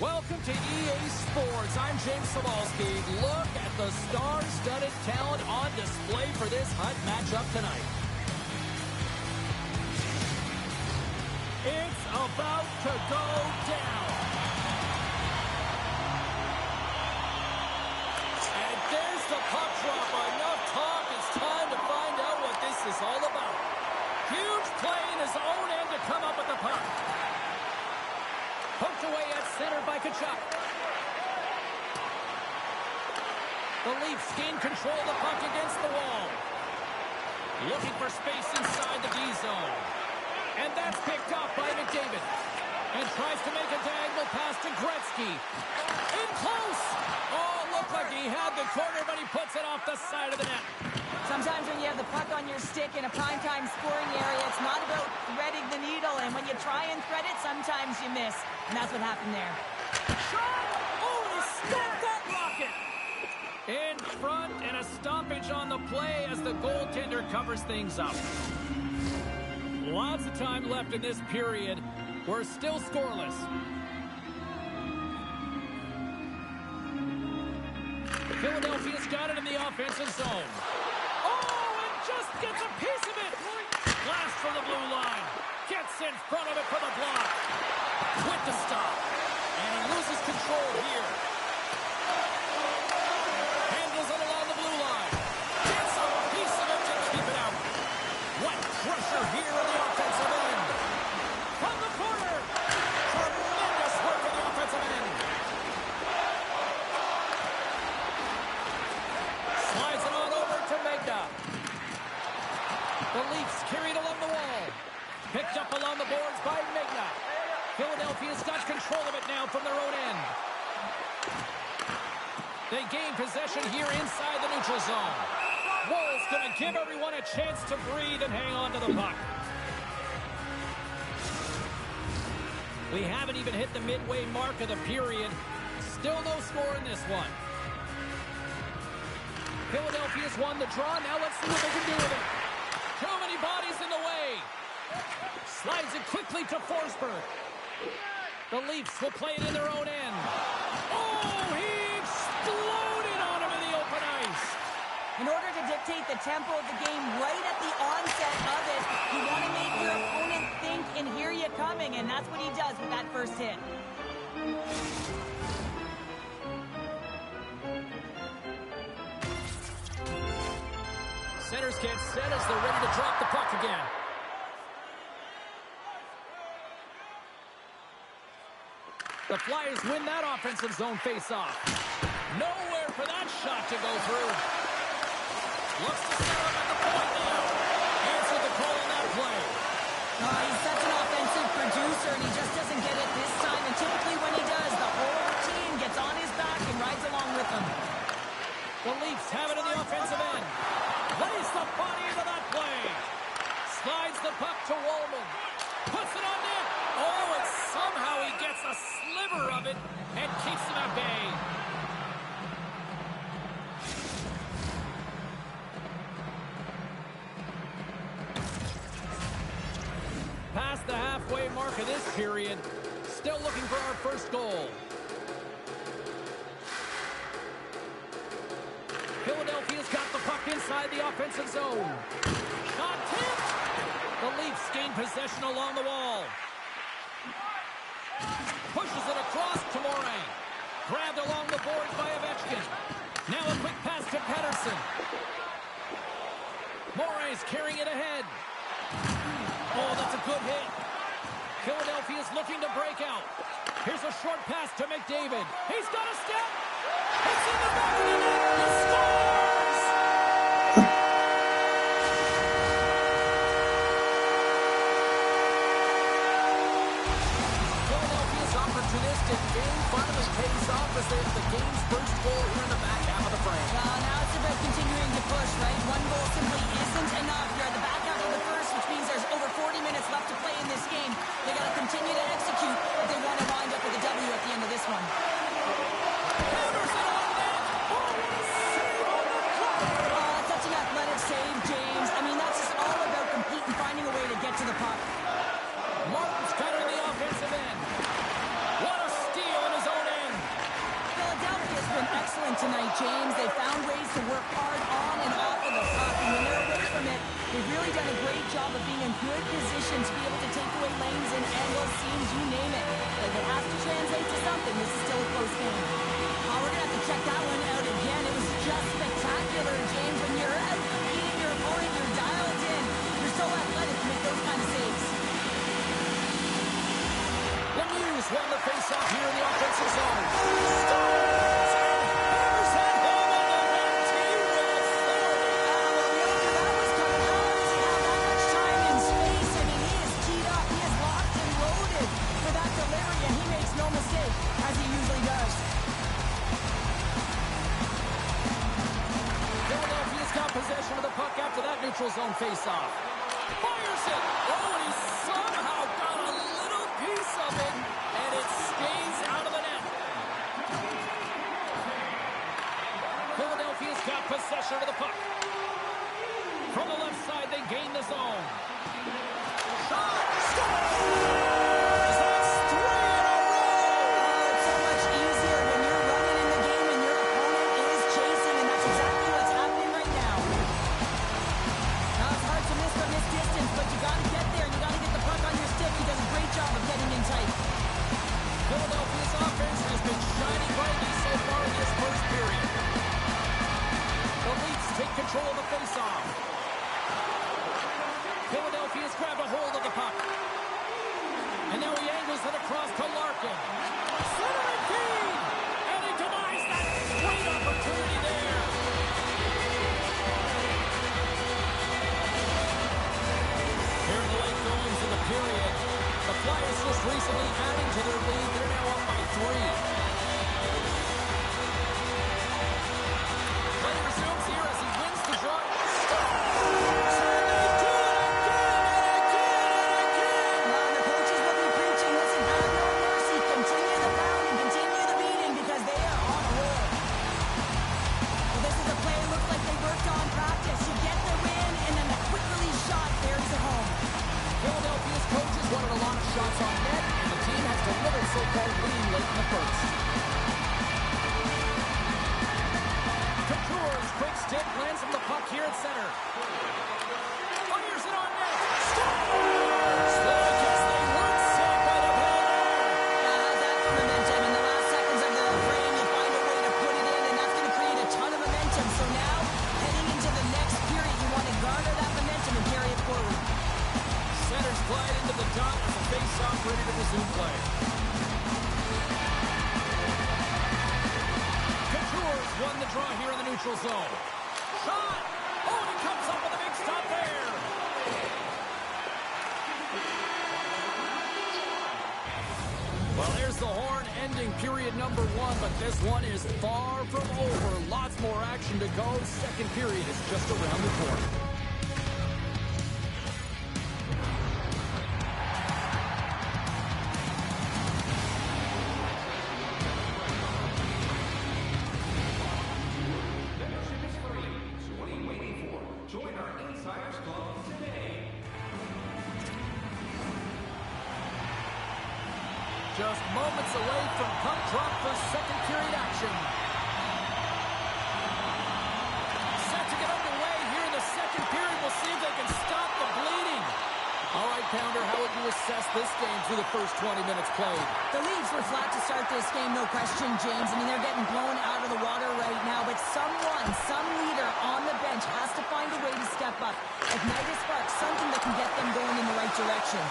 Welcome to EA Sports. I'm James Cebulski. Look at the star-studded talent on display for this hot matchup tonight. It's about to go down. And there's the puck drop. Enough talk. It's time to find out what this is all about. Huge play in his own end to come up with the puck. Poked away at center by Kachuk. The Leafs gain control of the puck against the wall. Looking for space inside the D zone. And that's picked up by McDavid. And tries to make a diagonal pass to Gretzky. In close. Oh, looked like he had the corner, but he puts it off the side of the net. Sometimes when you have the puck on your stick in a primetime scoring area, it's not about threading the needle. And when you try and thread it, sometimes you miss. And that's what happened there. Shot! Oh, he stopped that rocket! In front, and a stoppage on the play as the goaltender covers things up. Lots of time left in this period. We're still scoreless. Philadelphia's got it in the offensive zone. Oh, and just gets a piece of it. Blast for the blue line. Gets in front of it for the block. With the stop. And he loses control here. Handles it along the blue line. Gets a piece of it to keep it out. What pressure here on the offensive end. From the corner. Tremendous work on the offensive end. Slides it on over to Megna. The Leafs carried along the wall. Picked up along the boards by Megna. Philadelphia's got control of it now from their own end. They gain possession here inside the neutral zone. Woll's going to give everyone a chance to breathe and hang on to the puck. We haven't even hit the midway mark of the period. Still no score in this one. Philadelphia's won the draw. Now let's see what they can do with it. Too many bodies in the way. Slides it quickly to Forsberg. The Leafs will play it in their own end. Oh, he exploded on him in the open ice. In order to dictate the tempo of the game right at the onset of it, you want to make your opponent think and hear you coming, and that's what he does with that first hit. Centers get set as they're ready to drop the puck again. The Flyers win that offensive zone face-off. Nowhere for that shot to go through. Looks to set up at the point now. Answered the call on that play. He's such an offensive producer, and he just doesn't get it this time. And typically when he does, the whole team gets on his back and rides along with him. The Leafs have it in the offensive end. Plays the body into that play. Slides the puck to Wallman. Puts it on net. Oh, and somehow he gets a sliver of it and keeps him at bay. Past the halfway mark of this period. Still looking for our first goal. Philadelphia's got the puck inside the offensive zone. Shot tipped. The Leafs gain possession along the wall. Pushes it across to Moray. Grabbed along the boards by Ovechkin. Now a quick pass to Pettersson. Moray's carrying it ahead. Oh, that's a good hit. Philadelphia's looking to break out. Here's a short pass to McDavid. He's got a step. It's in the back of the net. He scores! Philadelphia's opportunistic game finally pays off as they have the game's first goal here in the back half of the frame. Well, now it's about continuing to push, right? One goal simply isn't enough. You're at the back half of the first, which means there's over 40 minutes left to play in this game. They got to continue to execute if they want to wind up with a W at the end of this one. Such an athletic save, James. I mean, that's just all about competing, finding a way to get to the puck. Martin's got it in the offensive end. What a steal in his own job of being in good position to be able to take away lanes and angles, seams, you name it. But if it has to translate to something, this is still a close game. We're going to have to check that one out again. It was just spectacular, James. When you're out competing your opponent, you're dialed in. You're so athletic to make those kind of saves. The News won the face-off here in the offensive zone. Scores! And hammers it home on the red team with authority. Well, we all knew that was coming. How does he have that much time and space? I mean, he is keyed up. He is locked and loaded for that delivery, and he makes no mistake, as he usually does. Philadelphia's got possession of the puck after that neutral zone face-off. Fires it! Oh, and he somehow got a little piece of it, and it stays out of the net. Philadelphia's got possession of the puck. From the left side, they gain the zone. Shot! Scores! That's 3 in a row! It's so much easier when you're running in the game and your opponent is chasing, and that's exactly what's happening right now. Now, it's hard to miss from this distance, but you got to get there, and you got to get the puck on your stick. He does a great job of getting in tight. Philadelphia's offense has been shining brightly so far in this first period. The Leafs take control of the faceoff. Philadelphia's grabbed a hold of the puck. And now he angles it across to Larkin. Centering feed! And he denies that great opportunity there. Here in the late goings of the period, the Flyers just recently adding to their lead. They're now up by 3. Play resumes here as he wins the draw. Scores! And they do it again and again and again! Now, the coaches will be preaching, listen, have no mercy. Continue the pounding, continue the beating, because they are on a roll. Well, this is a play it looks like they worked on practice. You get the win, and then the quick release shot buries it home. Philadelphia's coaches wanted a lot of shots on net, and the team has delivered so far, leading late in the first. Couture's quick stick lands him the puck here at center. Fires it on net. Scores! Well, I guess they weren't set by the ball there. How's that for momentum? In the last seconds of the frame, you find a way to put it in, and that's going to create a ton of momentum. So now, heading into the next period, you want to garner that momentum and carry it forward. Centers glide into the dot as the face-off ready to resume play. Couture's won the draw here in the neutral zone. Shot! Oh, and he comes up with a big stop there. Well, there's the horn ending period number 1, but this one is far from over. Lots more action to go. Second period is just around the corner. Just moments away from puck drop for second period action. Set to get underway here in the second period. We'll see if they can stop the bleeding. All right, Pounder, how would you assess this game through the first 20 minutes played? The Leafs were flat to start this game, no question, James. I mean, they're getting blown out of the water right now, but some leader on the bench has to find a way to step up, ignite a spark, something that can get them going in the right direction.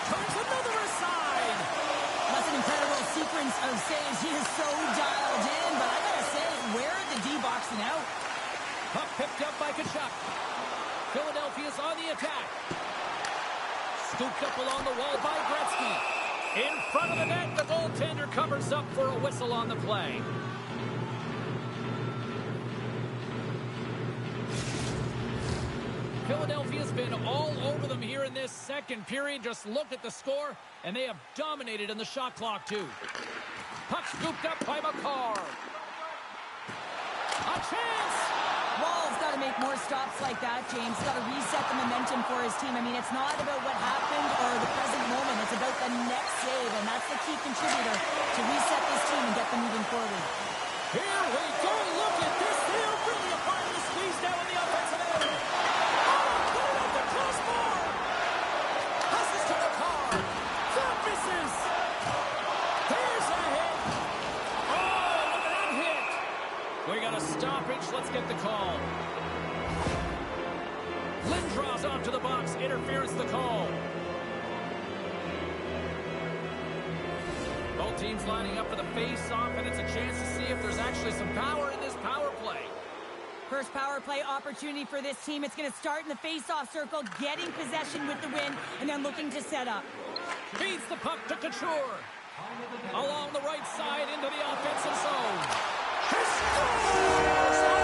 Turns another aside. That's an incredible sequence of saves. He is so dialed in, but I gotta say, where are the D-boxing out? Puck picked up by Tkachuk. Philadelphia's on the attack. Scooped up along the wall by Gretzky. In front of the net, the goaltender covers up for a whistle on the play. Philadelphia's been all over them here in this second period. Just look at the score, and they have dominated in the shot clock, too. Puck scooped up by McCarr. A chance! Wall's got to make more stops like that, James. Got to reset the momentum for his team. I mean, it's not about what happened or the present moment. It's about the next save, and that's the key contributor to reset this team and get them moving forward. Here we go. Look at this. They're really a part of the squeeze now in the offensive end. Oh, put it up the crossbar. call. Both teams lining up for the face-off, and it's a chance to see if there's actually some power in this power play. First power play opportunity for this team. It's going to start in the face-off circle, getting possession with the win, and then looking to set up. Feeds the puck to Couture. Along the right side into the offensive zone. He scores! Oh,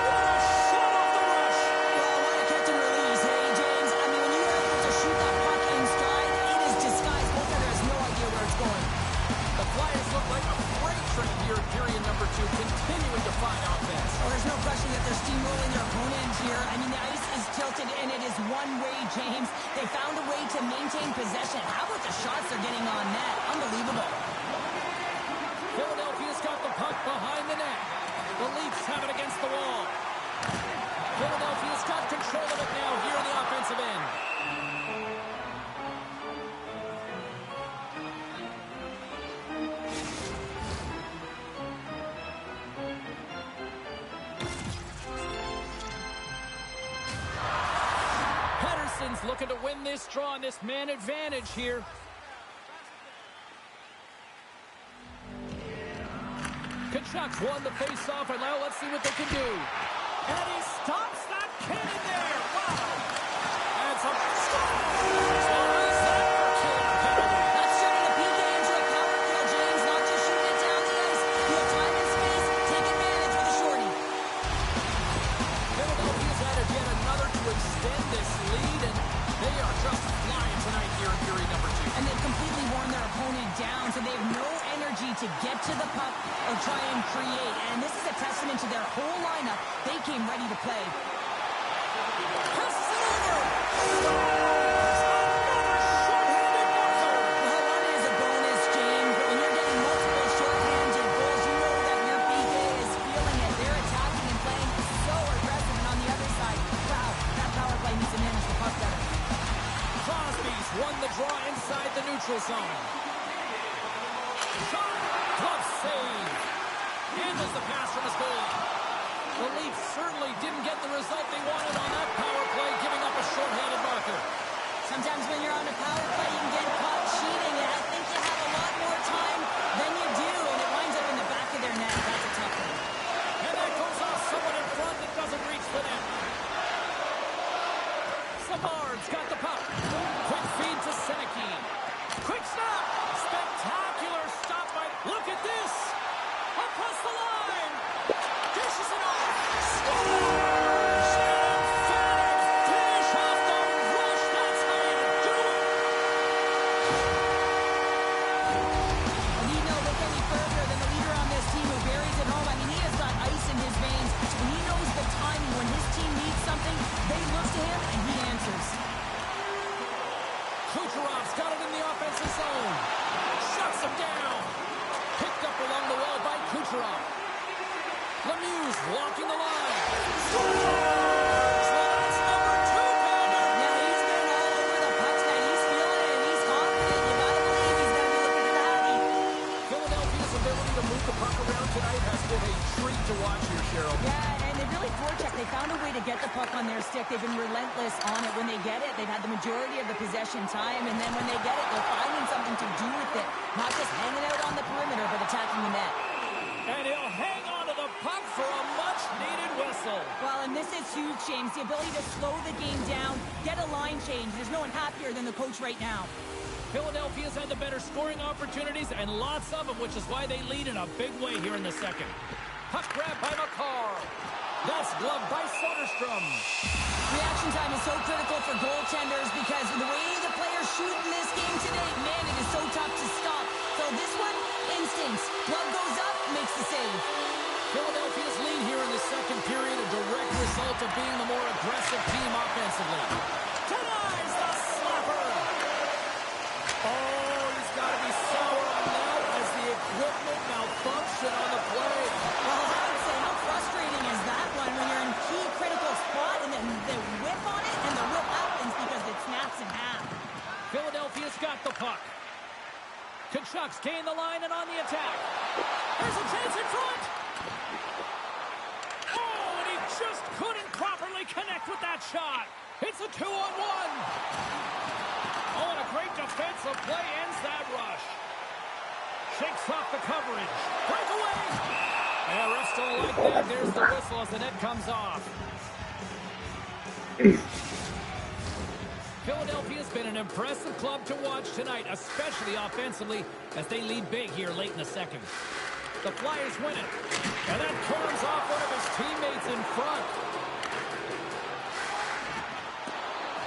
what a shot off the rush! Well, what a catch and release, hey, James? I mean, when you are able to shoot that puck in stride, it is disguised. Goaltender has no idea where it's going. The Flyers look like a freight train here in period number 2, continuing to find offense. Well, there's no question that they're steamrolling their opponent here. I mean, the ice is tilted, and it is one way, James. They found a way to maintain possession. How about the shots they're getting on net? Unbelievable. Philadelphia's got the puck behind the net. The Leafs have it against the wall. Philadelphia's got control of it now here in the offensive end. Henderson's looking to win this draw on this man advantage here. Kachuk's won the face-off, and now let's see what they can do. And he stops that cannon there. Wow. And some scores. That's turning a PK into a power kill, James. Not just shooting it down the ice. You have time and space. Take advantage with a shorty. Philadelphia's added yet another to extend this lead, and they are just flying tonight here in period number 2. And they've completely worn their opponent down, so they have no energy to get to the puck or try and create. And this is a testament to their whole lineup. They came ready to play. Passes it over. Scores! Another shorthanded marker. Well, one is a bonus, James, but when you're getting multiple shorthanded goals, you know that your PK is feeling it. They're attacking and playing so aggressive, and on the other side, wow, that power play needs to manage the puck better. Crosby's won the draw inside the neutral zone. Shot! Glove save! Handles the pass from his goal. The Leafs certainly didn't get the result they wanted on that power play, giving up a shorthanded marker. Sometimes when you're on a power play, you can get caught cheating, and I think you have a lot more time than you do, and it winds up in the back of their net. That's a tough one. And that goes off someone in front that doesn't reach the net. Savard's got the puck. Quick feed to Seneke. Quick stop! Spectacular stop by... Look at this! Across the line! Dishes it off! Scores! An emphatic finish off the rush! That's how you do it! And you know, look any further than the leader on this team who buries it home. I mean, he has got ice in his veins, and he knows the timing. When his team needs something, they look to him, and he answers. Kucherov's got it in the offensive zone. Shuts him down. Picked up along the wall by Kucherov. Lemieux walking the line. Scores! Well, that's number 2-pounder. Yeah, he's been all over the puck tonight. He's feeling it, and he's confident. You gotta believe he's gonna be looking for the Hattie. Philadelphia's ability to move the puck around tonight has been a treat to watch here, Cheryl. Yeah, and they really forecheck. They found a way to get the puck on their stick. They've been relentless on it. When they get it, they've had the majority of the possession time, and then when they get it, they're finding something to do with it. Not just hanging out on the perimeter, but attacking the net. And he'll hang on to the puck for a much-needed whistle. Well, and this is huge, James. The ability to slow the game down, get a line change. There's no one happier than the coach right now. Philadelphia's had the better scoring opportunities, and lots of them, which is why they lead in a big way here in the second. Puck grab by Makar. That's gloved by Soderstrom. Reaction time is so critical for goaltenders because the way the players shoot in this game today, man, it is so tough to stop. So this one, instincts. Glove goes up, makes the save. Philadelphia's lead here in the second period, a direct result of being the more aggressive team offensively. Denies the slapper. Oh, he's got to be sour on that as the equipment malfunction on the play. Well, I would say, how frustrating is that one when you're in key critical spot and then the whip on it and the whip happens because it snaps in half. Philadelphia's got the puck. Kachuk's gained the line and on the attack. There's a chance in front. Oh, and he just couldn't properly connect with that shot. It's a 2-on-1. Oh, and a great defensive play ends that rush. Shakes off the coverage. Breakaway. Yeah, refs don't like that. There's the whistle as the net comes off. Philadelphia's been an impressive club to watch tonight, especially offensively, as they lead big here late in the second. The Flyers win it. And that turns off one of his teammates in front.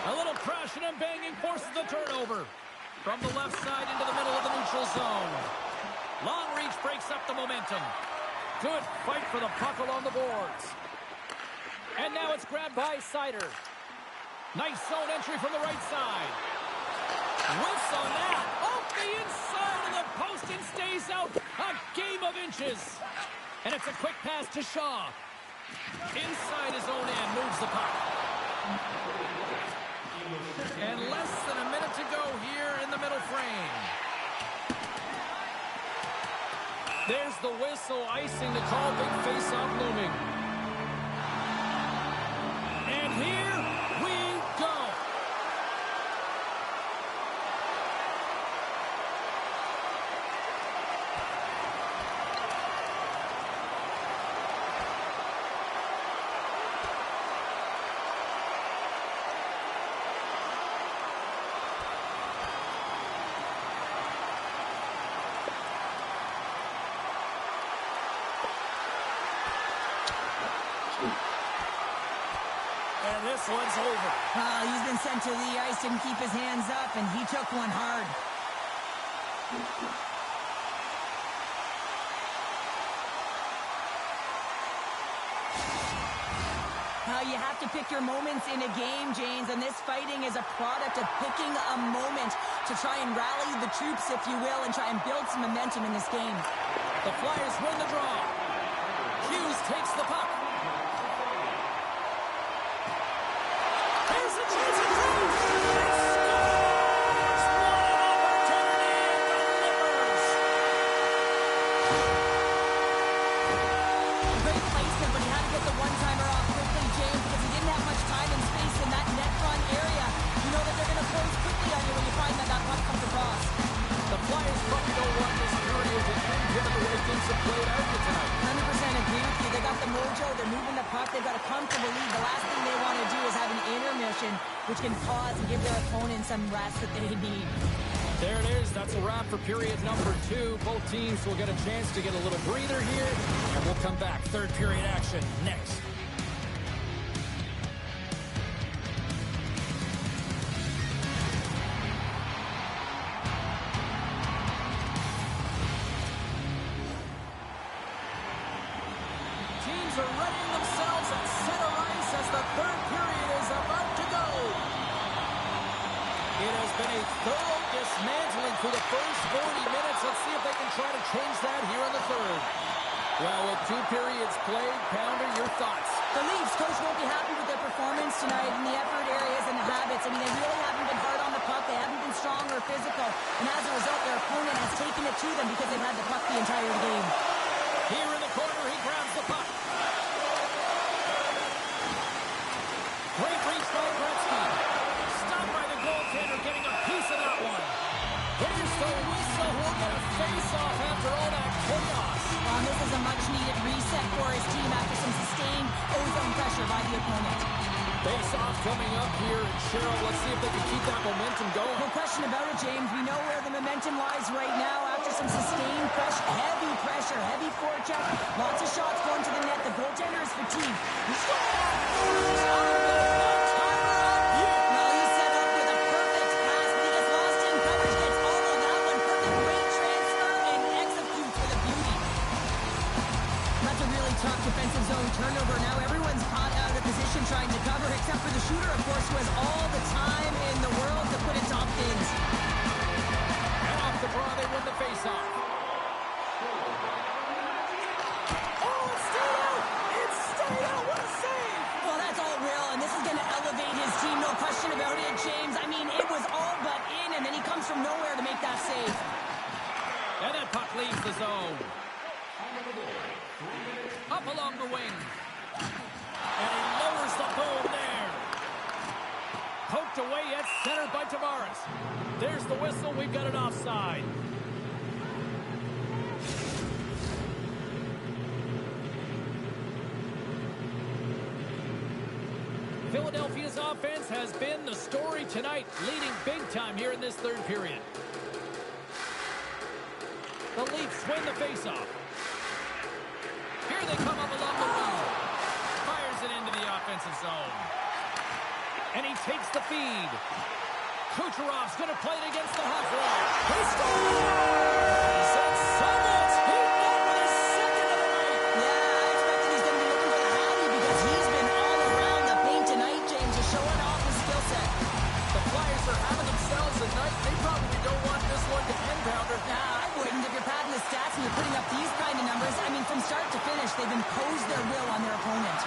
A little crashing and banging forces the turnover. From the left side into the middle of the neutral zone. Long reach breaks up the momentum. Good fight for the puck along the boards. And now it's grabbed by Sider. Nice zone entry from the right side. Whiffs on that. Off the inside of the post and stays out. A game of inches. And it's a quick pass to Shaw. Inside his own end, moves the puck. And less than a minute to go here in the middle frame. There's the whistle, icing the call, big face-off looming. And here we go. And this one's over. He's been sent to the ice, didn't keep his hands up, and he took one hard. You have to pick your moments in a game, James, and this fighting is a product of picking a moment to try and rally the troops, if you will, and try and build some momentum in this game. The Flyers win the draw. Hughes takes the puck. Here's a chance to go. They scores! What an opportunity delivers. Great placement, but he had to get the one-timer off quickly, James, because he didn't have much time and space in that net front area. You know that they're going to close quickly on you when you find that puck comes across. The Flyers probably don't want this period to end given the way things have played out here tonight. 100% agree with you. They got the mojo. They're moving the puck. They've got a comfortable lead. The last thing they want to do is have an intermission, which can pause and give their opponent some rest that they need. There it is. That's a wrap for period number 2. Both teams will get a chance to get a little breather here, and we'll come back. Third period action next. Teams are readying themselves at center ice as the third period is about to go. It has been a thorough dismantling through the first 40 minutes. Let's see if they can try to change that here in the third. Well, with 2 periods played, Pounder, your thoughts? The Leafs coach won't be happy with their performance tonight in the effort areas and the habits. I mean, they really haven't been hard on the puck. They haven't been strong or physical. And as a result, their opponent has taken it to them because they've had the puck the entire game. Here in the corner, he grabs the puck. Great reach by Gretzky. Stopped by the goaltender, getting a piece of that one. Here's the whistle. We'll get a face-off after all that chaos. This is a much-needed reset for his team after some sustained ozone pressure by the opponent. Face-off coming up here. And Cheryl, let's see if they can keep that momentum going. No question about it, James. We know where the momentum lies right now after some sustained pressure, heavy forecheck. Lots of shots going to the net. The goaltender is fatigued. He scores! Tough defensive zone turnover. Now everyone's caught out of position trying to cover, except for the shooter, of course, who has all the time in the world to put it top pins. And off the draw, they win the faceoff. Oh, it stayed out! It stayed out! What a save! Well, that's all real, and this is going to elevate his team, no question about it, James. I mean, it was all but in, and then he comes from nowhere to make that save. And that puck leaves the zone. Up along the wing. And he lowers the boom there. knocked away at center by Tavares. There's the whistle. We've got an offside. Philadelphia's offense has been the story tonight, leading big time here in this third period. The Leafs win the faceoff. Here they come up along the wall. Fires it into the offensive zone. And he takes the feed. Kucherov's going to play it against the half wall. He scores! And Samuels, he won with his second of the night. Yeah, I expected he's going to be looking for the Hattie because he's been all around the paint tonight, James, just showing off his skill set. The Flyers are having themselves a night. They probably don't want this one to end, Pounder. Nah, I wouldn't. If you're padding the stats and you're putting up these kind of numbers, I mean, from start to finish, they've imposed their will on their opponent.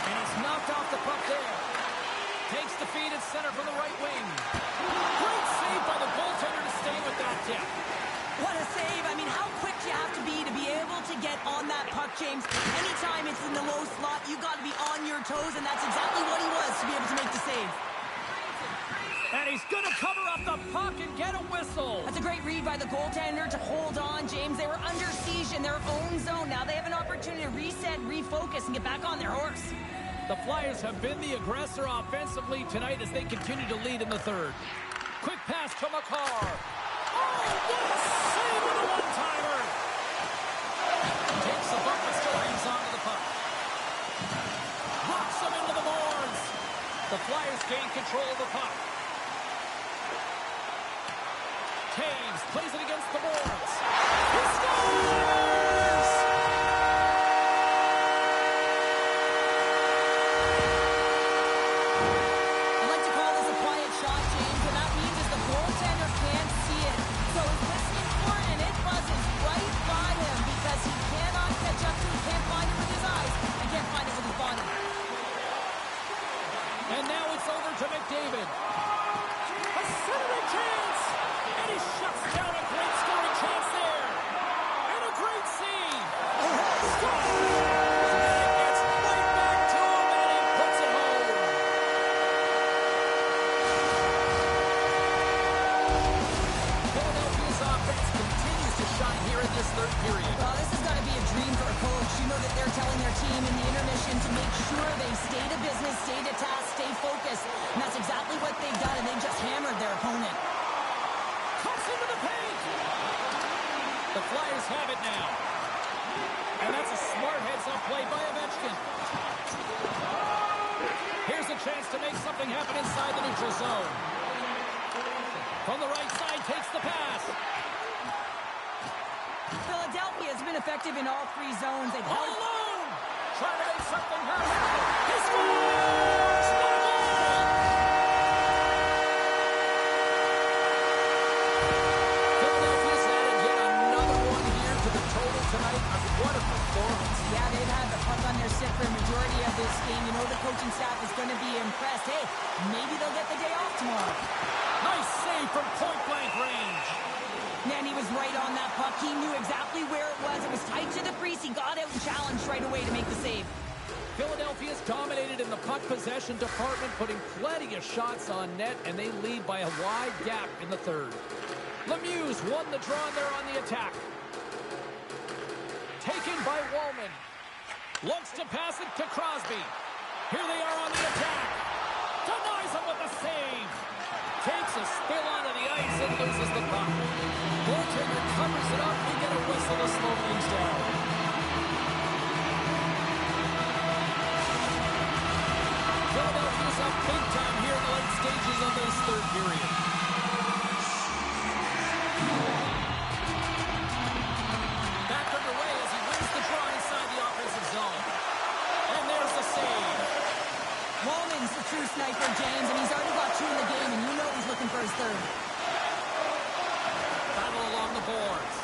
And he's knocked off the puck there. Takes the feed at center from the right wing. Great save by the goaltender to stay with that tip. What a save. I mean, how quick you have to be able to get on that puck, James. Anytime it's in the low slot, you got to be on your toes, and that's exactly what he was to be able to make the save. And he's going to cover up the puck and get a whistle. That's a great read by the goaltender to hold on, James. They were under siege in their own zone. Now they have an opportunity to reset, refocus, and get back on their horse. The Flyers have been the aggressor offensively tonight as they continue to lead in the third. Quick pass to Makar. Oh, what a save with a one-timer. Takes the buck and still hangs onto the puck. Rocks him into the boards. The Flyers gain control of the puck. Taves plays it against the boards. He scores! I like to call this a quiet shot, James, and that means is the goaltender can't see it. So he's listening for it, and it buzzes right by him because he cannot catch up to it, can't find it with his eyes, and can't find it with his body. And now it's over to McDavid. A centering chance! And he shuts down a great scoring chance there. And a great save. Scores! And it gets right back to him, and he puts it home. Philadelphia's offense continues to shine here in this third period. Well, this has got to be a dream for a coach. You know that they're telling their team in the intermission to make sure they stay to business, stay to task, stay focused. And that's exactly what they've done, and they've just hammered their opponent. Cuts into the paint. The Flyers have it now. And that's a smart heads-up play by Ovechkin. Here's a chance to make something happen inside the neutral zone. From the right side, takes the pass. Philadelphia has been effective in all three zones. They've All held... alone. Trying to make something happen. He scores! What a goal! Philadelphia's added yet another one here to the total tonight. What a performance. Yeah, they've had the puck on their stick for a majority of this game. You know the coaching staff is going to be impressed. Hey, maybe they'll get the day off tomorrow. Nice save from point-blank range. Man, he was right on that puck. He knew exactly where it was. It was tight to the crease. He got out and challenged right away to make the save. Philadelphia's dominated in the puck possession department, putting plenty of shots on net, and they lead by a wide gap in the third. Lemieux won the draw there on the attack. Taken by Wallman. Looks to pass it to Crosby. Here they are on the attack. Denies him with a save. Takes a spill onto the ice and loses the puck. Goaltender covers it up. We get a whistle to slow things down. Philadelphia's up big time here in the late stages of this third period. Back underway as he wins the draw inside the offensive zone. And there's the save. Wallman's the true sniper, James, and he's already got two in the game, and you know he's looking for his third. Battle along the boards.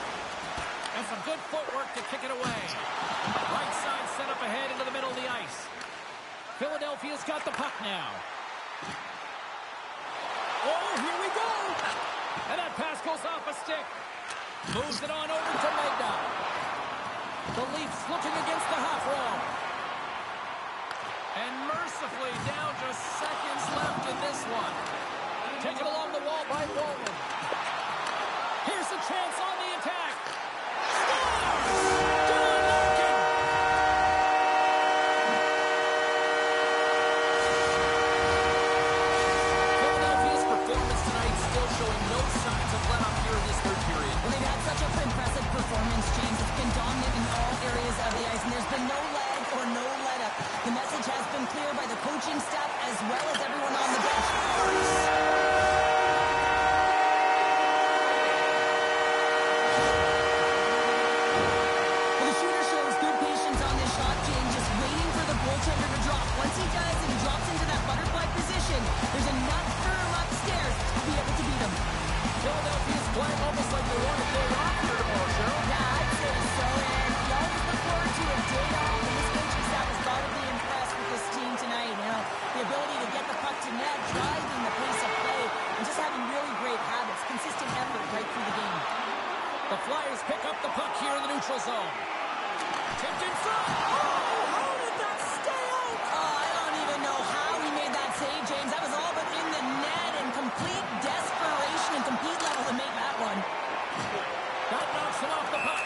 And some good footwork to kick it away. Right side set up ahead into the middle of the ice. Philadelphia's got the puck now. Oh, here we go. And that pass goes off a stick. Moves it on over to Legna. The Leafs looking against the half wall. And mercifully down just seconds left in this one. Taken along the wall by Bowman. Here's a chance on the attack. Scores! Dylan Larkin! Philadelphia's performance tonight still showing no signs of let up here in this third period. Well, they've had such an impressive performance, James. It's been dominant in all areas of the ice, and there's been no lag or no let-up. The message has been clear by the coaching staff as well as everyone on the bench. Well, the shooter shows good patience on this shot, James, just waiting for the goaltender to drop. Once he does and he drops into that butterfly position, there's enough for him upstairs to be able to beat him. Philadelphia's playing almost like they want a day off here tomorrow, Cheryl. Yeah, I'd say so, and you always look forward to a day off, and this coaching staff has got to be impressed with this team tonight. You know, the ability to get the puck to net, driving the pace of play, and just having really great habits, consistent effort right through the game. The Flyers pick up the puck here in the neutral zone. Tipped in front. Oh, how did that stay out? Oh, I don't even know how he made that save, James. That was all but in the net, and complete desperation and compete level to make that one. That knocks him off the puck.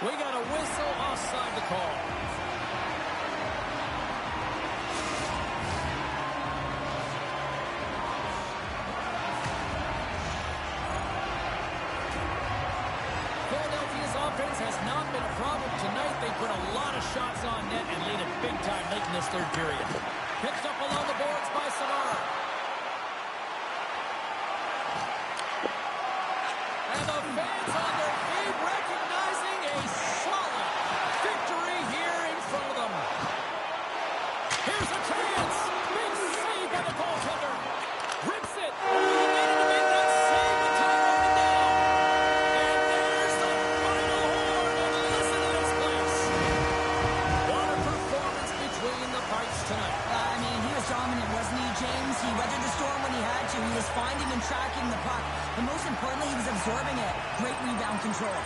We got a whistle offside the call. Philadelphia's offense has not been a problem tonight. They put a lot of shots on net and lead it big time late in this third period. Picked up along the boards by Savard. And the fans on their feet recognizing a solid victory here in front of them. Here's a chance. Big save by the goaltender. Rips it. Oh, he needed to make that save with time running down. And there's the final horn. And listen to this place. What a performance between the pipes tonight. I mean, he was dominant, wasn't he, James? He weathered the storm when he had to. He was finding and tracking the puck. But most importantly, he was absorbing it. Great rebound control.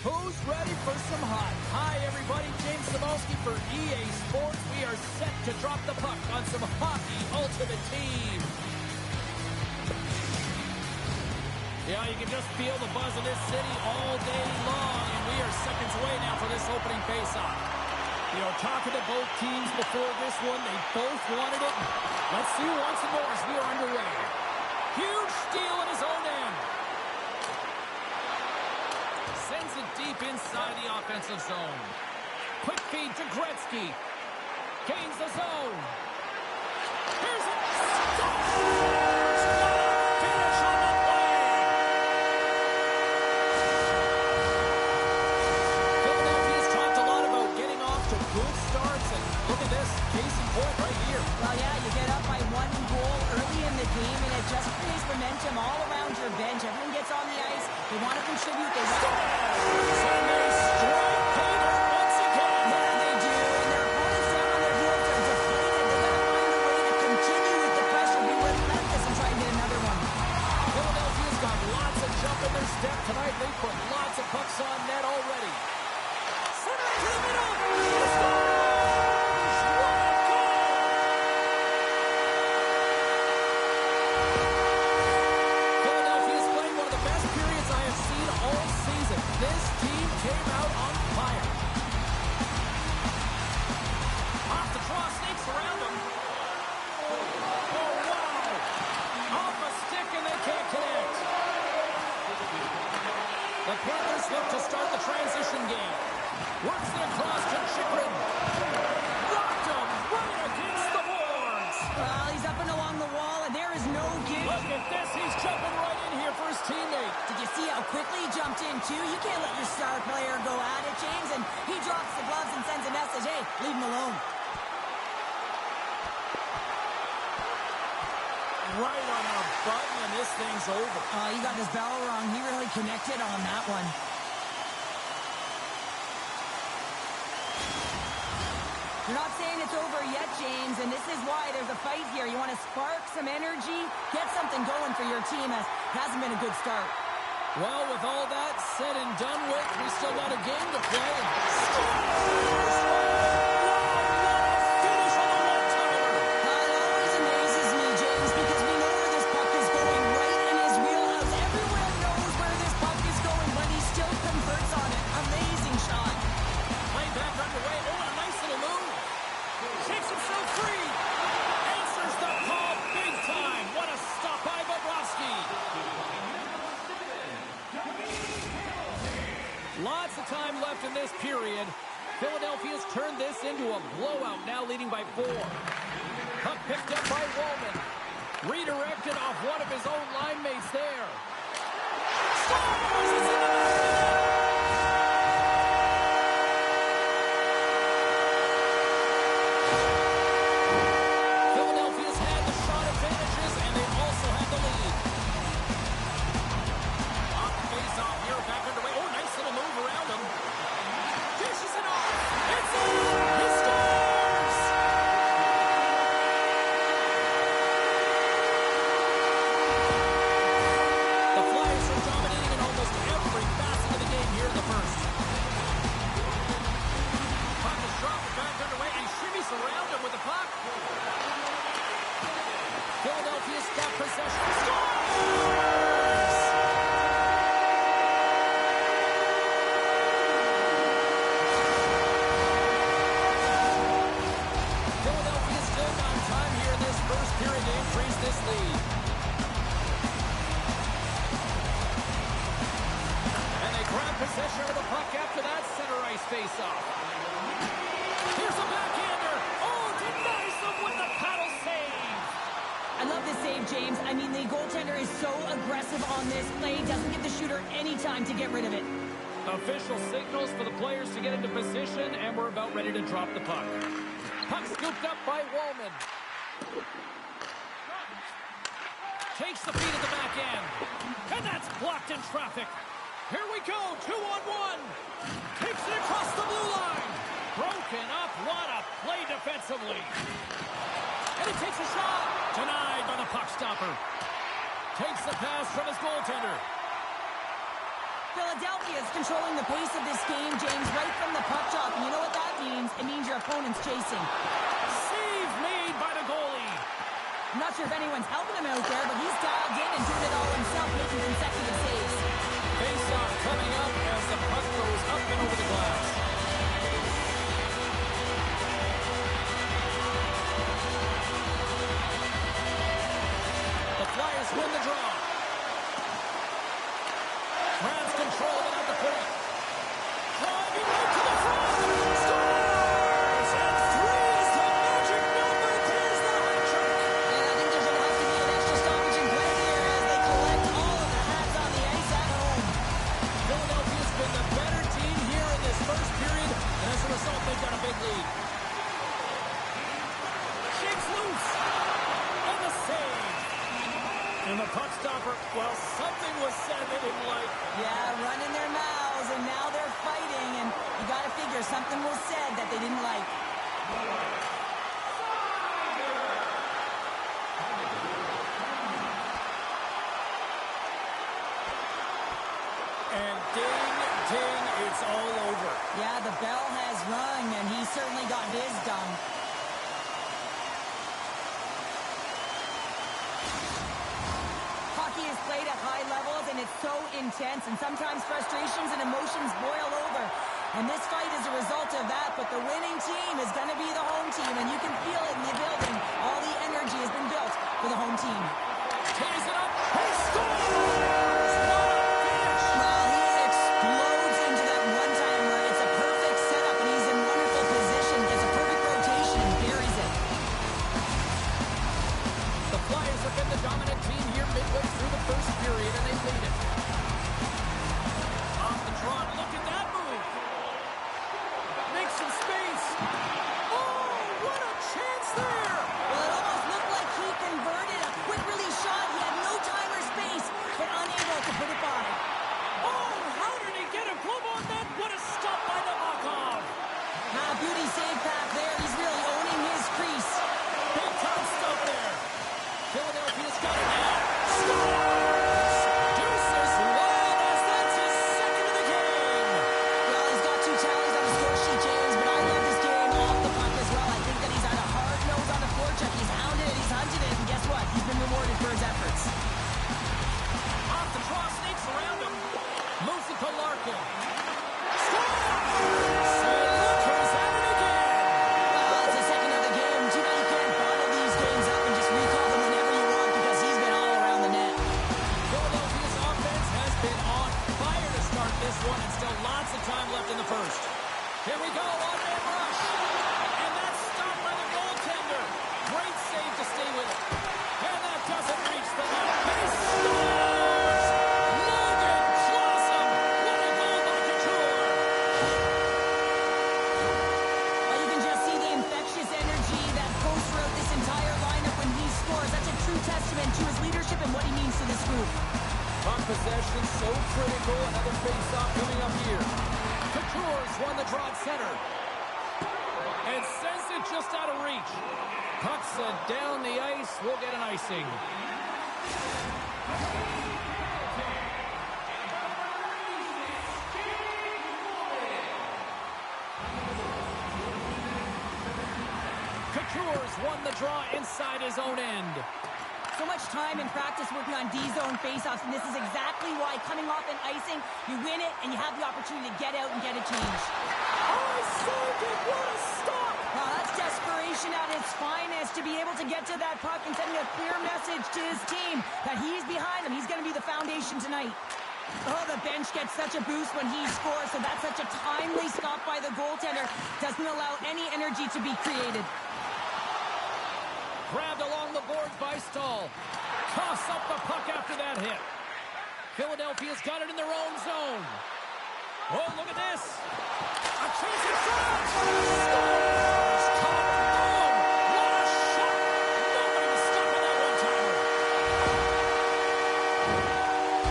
Who's ready for some hot? Hi, everybody. James Zabehlice for EA Sports. We are set to drop the puck on some hockey ultimate team. Yeah, you can just feel the buzz of this city all day long, and we are seconds away now for this opening faceoff. You know, talking to both teams before this one, they both wanted it. Let's see who wants it more as we are underway. Huge steal in his own end. Sends it deep inside the offensive zone. Quick feed to Gretzky. Gains the zone. Here's it. Scores! Finish on the play. Philadelphia's talked a lot about getting off to good starts, and look at this. Case in point right here. Well, yeah, you get up by 1 goal early in the game, and it just creates momentum all around your bench. Everyone gets on the ice. They want to contribute. They want to... And they strike Taylor once again. Yeah, they do. And their opponents down on their heels are deflated. They got to find a way to continue with the pressure, be relentless, and try and get another one. Philadelphia's got lots of jump in their step tonight. They put lots of pucks on net already. Center to the middle. He scores! What a goal! Philadelphia's playing one of the best periods I have seen all season. This team came out on fire. Off the draw, snakes around him. Oh, wow. Off a stick, and they can't connect. The Panthers look to start the transition game. Works it across to Chikrin. Rocked him right against the boards. Well, he's up and along the wall, and there is no give. Look at this. He's jumping right in here for his teammate. Did you see how quickly he jumped in, too? You can't let your star player go at it, James. And he drops the gloves and sends a message, hey, leave him alone. Right on the button, and this thing's over. Oh, you got this bell wrong. He really connected on that one. You're not saying it's over yet, James, and this is why there's a fight here. You want to spark some energy, get something going for your team, as it hasn't been a good start. Well, with all that said and done with, we still got a game to play. Scores! Finish on the one-timer. It always amazes me, James, because we know where this puck is going, right in his wheelhouse. Everyone knows where this puck is going, but he still converts on it. Amazing shot. Play back underway. Oh, a nice little move. Shakes himself free. Answers the call big time. What a stop by Bobrovsky. Lots of time left in this period. Philadelphia's turned this into a blowout, now leading by 4. Puck picked up by Wollman. Redirected off one of his own line mates there. Scores! It's in the back of the net. Philadelphia's had the shot advantages, and they also have the lead. Off the face-off here, back underway. Oh, nice little move around him. Dishes it off. It's in. He scores! The Flyers are dominating in almost every facet of the game here in the first. Puck is dropped back underway, and shimmies around him with the puck. Philadelphia's got possession. Scores! Philadelphia's still got time here in this first period to increase this lead. And they grab possession of the puck after that center ice face-off. Here's a backhander. Oh, denies them with the paddle save. I love this save, James. I mean, the goaltender is so aggressive on this play. Doesn't give the shooter any time to get rid of it. Official signals for the players to get into position, and we're about ready to drop the puck. Puck scooped up by Wollman. Takes the feed at the back end. And that's blocked in traffic. Here we go, 2-on-1. Takes it across the blue line. Broken up, what a play defensively. And he takes a shot. Denied by the puck stopper. Takes the pass from his goaltender. Philadelphia is controlling the pace of this game, James, right from the puck drop. And you know what that means? It means your opponent's chasing. Save made by the goalie. I'm not sure if anyone's helping him out there, but he's dialed in and doing it all himself, making consecutive saves. Face-off coming up as the puck goes up and over the glass. The Flyers win the draw. Grabs control of it at the point. Driving right to the front. Scores! And 3 is the magic number. There's the hat trick. And I think there's going to have to be an extra stoppage in play here as they collect all of the hats on the ice at home. Philadelphia's been the better team here in this first period, and as a result, they've got a big lead. Shakes loose. And the save. And the puck stopper, well, something was said they didn't like. Yeah, running their mouths, and now they're fighting, and you got to figure something was said that they didn't like. And ding, ding, it's all over. Yeah, the bell has rung, and he certainly got his done. Hockey is played at high levels, and it's so intense, and sometimes frustrations and emotions boil over. And this fight is a result of that, but the winning team is going to be the home team, and you can feel it in the building. All the energy has been built for the home team. Tees it up. He scores! What a finish! Well, he explodes into that one-timer. It's a perfect setup, and he's in wonderful position. Gets a perfect rotation and buries it. The Flyers have been the dominant team here midway through the first period, and they lead it. Off the draw, look at that move. Makes some space. Oh, what a chance there! Well, it almost looked like he converted a quick release shot. He had no time or space, but unable to put it by. Oh, how did he get a glove on that? What a stop by the Makov. Beauty save pack there. He's really owning his crease. Big time stuff there. Philadelphia's got it now. Scores! Deuces wild as that's his second of the game. Well, he's got 2 tallies on the score sheet, James, but I love this game off the puck as well. I think that he's had a hard nose on the forecheck. He's hounded it, he's hunted it, and guess what? He's been rewarded for his efforts. Off the draw, sneaks around him. Moves it to Larkin. Scores! Say, look who's at it again. Well, it's the second of the game. Too bad you can't bottle these games up and just recall them whenever you want because he's been all around the net. Philadelphia's offense has been on fire to start this one, and still lots of time left in the first. Here we go, one-man rush. And that's stopped by the goaltender. Great save to stay with it. And that doesn't reach the net. He scores! Logan Clausen! What a goal by Couture! Well, you can just see the infectious energy that goes throughout this entire lineup when he scores. That's a true testament to his leadership and what he means to this group. Puck possession so critical. Another face-off coming up here. Couture's won the draw at center. And sends it just out of reach. Puck's down the ice. We'll get an icing. Couture's won the draw inside his own end. So much time in practice working on D-zone faceoffs, and this is exactly why coming off an icing, you win it, and you have the opportunity to get out and get a change. Oh, saved it! What a stop! Well, that's desperation at its finest to be able to get to that puck and sending a clear message to his team that he's behind them. He's going to be the foundation tonight. Oh, the bench gets such a boost when he scores, so that's such a timely stop by the goaltender. Doesn't allow any energy to be created. Grabbed along the boards by Stahl. Toss up the puck after that hit. Philadelphia's got it in their own zone. Oh, look at this. A chance in front. Scores! Top home. What a shot. Nobody was stopping that one-timer.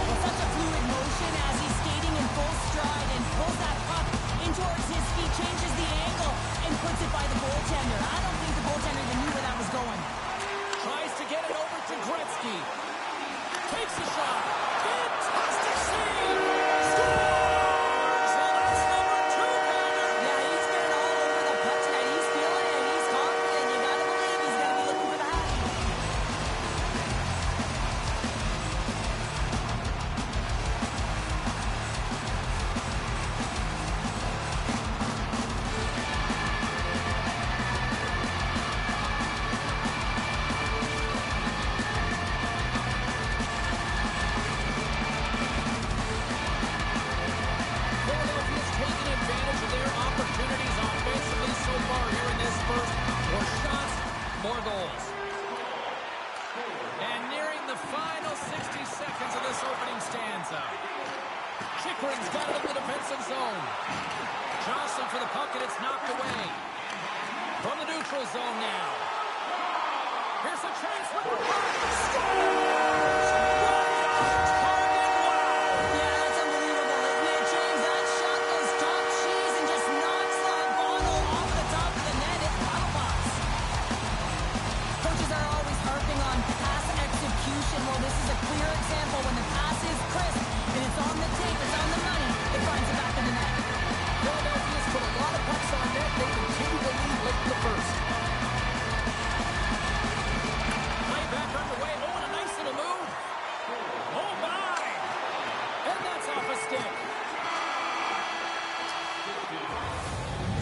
Well, such a fluid motion as he's skating in full stride and pulls that puck in towards his feet, changes the angle, and puts it by the goaltender. I don't think the goaltender even knew where that was going. Tries to get it over to Gretzky. Takes a shot. Fantastic save. Scores! Brings got it in the defensive zone. Jostling for the puck, and it's knocked away. From the neutral zone now. Here's a chance for the puck. Scores! Target, wow! Yeah, that's unbelievable, isn't it, James? That shot goes top cheese and just knocks that bottle off the top of the net. It's bottle box. Coaches are always harping on pass execution. Well, this is a clear example. When the pass is crisp and it's on the tape, it's on the money, it finds it back in the net. Philadelphia's put a lot of pucks on net. They continue to lead late in the first. Play back underway. Oh, and a nice little move. Oh, my! And that's off a stick.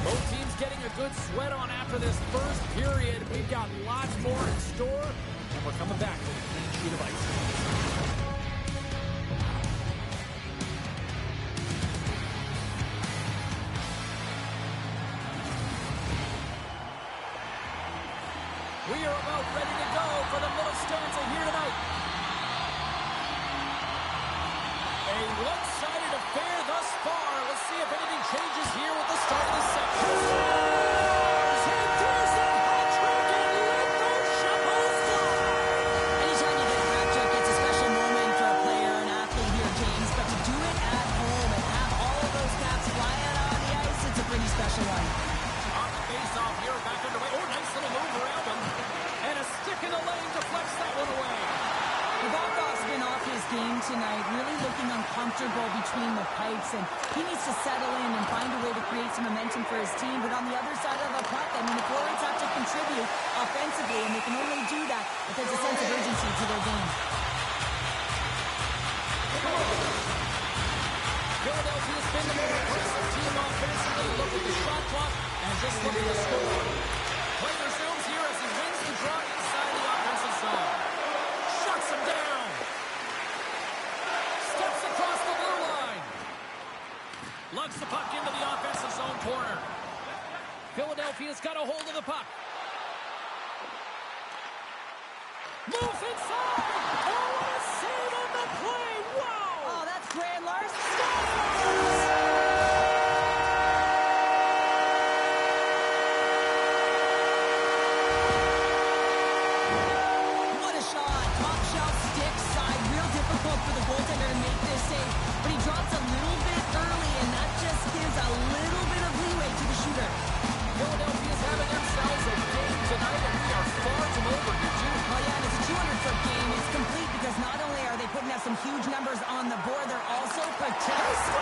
Both teams getting a good sweat on after this first period. We've got lots more in store, and we're coming back to the clean sheet of ice. We are about ready to go for the middle stanza here tonight. A one-sided affair thus far. Let's see if anything changes here with the start of the second. Scores! And there's a hat trick, and let those shovels fly! Anytime you get a hat trick, it's a special moment for a player, an athlete here, James. But to do it at home and have all of those caps flying on the ice, it's a pretty special one. On the face-off here, back underway. Oh, nice little move around him. And a stick in the lane deflects that one away. Nhl-25's been off his game tonight, really looking uncomfortable between the pipes, and he needs to settle in and find a way to create some momentum for his team. But on the other side of the puck, I mean, the forwards have to contribute offensively, and they can only do that if there's a sense of urgency to their game. Philadelphia's been the more aggressive team offensively. Look at the shot clock and just look at the score. Play resumes here as he wins the draw inside the offensive zone. Shuts him down. Steps across the blue line. Lugs the puck into the offensive zone corner. Philadelphia's got a hold of the puck. Moves inside. Oh, what a save on the play. Wow. Oh, that's grand, Lars. What a shot. Top shelf, stick side. Real difficult for the goaltender to make this save. But he drops a little bit early, and that just gives a little bit of leeway to the shooter. Philadelphia's having themselves a game tonight, and we are far from over here, too. Oh, yeah, and it's a 200-foot game. It's complete because not only are they putting up some huge numbers on the board, they're also protecting.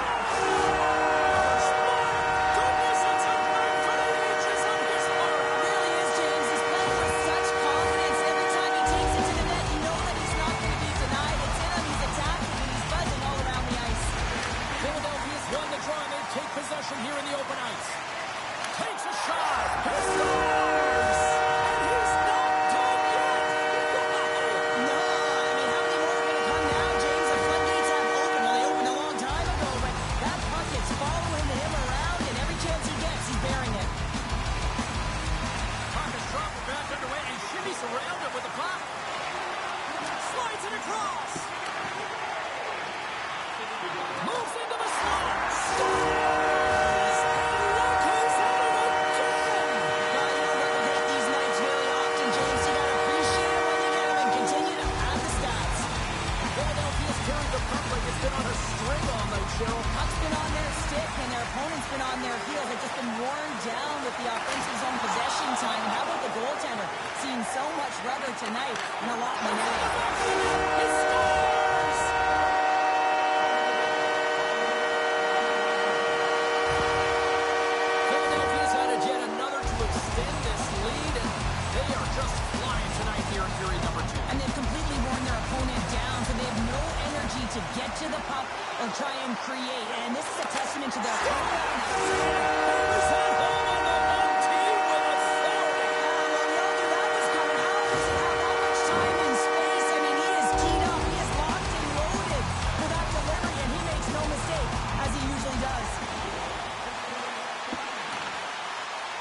Goodness, it's a run for the ages on his part. Really is, James. He's playing with such confidence. Every time he takes it to the net, you know that he's not going to be denied. It's in him, he's attacking, and he's buzzing all around the ice. Philadelphia's won the draw, and they take possession here in the open ice. Takes a shot. He scores! And he's not done yet. No, I mean, how many more are going to come now, James? The floodgates have opened. Well, they opened a long time ago, but that puck is following him around, and every chance he gets, he's bearing it. Puck is dropped back underway, and shimmies around it with the puck. Slides it across. Moves into the slot. Scores! And look who's at it again! Well, you don't get to hit these nights very often, James. You got to appreciate it when you get them and continue to add the stats. Philadelphia's carried the puck like it's been on a string all night, Cheryl. Puck's been on their stick, and their opponent's been on their heels. They've just been worn down with the offensive zone possession time. And how about the goaltender? Seeing so much rubber tonight and a lot in the net. He scores! Philadelphia's added yet another to extend this lead, and they are just flying tonight here in period number 2. And they've completely worn their opponent down, so they have no energy to get to the puck or try and create. And this is a testament to their combat. Hammers that home on the home team with authority. Well, we all knew that was coming. How does he have that much time and space? I mean, he is keyed up. He is locked and loaded for that delivery, and he makes no mistake, as he usually does.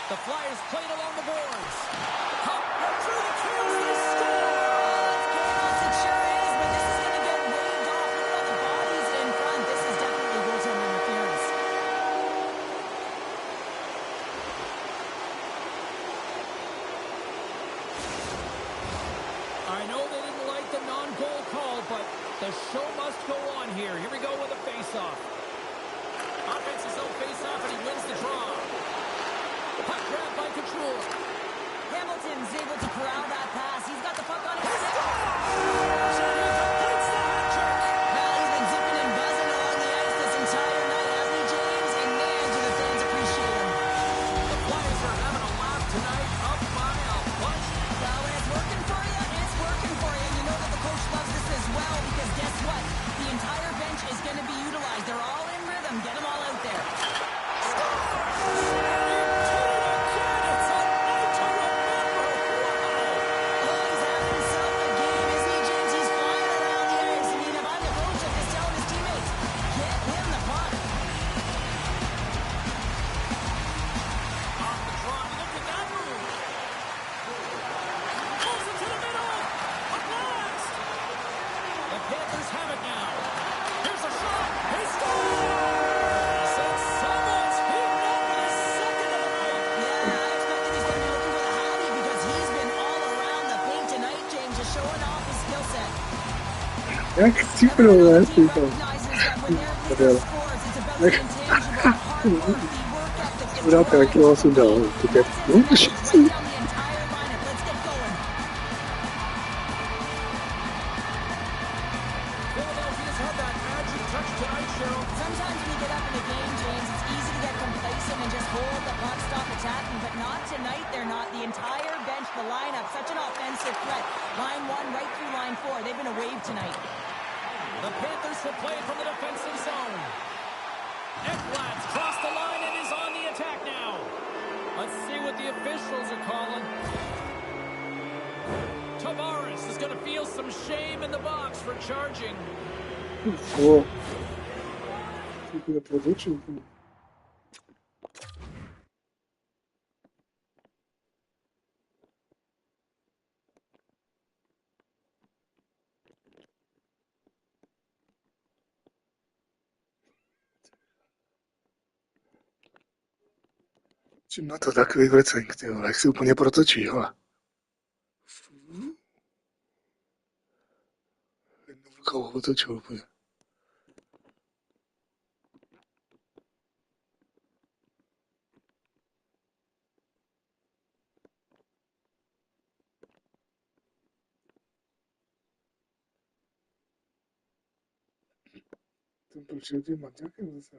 The Flyers played along the boards. Puck right through the keels. They score! Chaos, it sure is, but this is going to get waved off. Look at all the bodies in front. This is definitely goaltender show must go on here. Here we go with a face-off. Offense's own face-off, and he wins the draw. Puck grab by Couture. Hamilton's able to corral that pass. He's got the puck on his stick. Completes the hat trick. Well, he's been zipping and buzzing along the ice this entire night, hasn't he, James? And man, do the fans appreciate him. The Flyers are having a laugh tonight, up by a bunch. Well, when it's working for you, it's working for you. You know that the coach loves this as well because guess what? The entire bench is going to be utilized. They're all in rhythm. Get them all out there. Jak cifrowe tylko. Wrata jakie osy dało. Tylko no się Sometimes when you get up in a game, James, it's easy to get complacent and just hold the puck, stop attacking, but not tonight. They're not. The entire bench, the lineup, such an offensive threat. Line 1 right through line 4. They've been a wave tonight. The Panthers will play from the defensive zone. Ekblad's crossed the line and is on the attack now. Let's see what the officials are calling. Tavares is going to feel some shame in the box for charging. o. Tylko producił. No to takový vlecenk, ty vole, jak si úplně protočí, hele. Jednu vlkou otočil úplně. Ten proč je tím maťákem zase?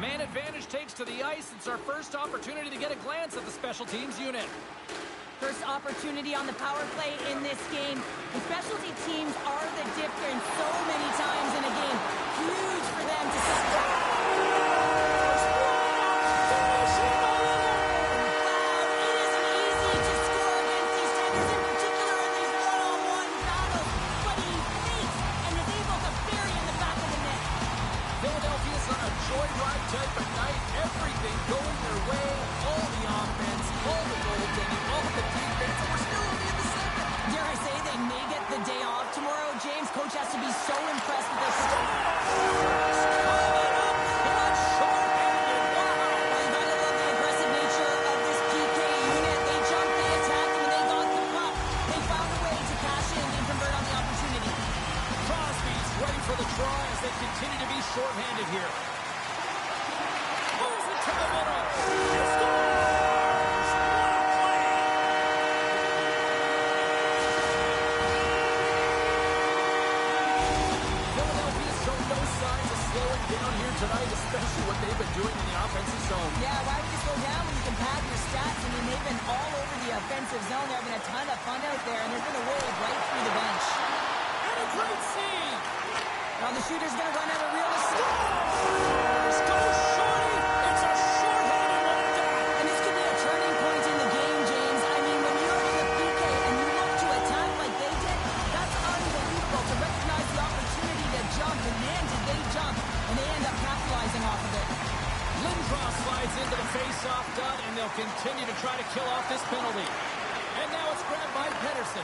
Man advantage takes to the ice. It's our first opportunity to get a glance at the special teams unit. First opportunity on the power play in this game. The specialty teams are the difference so many times in a game. Huge for them to set. Type of night, everything going their way, all the offense, all the goaltending, all the defense, and we're still only in the second. Dare I say they may get the day off tomorrow, James? Coach has to be so impressed with their performance. Coming up, not short-handed. Wow. Well, you gotta love the aggressive nature of this PK unit. They jumped, they attacked, when they got the puck, they found a way to cash in and convert on the opportunity. Crosby's ready for the try as they continue to be short-handed here. To the middle. He scores! What a play! Philadelphia's shown no signs of slowing down here tonight, especially what they've been doing in the offensive zone. Yeah, why would you slow down when you can pad your stats? I mean, they've been all over the offensive zone. They're having a ton of fun out there, and they're going to wave right through the bench. And a great save! Now the shooter's going to run out of real estate. Go Shorty! It's a short-handed one at that! And this could be a turning point in the game, James. I mean, when you're in the PK and you look to attack like they did, Now slides into the face-off dot, and they'll continue to try to kill off this penalty. And now it's grabbed by Pedersen.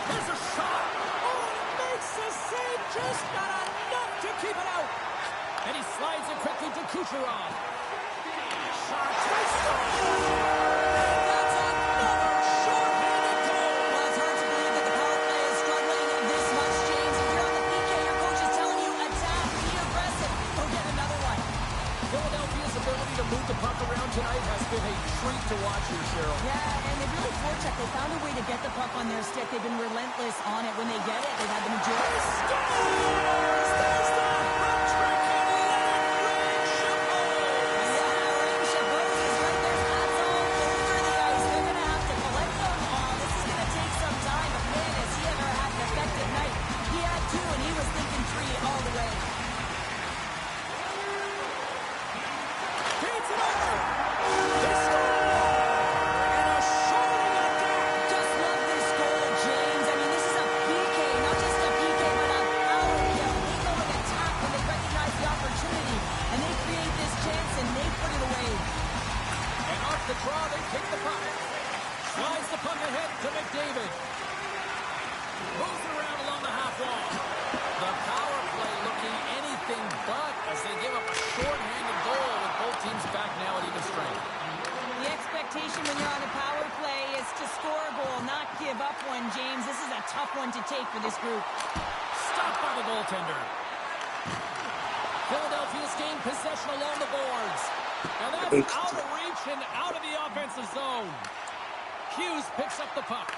There's a shot. Oh, it makes the save. Just not enough to keep it out. And he slides it quickly to Kucherov. Shot. They score! That's another short-handed goal. Well, it's hard to believe that the power play is struggling this much, James. If you're on the PK, your coach is telling you, attack, be aggressive. Go get another one. Philadelphia's ability to move the puck around tonight has been a treat to watch here, Cheryl. Yeah, and they've really forechecked. They found a way to get the puck on their stick. They've been relentless on it. When they get it, they've had the majority. Scores! There's the hat-trick, and let it rain, Chapeau! Yeah, Rain Chabot is right there. That's all over the ice. They're going to have to collect them all. This is going to take some time, but man, has he ever had an effective night. He had two, and he was thinking three all the way. Beats it over! They score! And a shooting attack! Just love this goal, James. I mean, this is a PK, not just a PK, but a power kill. They go and attack when they recognize the opportunity, and they create this chance, and they put it away. And off the draw, they kick the puck. Slides the puck ahead to McDavid. Moves it around along the half wall. The power play looking anything but as they give up a short-handed goal with both teams back now at even strength. The expectation when you're on a power play is to score a goal, not give up one, James. This is a tough one to take for this group. Stopped by the goaltender. Philadelphia's gained possession along the boards. Now that's out of reach and out of the offensive zone. Hughes picks up the puck.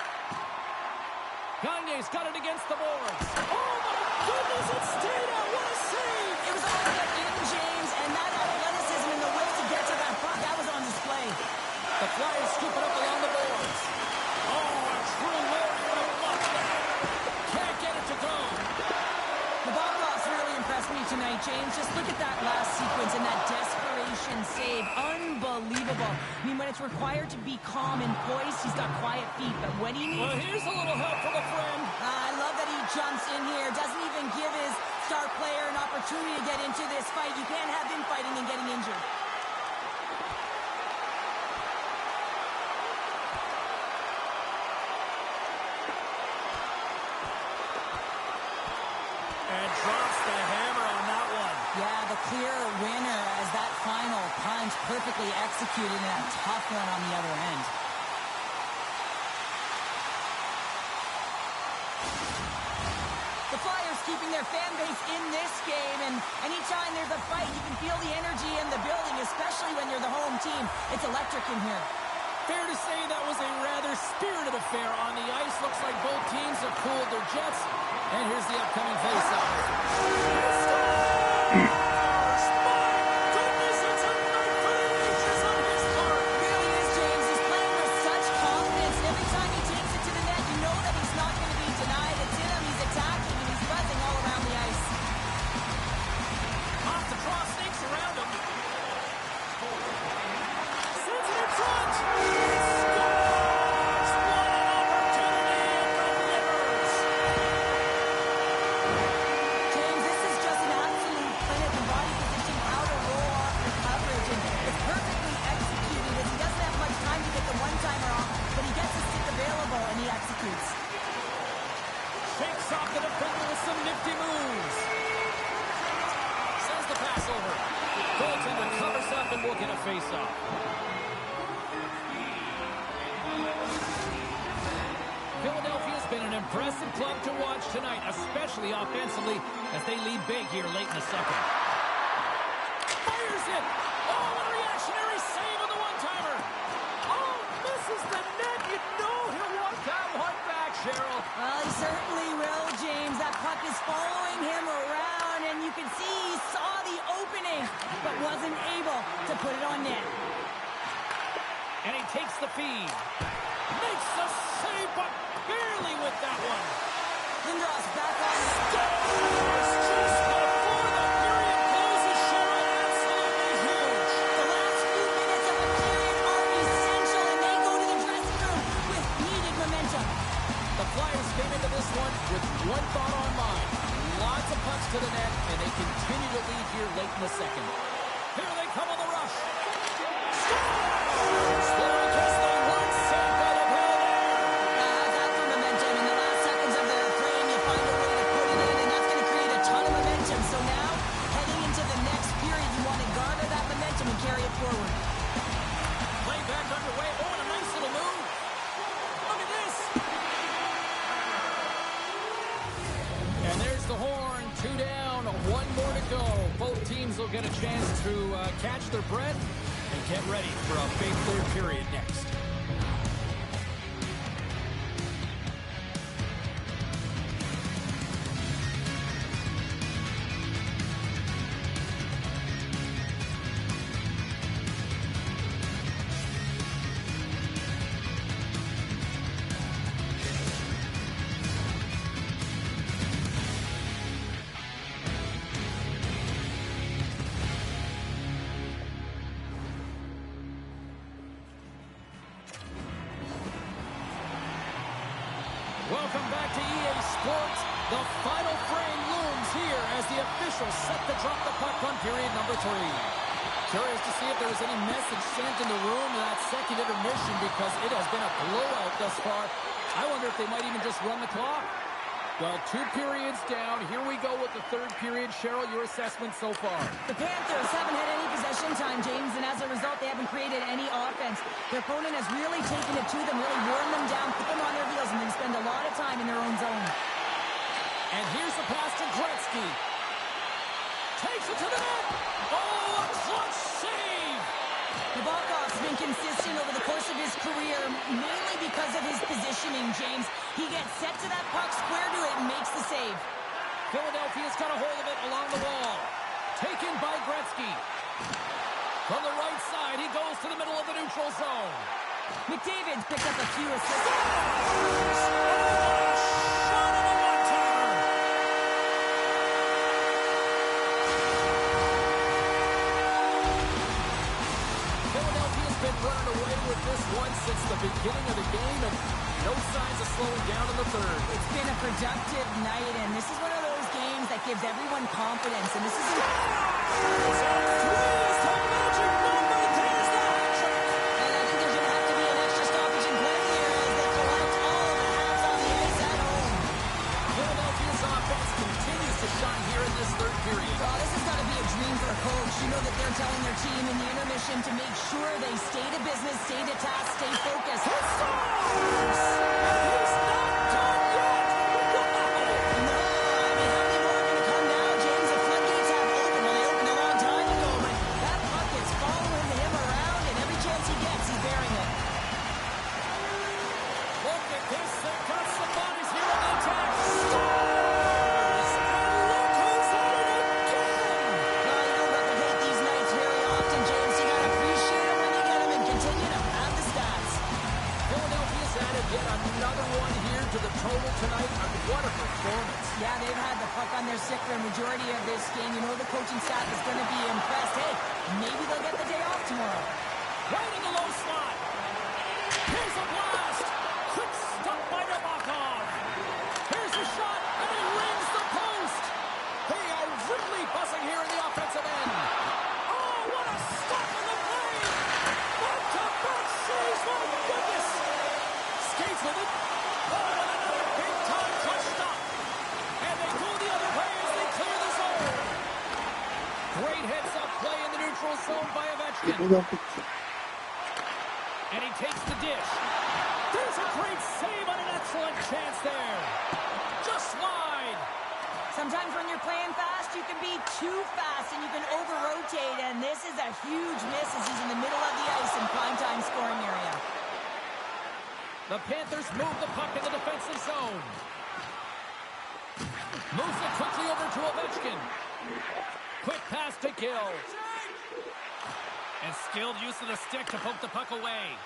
Gagne's got it against the boards. Oh my goodness, it's stayed out. What a save! It was all get in, James, and that athleticism and the will to get to that puck, that was on display. The Flyers scoop it up along the boards. Oh, a true warrior to watch that. Can't get it to go. The Bobrov's really impressed me tonight, James. Just look at that last sequence and that desperation save. Unbelievable. I mean, when it's required to be calm and poised, he's got quiet feet. But when he needs... Well, here's a little help from a friend. I love that he jumps in here. Doesn't even give his star player an opportunity to get into this fight. You can't have him fighting and getting injured. And drops the hammer on that one. Yeah, the clear winner as that final punch perfectly executed and a tough one on the other end. The Flyers keeping their fan base in this game, and anytime there's a fight, you can feel the energy in the building, especially when you're the home team. It's electric in here. Fair to say that was a rather spirited affair on the ice. Looks like both teams have cooled their jets. And here's the upcoming face-off. Shakes off the defender with some nifty moves. Sends the pass over. Goaltender covers up and will get a face-off. Philadelphia's been an impressive club to watch tonight, especially offensively, as they lead big here late in the second. Fires it! Oh, what a reactionary save on the one-timer! Oh, misses the net! You know he'll want that one back, Cheryl. Well, he certainly will, James. That puck is following him around, and you can see he saw the opening, but wasn't able to put it on net. And he takes the feed. Makes the save, but barely with that one. Lindros back on. Scores! Just before the period closes, Cheryl. Absolutely huge. The last few minutes of a period are essential, and they go to the dressing room with needed momentum. The Flyers came into this one with one thought on mind. Lots of pucks to the net, and they continue to lead here late in the second. Here they come on the rush. Scoring because they weren't saved by the bell there. That's the momentum. In the last seconds of the frame, you find a way to put it in, and that's going to create a ton of momentum. So now, heading into the next period, you want to garner that momentum and carry it forward. Play back underway. Oh, and a nice little move. Look at this. And there's the horn. 2 down, 1 more to go. Both teams will get a chance to catch their breath and get ready for a big third period next. Welcome back to EA Sports. The final frame looms here as the officials set to drop the puck on period number 3. Curious to see if there was any message sent in the room in that second intermission because it has been a blowout thus far. I wonder if they might even just run the clock. Well, 2 periods down. Here we go with the third period. Cheryl, your assessment so far? The Panthers haven't had any possession time, James, and as a result, they haven't created any offense. Their opponent has really taken it to them, really worn them down, put them on their heels, and then spend a lot of time in their own zone. And here's the pass to Gretzky. Takes it to the net. Oh, a clutch save. Nabokov's been consistent over the course of his career, mainly because of his positioning, James. He gets set to that puck, square to it, and makes the save. Philadelphia's got a hold of it along the wall. Taken by Gretzky. From the right side, he goes to the middle of the neutral zone. McDavid's picked up a few assists. Shot on the one-timer. Philadelphia's been running away with this one since the beginning of the game, and no signs of slowing down in the third. It's been a productive night, and this is one of those games that gives everyone confidence, and this is... You know that they're telling their team in the intermission to make sure they stay to business, stay to task, stay focused. He scores! He's not done yet! No, I mean, how many more are going to come now, James? The floodgates have opened. Well, they opened a long time ago, but that puck is following him around, and every chance he gets, he's bearing it. Look at this. They've got some bodies here on the attack. Scores! And look who's at it again! Well, you don't replicate these nights very often, James. You got to appreciate them when you get them and continue to add the stats. Philadelphia's added yet another one here to the total tonight. What a performance. Yeah, they've had the puck on their stick for a majority of this game. You know the coaching staff is going to be impressed. Hey, maybe they'll get the day off tomorrow. Right in the low slot. Here's a blast. Quick stop by Nabokov. Here's a shot, and he rings the post. They are really buzzing here in the offensive end. Oh, what a stop in the play. Back-to-back saves, my goodness. Skates with it. Oh, and another big-time clutch stop. And they go the other way as they clear the zone. Great heads-up play in the neutral zone by Ovechkin. And he takes the dish. There's a great save on an excellent chance there. Just wide. Sometimes when you're playing fast, you can be too fast and you can over-rotate, and this is a huge miss as he's in the middle of the ice in primetime scoring area. The Panthers move the puck in the defensive zone. Moves it quickly over to Ovechkin. Quick pass to Gill. And skilled use of the stick to poke the puck away.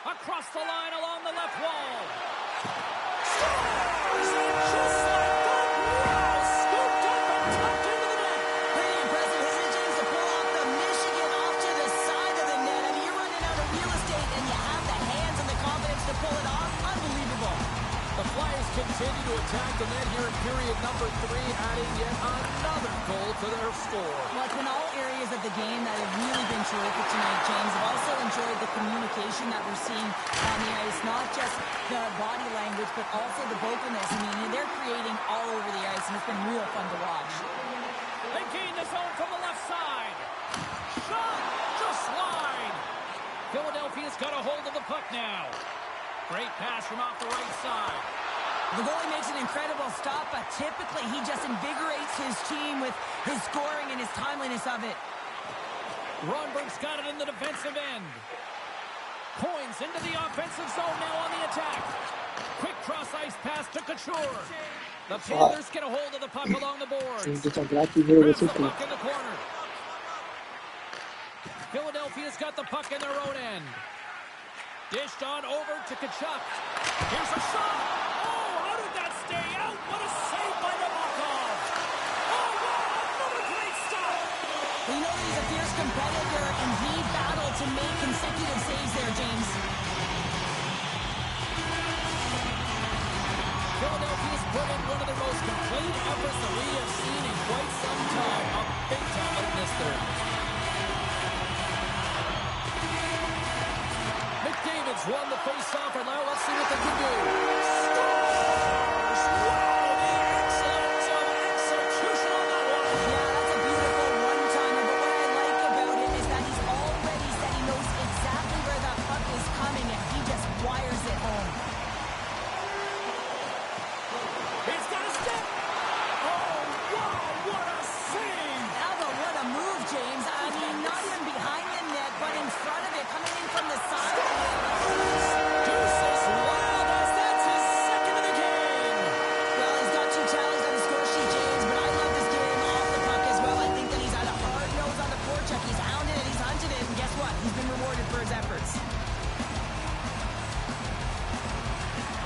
Across the line along the left wall. Scores! And just like that, wow! Scooped up and tucked into the net. Pretty impressive, isn't it, James, to pull off the Michigan off to the side of the net. I mean, you're running out of real estate, and you have the hands and the confidence to pull it off. Unbelievable. The Flyers continue to attack the net here in period number 3, adding yet another goal to their score. Well, it's been all areas of the game that have really been terrific tonight, James. I've also enjoyed the communication that we're seeing on the ice, not just the body language, but also the vocalness. I mean, they're creating all over the ice, and it's been real fun to watch. They gain the zone from the left side. Shot! Just wide. Philadelphia's got a hold of the puck now. Great pass from off the right side. The goalie makes an incredible stop, but typically he just invigorates his team with his scoring and his timeliness of it. Ronberg's got it in the defensive end. Coins into the offensive zone now on the attack. Quick cross-ice pass to Couture. The Panthers get a hold of the puck along the boards. Grabs the puck in the corner. Philadelphia's got the puck in their own end. Dished on over to Tkachuk. Here's a shot. Oh, how did that stay out? What a save by Nabokov. Oh, wow, another great stop. We know he's a fierce competitor, and he battled to make consecutive saves there, James. Philadelphia's put in one of the most complete efforts that we have seen in quite some time. A big time in this third. McDavid's won the face-off, and now let's see what they can do. Scores! Wow, the excellence of execution on that one. Yeah, that's a beautiful one-timer, but what I like about it is that he's already said he knows exactly where that puck is coming, and he just wires it home. He's got a step. Oh, wow, what a save. How about what a move, James. I mean, not even behind the net, but in front of it, coming in from the side. Deuces Wild, that's his second of the game. Well, he's got 2 challenges on the score sheet, James, but I love his game off the puck as well. I think that he's had a hard nose on the forecheck. He's hounded it, he's hunted it, and guess what? He's been rewarded for his efforts.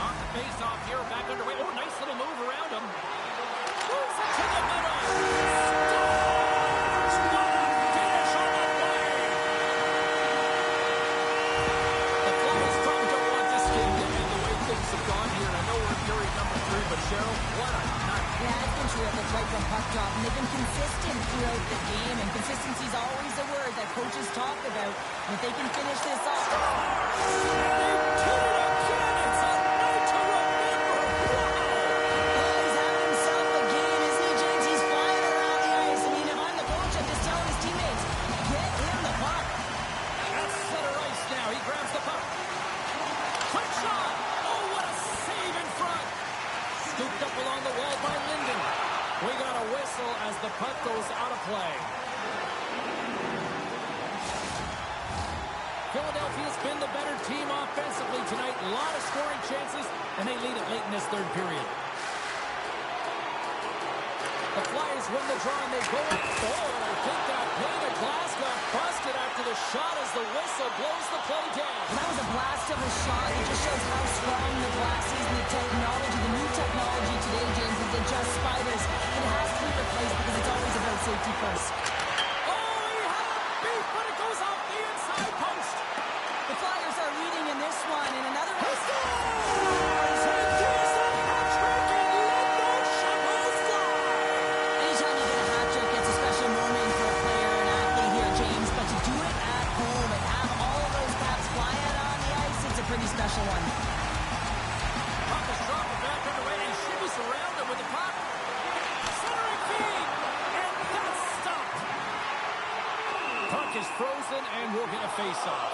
On the face-off here, back underway. Oh, nice little move around him. Moves it to the middle. Scores! What a finish on that play. The Flyers probably don't want this game to end the way things have gone here. I know we're in period number 3, but Cheryl, what a night. Yeah, it's been terrific right from puck drop, and they've been consistent throughout the game, and consistency is always a word that coaches talk about. And if they can finish this off... They did it again. It's a night to remember. Wow. Oh, he's having himself a game, isn't he, James? He's flying around the ice. I mean, if I'm the coach, I'm just telling his teammates, get him the puck. That's center ice now. He grabs the puck. Quick shot. Oh, what a save in front. Scooped up along the wall by Linden. We got a whistle as the puck goes out of play. Philadelphia's been the better team offensively tonight. A lot of scoring chances, and they lead it late in this third period. The Flyers win the draw, and they go up. Oh, and I think that pane of glass got busted after the shot as the whistle blows the play down. That was a blast of a shot. It just shows how strong the glass is and the technology. The new technology today, James, is the just spiders. It has to be replaced because it's always about safety first. Oh, he had a beat, but it goes off the inside post. The Flyers are leading in this one, and another one. Scores! And there's a hat-trick, and let those shovels fly. Anytime you get a hat trick, it's a special moment for a player and athlete here, James. But to do it at home and have all of those caps fly out on the ice, it's a pretty special one. Puck is dropped back underway, and shimmies around him with the puck. Centering feed, and that's stopped. Puck is frozen, and we'll get a face-off.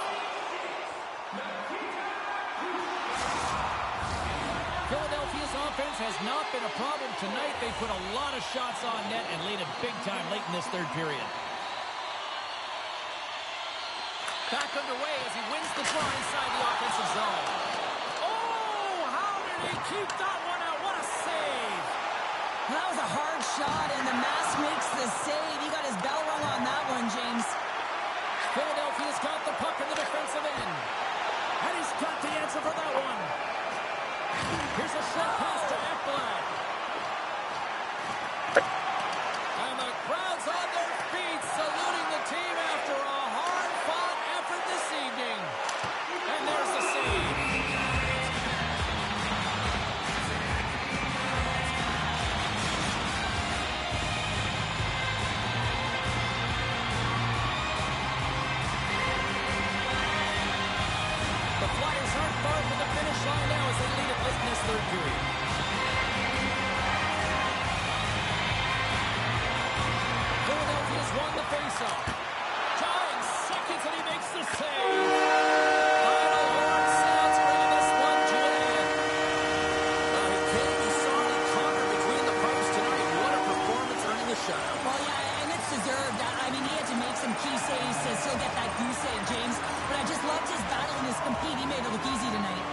Philadelphia's offense has not been a problem tonight. They put a lot of shots on net and lead it big time late in this third period. Back underway as he wins the draw inside the offensive zone. Oh, how did he keep that one out? What a save. That was a hard shot, and the mask makes the save. He got his bell rung on that one, James. Philadelphia's got the puck in the defensive end. And he's got the answer for that one. Here's a short pass to Ekblad. And the crowd's on their feet, saluting the team after a hard-fought effort this evening. And there's the save. line now as they lead it late in this third period. Philadelphia's won the faceoff. Tying seconds, and he makes the save. Final horn sounds, bringing this one to an end. He came, he saw it, he conquered between the pipes tonight. What a performance, earning the shutout. Well, yeah, and it's deserved. I mean, he had to make some key saves to still get that goose egg, James. But I just loved his battle in this compete. He made it look easy tonight.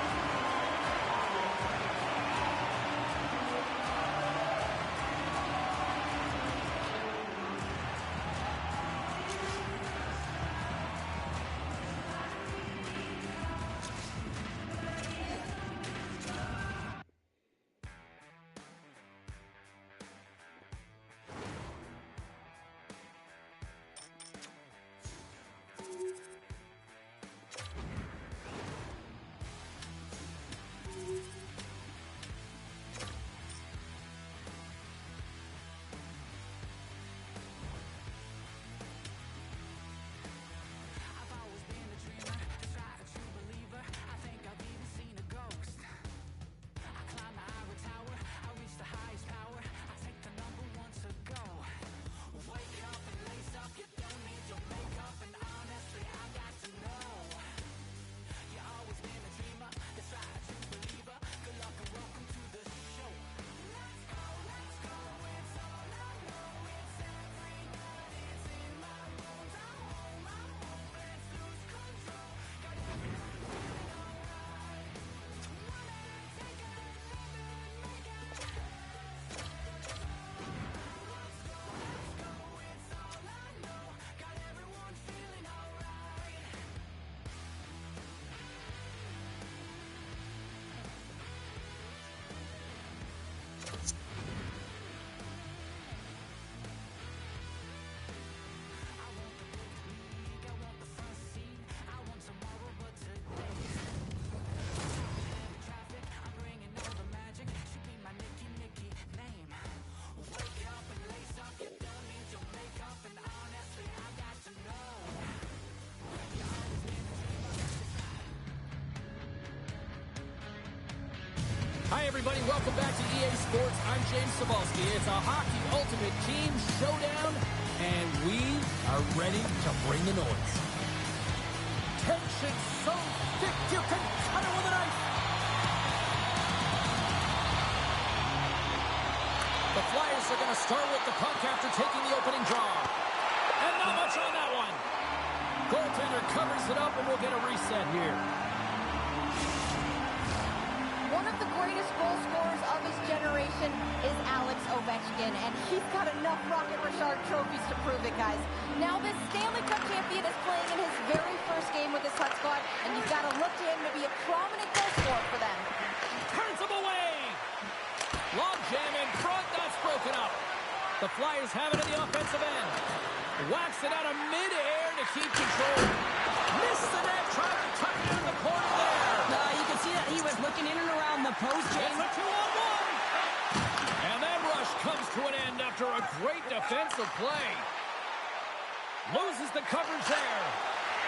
Hi, everybody. Welcome back to EA Sports. I'm James Zabehlice. It's a Hockey Ultimate Team Showdown, and we are ready to bring the noise. Tension so thick you can cut it with a knife. The Flyers are going to start with the puck after taking the opening draw. And not much on that one. Goaltender covers it up, and we'll get a reset here. One of the greatest goal scorers of his generation is Alex Ovechkin, and he's got enough Rocket Richard trophies to prove it, guys. Now this Stanley Cup champion is playing in his very first game with his Hut squad, and you've got to look to him to be a prominent goal scorer for them. Turns him away! Lob jam in front, that's broken up. The Flyers have it at the offensive end. Whacks it out of midair to keep control. Missed the net, tried to tuck it in the corner there. You can see that he was looking in and around the post, James. It's a 2-on-1. And that rush comes to an end after a great defensive play. Loses the coverage there.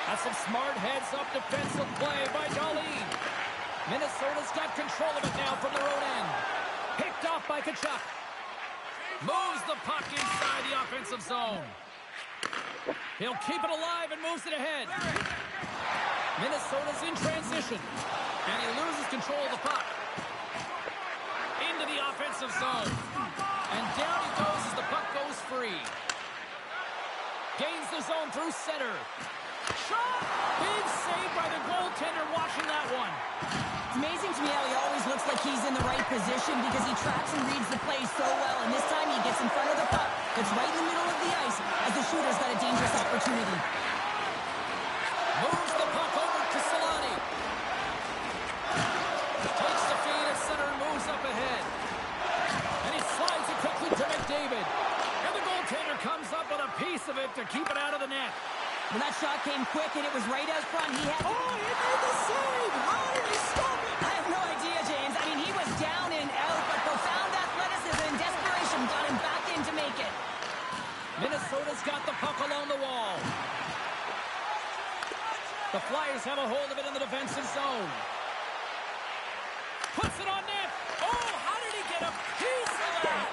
That's some smart heads-up defensive play by Darlene. Minnesota's got control of it now from their own end. Picked off by Tkachuk. Moves the puck inside the offensive zone. He'll keep it alive and moves it ahead. Minnesota's in transition. And he loses control of the puck. Into the offensive zone. And down he goes as the puck goes free. Gains the zone through center. Shot! Big save by the goaltender watching that one. It's amazing to me how he always looks like he's in the right position because he tracks and reads the play so well. And this time he gets in front of the puck. It's right in the middle of the ice as the shooter's got a dangerous opportunity. Moves the puck over to Solani. Takes the feed at center and moves up ahead. And he slides it quickly to McDavid. And the goaltender comes up with a piece of it to keep it out of the net. Well, that shot came quick, and it was right out front. He had... Oh, he made the save! How did he stop it? I have no idea, James. I mean, he was down and out, but profound athleticism and desperation got him back in to make it. Minnesota's got the puck along the wall. The Flyers have a hold of it in the defensive zone. Puts it on net. Oh, how did he get a piece of that?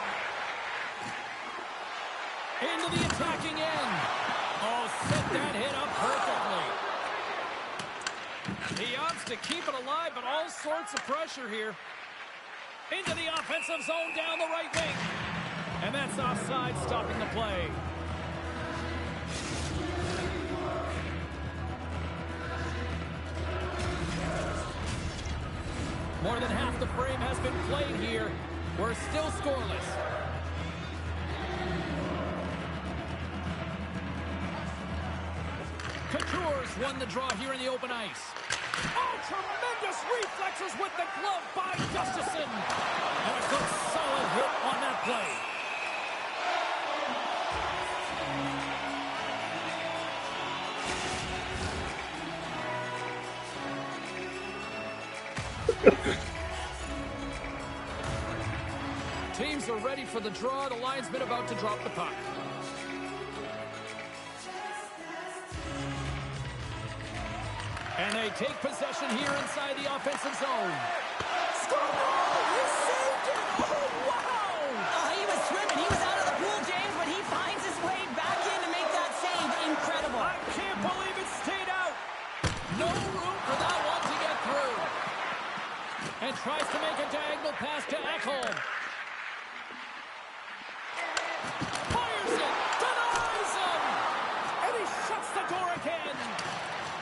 Into the attacking end. Oh, set that hit up perfectly. He opts to keep it alive, but all sorts of pressure here. Into the offensive zone down the right wing. And that's offside, stopping the play. More than half the frame has been played here. We're still scoreless. Couture's won the draw here in the open ice. Oh, tremendous reflexes with the glove by Gustafsson. And a good solid hit on that play. Teams are ready for the draw. The linesman about to drop the puck. And they take possession here inside the offensive zone. Score! He saved it! Oh, wow! He was swimming. He was out of the pool, James, but he finds his way back in to make that save. Incredible. I can't believe it stayed out. No room for that one to get through. And tries to make a diagonal pass to Ekholm. Fires it! Denies him! And he shuts the door again.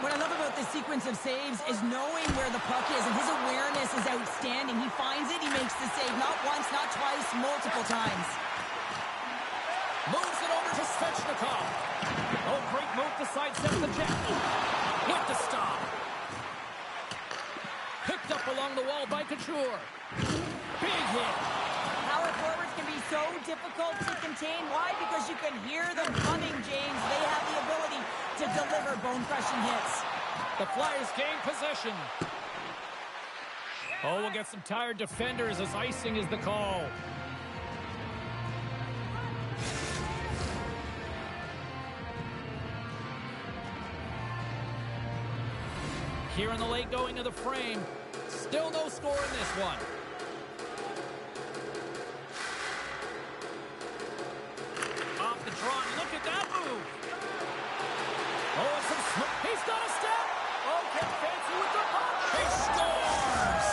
What I love about this sequence of saves is knowing where the puck is, and his awareness is outstanding. He finds it, he makes the save, not once, not twice, multiple times. Moves it over to Svechnikov. Oh, great move to sidestep the check. With the stop. Picked up along the wall by Couture. Big hit. Power forwards can be so difficult to contain. Why? Because you can hear them coming, James. They have the ability to deliver bone-crushing hits. The Flyers gain possession. Oh, we'll get some tired defenders as icing is the call. Here in the late going of the frame. Still no score in this one. Off the draw. Look at that move. Oh, it's he's got a step. Oh, get fancy with the puck. He scores.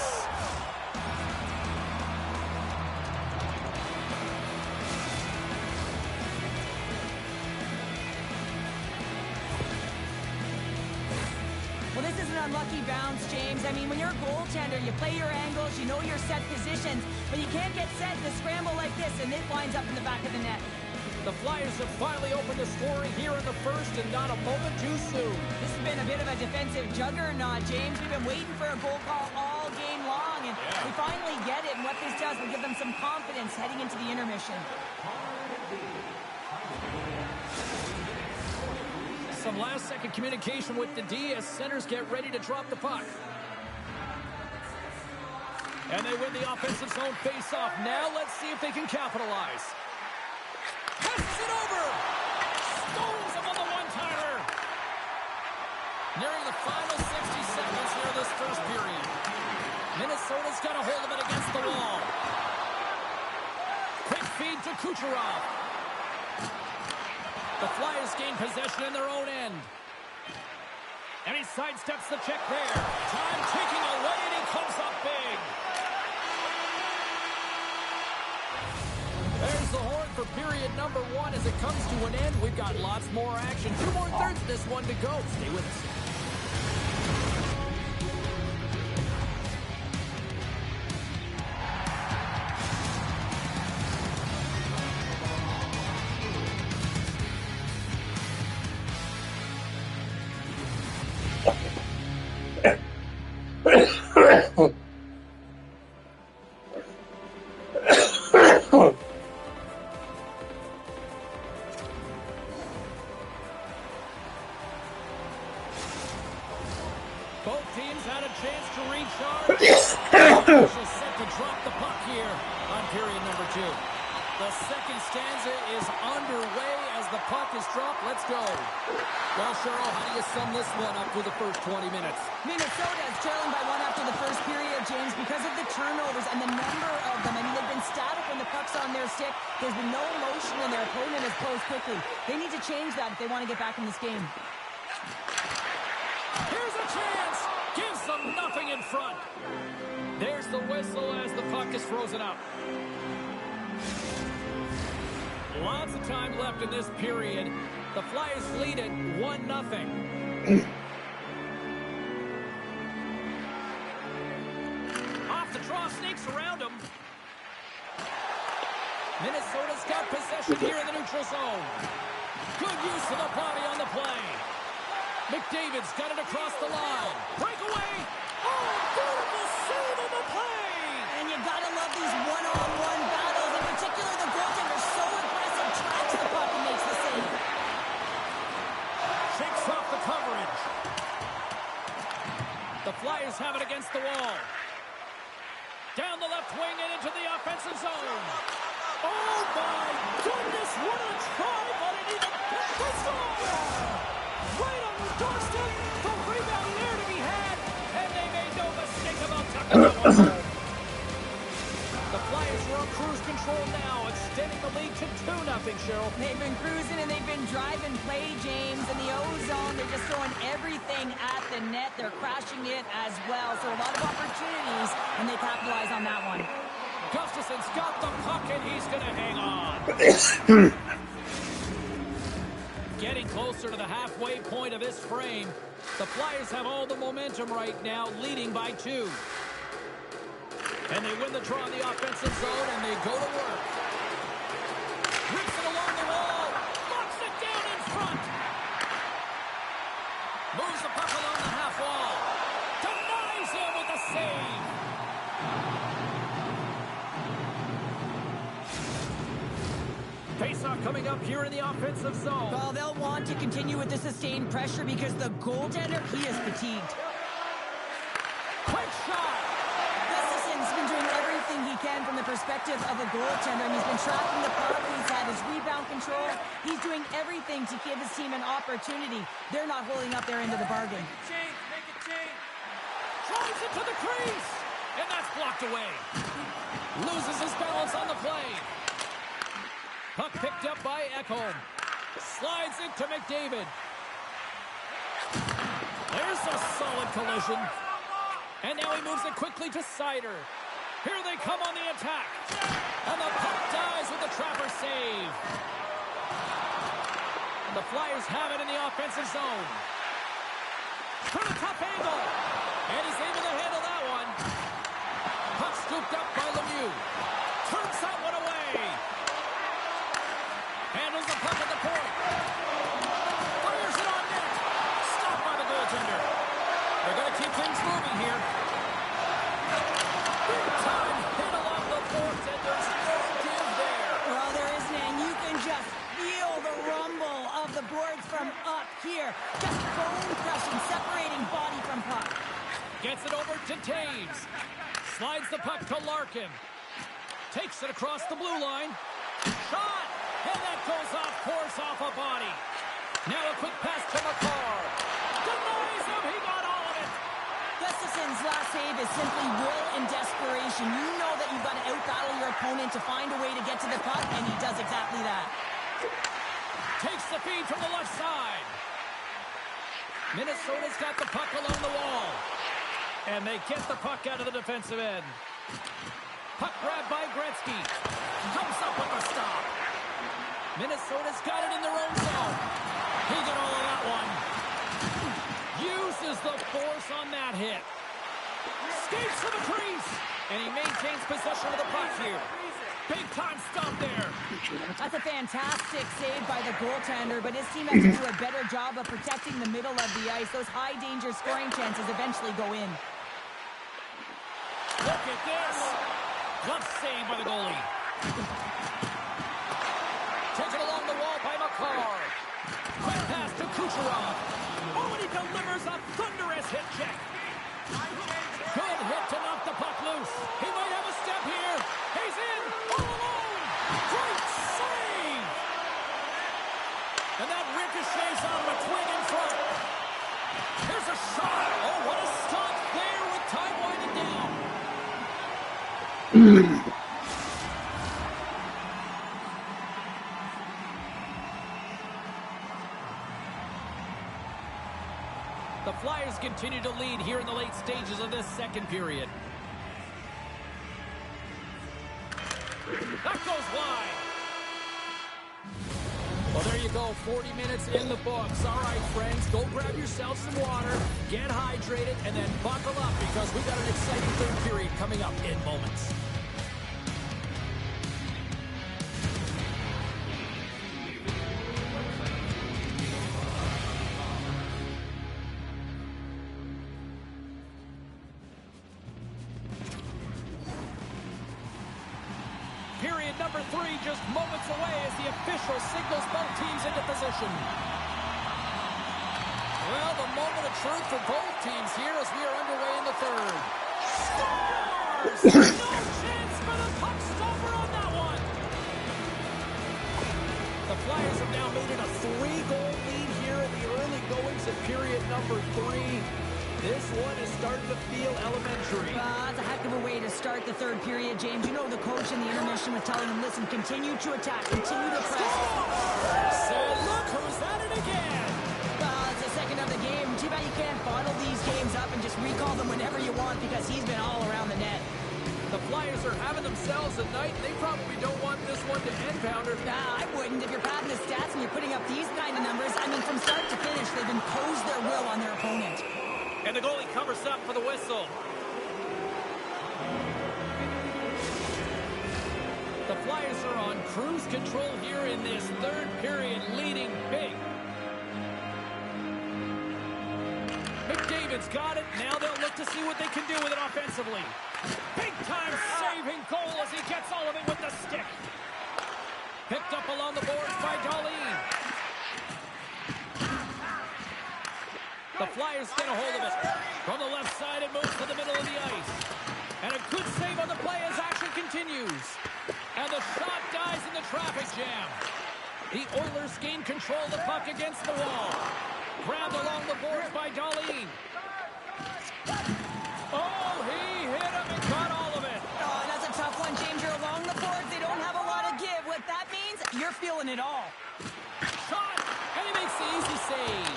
Well, this is an unlucky bounce, James. I mean, when you're a goaltender, you play your angles, you know your set positions, but you can't get set in a scramble like this, and it winds up in the back of the net. The Flyers have finally opened the scoring here in the first, and not a moment too soon. This has been a bit of a defensive juggernaut, James. We've been waiting for a goal call all game long, and we finally get it, and what this does will give them some confidence heading into the intermission. Some last-second communication with the D as centers get ready to drop the puck. And they win the offensive zone face-off. Now let's see if they can capitalize. Passes it over! Stones him on the one-timer! Nearing the final 60 seconds here of this first period. Minnesota's got a hold of it against the wall. Quick feed to Kucherov. The Flyers gain possession in their own end. And he sidesteps the check there. Time ticking away, and he comes up big. There's the horn for period number one. As it comes to an end, we've got lots more action. 2 more thirds of this one to go. Stay with us. Both teams had a chance to recharge. Officials set to drop the puck here on period number 2. The second stanza is underway as the puck is dropped. Let's go. Well, Cheryl, how do you sum this one up through the first 20 minutes? Minnesota is trailing by 1 after the first period, James, because of the turnovers and the number of them. I mean, they've been static when the puck's on their stick. There's been no motion, and their opponent has closed quickly. They need to change that if they want to get back in this game. Here's a chance. Gives them nothing in front. There's the whistle as the puck is frozen up. Lots of time left in this period. The Flyers lead it 1-0. Off the draw, snakes around him. Minnesota's got possession here in the neutral zone. Good use of the body on the play. McDavid's got it across the line. Breakaway. Oh, beautiful save on the play. And you gotta love these one-on-one battles. In particular, the goaltender so aggressive, tracks the puck and makes the save. Shakes off the coverage. The Flyers have it against the wall. Down the left wing and into the offensive zone. Oh, my goodness. What a try, but it even right on the doorstep. The rebound there to be had, and they made no mistake about tucking that one home. The Flyers are on cruise control now, extending the lead to 2-0, Cheryl. They've been cruising and they've been driving play, James. In the O-zone, they're just throwing everything at the net. They're crashing it as well. So a lot of opportunities, and they capitalize on that one. Gustafson's got the puck, and he's going to hang on. Getting closer to the halfway point of this frame. The Flyers have all the momentum right now, leading by 2. And they win the draw in the offensive zone, and they go to work. Rips it along the wall. Knocks it down in front. Moves the puck along the half wall. Denies him with the save. Face-off coming up here in the offensive zone. Well, they'll want to continue with the sustained pressure because the goaltender, he is fatigued. Quick shot. Gustafson's been doing everything he can from the perspective of a goaltender, and he's been tracking the puck. He's had his rebound control. He's doing everything to give his team an opportunity. They're not holding up their end of the bargain. Make it change. Drives it to the crease. And that's blocked away. Loses his balance on the play. Puck picked up by Ekholm. Slides it to McDavid. There's a solid collision. And now he moves it quickly to Sider. Here they come on the attack. And the puck dies with the trapper save. The Flyers have it in the offensive zone. From a tough angle. And he's able to handle that one. Puck scooped up by Lemieux. Turns that one away. Handles the puck at the point. Fires it on net. Stopped by the goaltender. They're going to keep things moving here. Big time hit along the boards, and there's no give there. Well, there isn't, and you can just feel the rumble of the boards from up here. Just bone crushing, separating body from puck. Gets it over to Taves. Slides the puck to Larkin. Takes it across the blue line. Shot! And that goes off, pours off a body. Now a quick pass to McCarr. Denies him, he got all of it. Gustafson's last save is simply will and desperation. You know that you've got to out-battle your opponent to find a way to get to the puck, and he does exactly that. Takes the feed from the left side. Minnesota's got the puck along the wall. And they get the puck out of the defensive end. Puck grabbed by Gretzky. Comes up with a stop. Minnesota's got it in their own zone. He got all of that one. Uses the force on that hit. Skates to the crease. And he maintains possession of the puck here. Big time stop there. That's a fantastic save by the goaltender, but his team has to do a better job of protecting the middle of the ice. Those high-danger scoring chances eventually go in. Look at this. Glove save by the goalie. Taken along the wall by McCarr. Quick pass to Kucherov. Oh, and he delivers a thunderous hit check. Good hit to knock the puck loose. He might have a step here. He's in all alone. Great save. And that ricochets off a twig in front. Here's a shot. Oh, what a stop there with time winding down. The Flyers continue to lead here in the late stages of this second period. That goes wide. Well, there you go. 40 minutes in the books. All right, friends, go grab yourself some water, get hydrated, and then buckle up because we've got an exciting third period coming up in moments. Period number 3 just moments away as the official signals both teams into position. Well, the moment of truth for both teams here as we are underway in the third. Scores! No chance for the puck stopper on that one. The Flyers have now made it a 3-goal lead here in the early goings of period number 3. This one is starting to feel elementary. That's a heck of a way to start the third period, James. You know the coach in the intermission was telling him, listen, continue to attack, continue to press. So look who's at it again. It's the second of the game. Too bad you can't bottle these games up and just recall them whenever you want because he's been all around the net. The Flyers are having themselves a night. They probably don't want this one to end, Pounder. I wouldn't. If you're padding the stats and you're putting up these kind of numbers, I mean, from start to finish, they've imposed their will on their opponent. And the goalie covers up for the whistle. The Flyers are on cruise control here in this third period, leading big. McDavid's got it. Now they'll look to see what they can do with it offensively. Big-time saving goal as he gets all of it with the stick. Picked up along the boards by Darlene. The Flyers get a hold of it. From the left side, it moves to the middle of the ice. And a good save on the play as action continues. And the shot dies in the traffic jam. The Oilers gain control of the puck against the wall. Grabbed along the boards by Darlene. Oh, he hit him and got all of it. Oh, that's a tough one, James. You're along the boards. They don't have a lot of give. What that means, you're feeling it all. Shot, and he makes the easy save.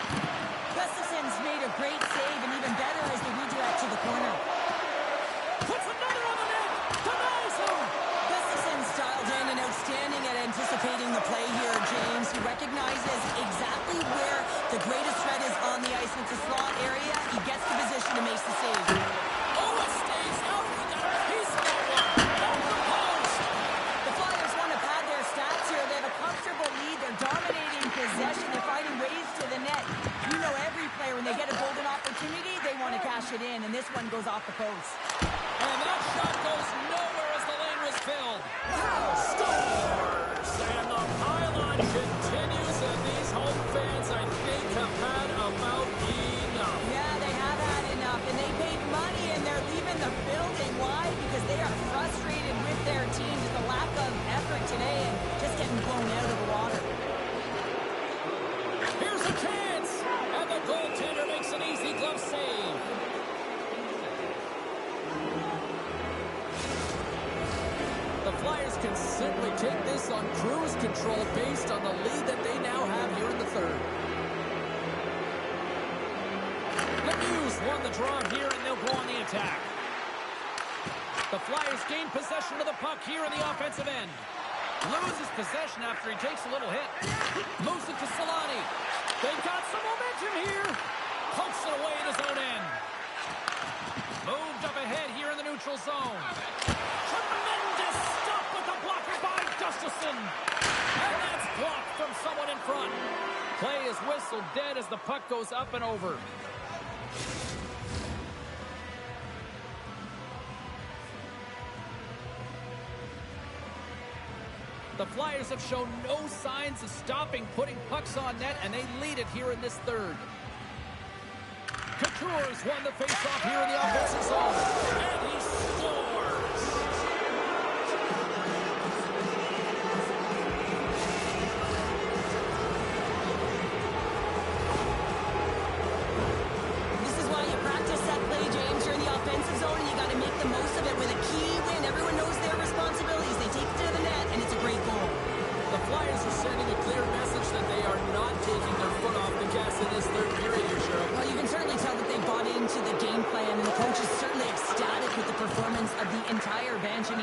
Gustafson's made a great save, and even better as they redirect to the corner. Puts another on the net. Denies him. Gustafson's dialed in and outstanding at anticipating the play here, James. He recognizes exactly where the greatest threat is on the ice. It's a slot area. He gets the position and makes the save. Oh, it stays out. He got a piece of that one. Off the post. The Flyers want to pad their stats here. They have a comfortable lead. They're dominating possession. They're finding ways to the net. You know every player, when they get a golden opportunity, they want to cash it in, and this one goes off the post. And that shot goes nowhere as the lane was filled. Scores! And the pylon continues, and these home fans, I think, have had about enough. Yeah, they have had enough, and they paid money, and they're leaving the building. Why? Because they are frustrated with their team, with the lack of effort today, and just getting blown out of the water. Here's a chance, and the goaltender makes an easy glove save. The Flyers can simply take this on cruise control based on the lead that they now have here in the third. Lemieux won the draw here, and they'll go on the attack. The Flyers gain possession of the puck here in the offensive end. Loses possession after he takes a little hit. Moves it to Solani. They've got some momentum here. Pokes it away in his own end. Moved up ahead here in the neutral zone. Tremendous stop with the blocker by Gustafson. And that's blocked from someone in front. Play is whistled dead as the puck goes up and over. The Flyers have shown no signs of stopping putting pucks on net, and they lead it here in this third. Couture's won the faceoff here in the offensive zone, and he scores!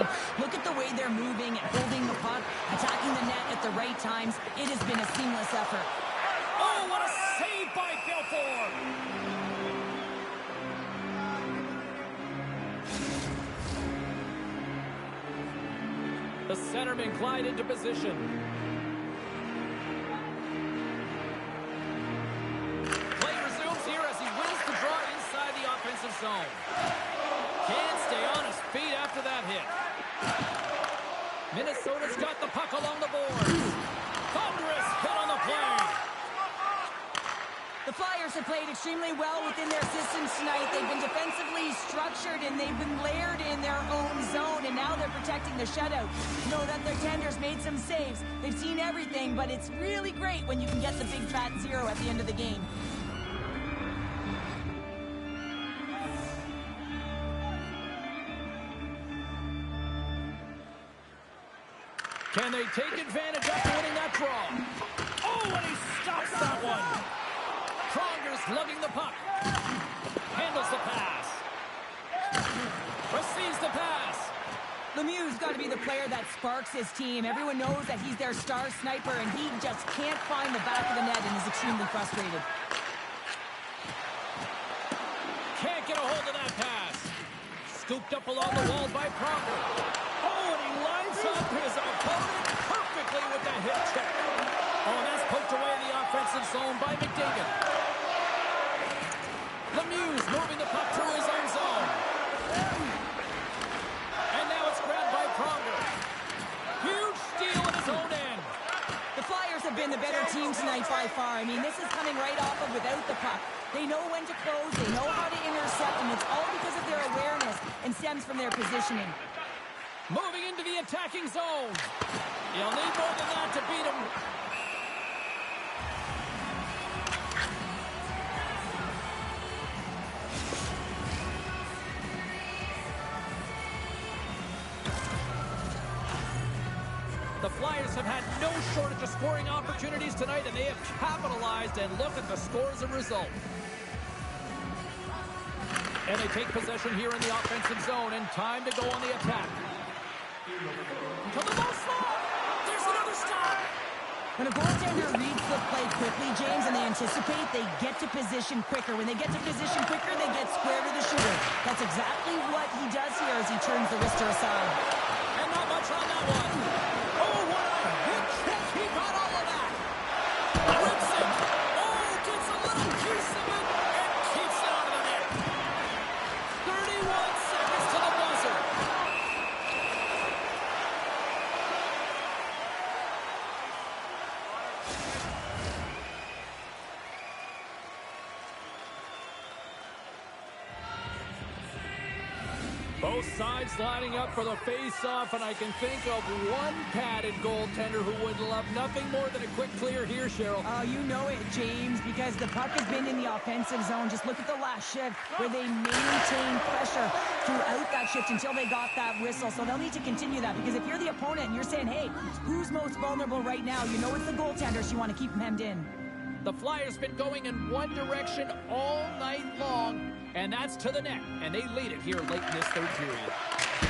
mean, look at the way they're moving and holding the puck, attacking the net at the right times. It has been a seamless effort. Oh, what a save by Belfort! The centerman glide into position. Play resumes here as he wins the draw inside the offensive zone. Can't stay on his feet after that hit. Minnesota's got the puck along the boards. Thunderous hit on the play. The Flyers have played extremely well within their systems tonight. They've been defensively structured and they've been layered in their own zone, and now they're protecting the shutout. You know that their tenders made some saves. They've seen everything, but it's really great when you can get the big fat zero at the end of the game. Can they take advantage after winning that draw? Oh, and he stops that one. Pronger's lugging the puck. Handles the pass. Receives the pass. Lemieux's got to be the player that sparks his team. Everyone knows that he's their star sniper, and he just can't find the back of the net and is extremely frustrated. Can't get a hold of that pass. Scooped up along the wall by Pronger. Oh, and he lines up his opponent perfectly with the hip check. Oh, and that's poked away in the offensive zone by McDavid. Lemieux's moving the puck through his own zone. And now it's grabbed by Pronger. Huge steal at his own end. The Flyers have been the better team tonight by far. I mean, this is coming right off of without the puck. They know when to close, they know how to intercept, and it's all because of their awareness and stems from their positioning. Moving into the attacking zone. You'll need more than that to beat him. The Flyers have had no shortage of scoring opportunities tonight, and they have capitalized, and look at the score as a result. And they take possession here in the offensive zone, and time to go on the attack. To the low slot! There's another stop! When a goaltender reads the play quickly, James, and they anticipate, they get to position quicker. When they get to position quicker, they get square to the shooter. That's exactly what he does here as he turns the wrister aside. And not much on that one. Oh, what a hit check! He got all of that! Rips it! Oh, gets a little piece of it and keeps it out of the net. 31 seconds to the buzzer. Both sides lining up for the face-off, and I can think of one padded goaltender who would love nothing more than a quick clear here, Cheryl. Oh, you know it, James, because the puck has been in the offensive zone. Just look at the last shift where they maintained pressure throughout that shift until they got that whistle. So they'll need to continue that, because if you're the opponent and you're saying, hey, who's most vulnerable right now? You know it's the goaltender, so you want to keep him hemmed in. The Flyers been going in one direction all night long, and that's to the net, and they lead it here late in this third period.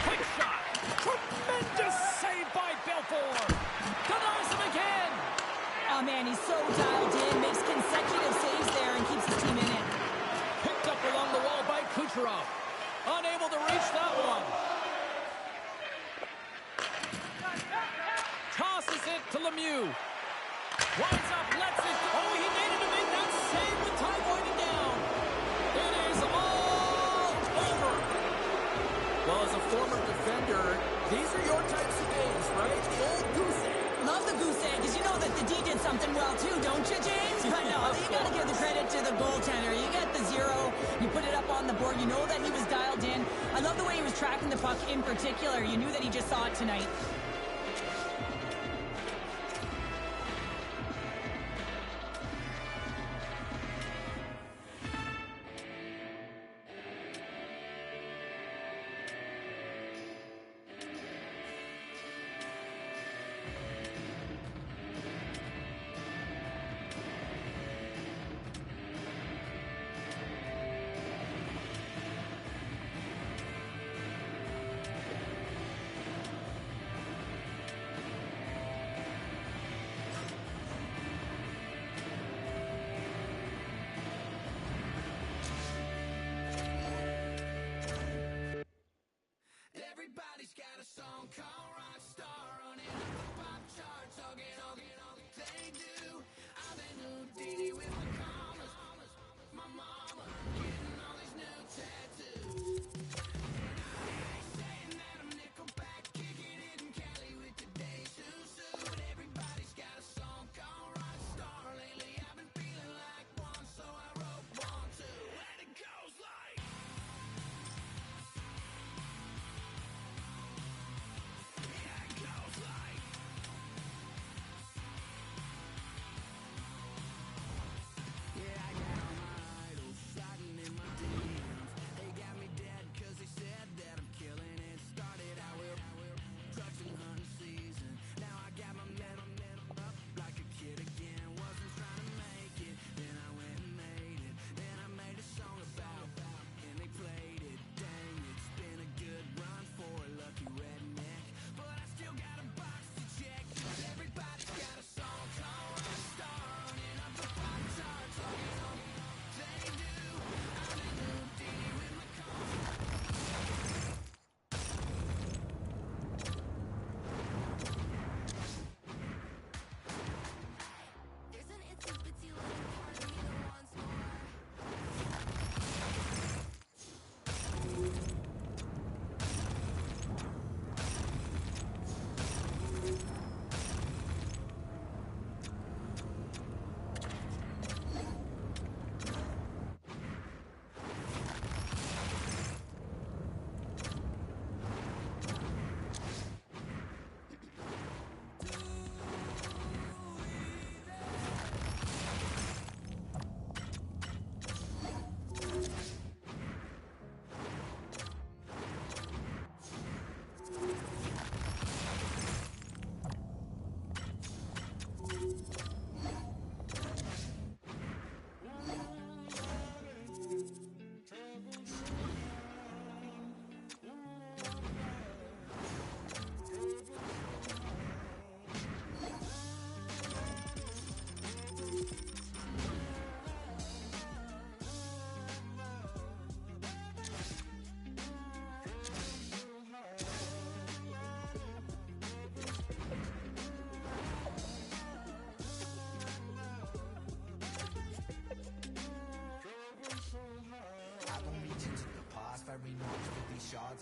Quick shot! Tremendous save by Belfort! Denies him again! Oh, man, he's so dialed in, makes consecutive saves there and keeps his team in it. Picked up along the wall by Kucherov. Unable to reach that one. Tosses it to Lemieux. Winds up, lets it. Oh, he needed to make that save with time winding down. It is all over. Well, as a former defender, these are your types of games, right? The old goose egg. Love the goose egg, because you know that the D did something well too, don't you, James? But no, you got to give the credit to the goaltender. You get the zero, you put it up on the board, you know that he was dialed in. I love the way he was tracking the puck in particular. You knew that he just saw it tonight.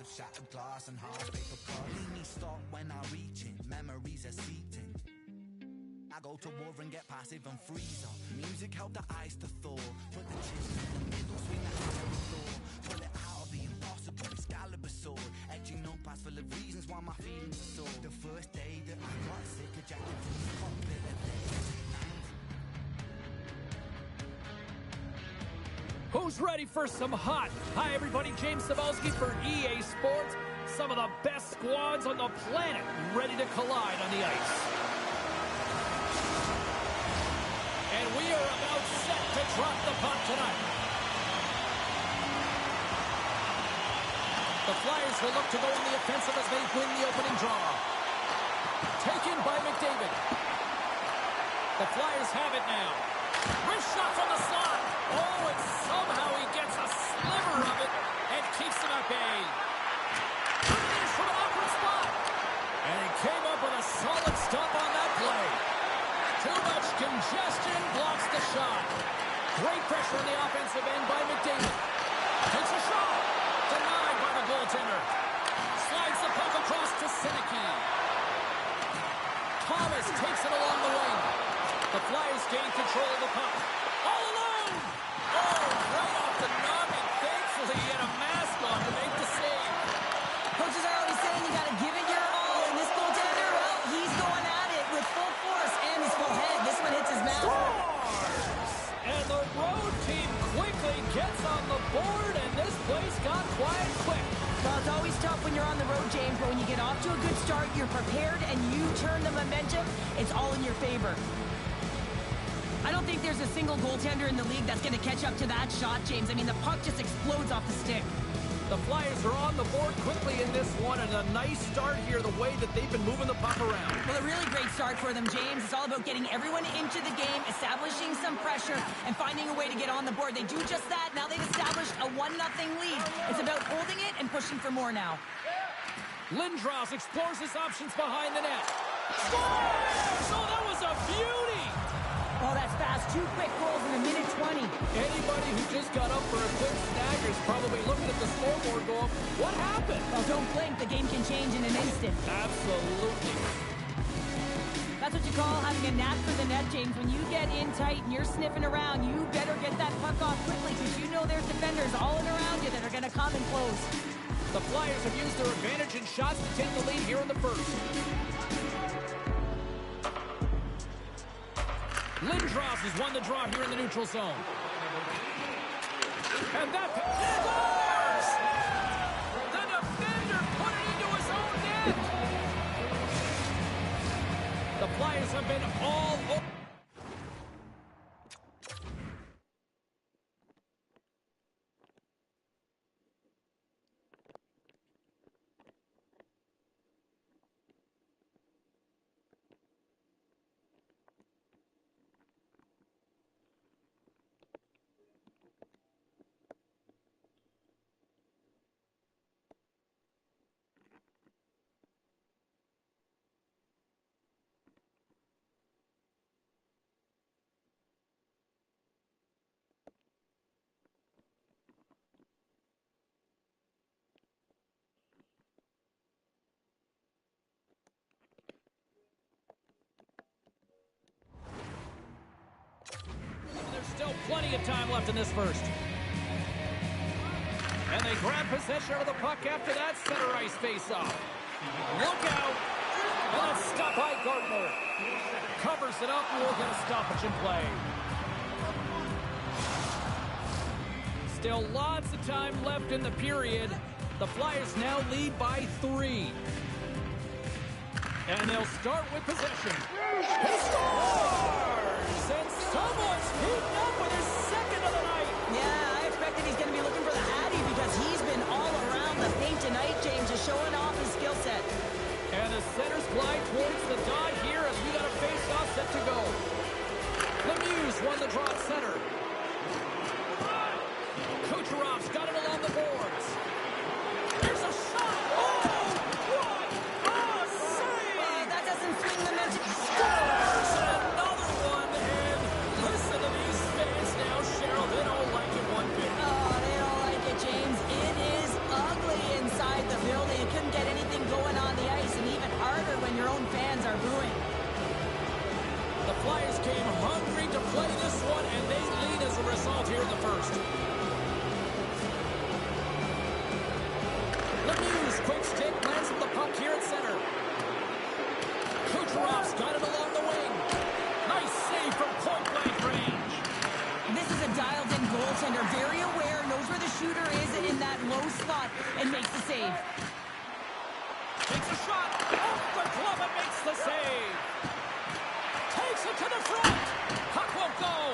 of shattered glass and half paper cups. Leave me stop when I reach in, memories are seeping. I go to war and get passive and freeze up. Music helped the ice to thaw. Put the chisel in the middle, swing the hammer and Thor. Pull it out of the impossible, Excalibur sword. Etching notepads full of reasons why my feelings are sore. The first day that I got sick, ejected from the cockpit at age 90. Who's ready for some hot? Hi, everybody. James Zabehlice for EA Sports. Some of the best squads on the planet ready to collide on the ice. And we are about set to drop the puck tonight. The Flyers will look to go on the offensive as they win the opening draw. Taken by McDavid. The Flyers have it now. Wrist shot from the slot. Oh, and somehow he gets a sliver of it and keeps him at bay. Finish from an awkward spot. And he came up with a solid stop on that play. Too much congestion blocks the shot. Great pressure on the offensive end by McDavid. Takes a shot. Denied by the goaltender. Slides the puck across to Sinicki. Thomas takes it along the wing. The Flyers gain control of the puck. All alone! Oh, right off the noggin. Thankfully, he had a mask on to make the save. Coaches are always saying you got to give it your all. And this goaltender, well, he's going at it with full force and his full head. This one hits his mouth. Scores! And the road team quickly gets on the board, and this place got quiet quick. Well, it's always tough when you're on the road, James, but when you get off to a good start, you're prepared, and you turn the momentum, it's all in your favor. I don't think there's a single goaltender in the league that's going to catch up to that shot, James. I mean, the puck just explodes off the stick. The Flyers are on the board quickly in this one, and a nice start here, the way that they've been moving the puck around. Well, a really great start for them, James. It's all about getting everyone into the game, establishing some pressure, and finding a way to get on the board. They do just that. Now they've established a 1-0 lead. It's about holding it and pushing for more now. Lindros explores his options behind the net. Scores! Oh, that was a beauty! Oh, that's fast. 2 quick goals in a minute 20. Anybody who just got up for a quick snagger is probably looking at the scoreboard going, what happened? Well, don't blink. The game can change in an instant. Absolutely. That's what you call having a knack for the net, James. When you get in tight and you're sniffing around, you better get that puck off quickly because you know there's defenders all around you that are going to come and close. The Flyers have used their advantage in shots to take the lead here in the first. Lindros has won the draw here in the neutral zone. And that scores! The defender put it into his own net. The Flyers have been all over. Still plenty of time left in this first. And they grab possession of the puck after that center ice face-off. Look out! And it's stopped by Gardner. Covers it up, and we'll get a stoppage in play. Still lots of time left in the period. The Flyers now lead by 3. And they'll start with possession. He scores! And someone's heating up with his second of the night. Yeah, I expected he's going to be looking for the Hattie because he's been all around the paint tonight, James, just showing off his skill set. And the centers glide towards the dot here as we got a face-off set to go. Lemieux won the draw at center. Kucherov's got it along the boards. There's a shot. Oh, what a save! That doesn't swing the net. Scores! Another one. And listen to these fans now, Cheryl. They don't like it one bit. Oh, they don't like it, James. It is ugly inside the goaltender, very aware, knows where the shooter is in that low slot, and makes the save. Takes a shot off the glove and makes the save. Takes it to the front. Puck won't go.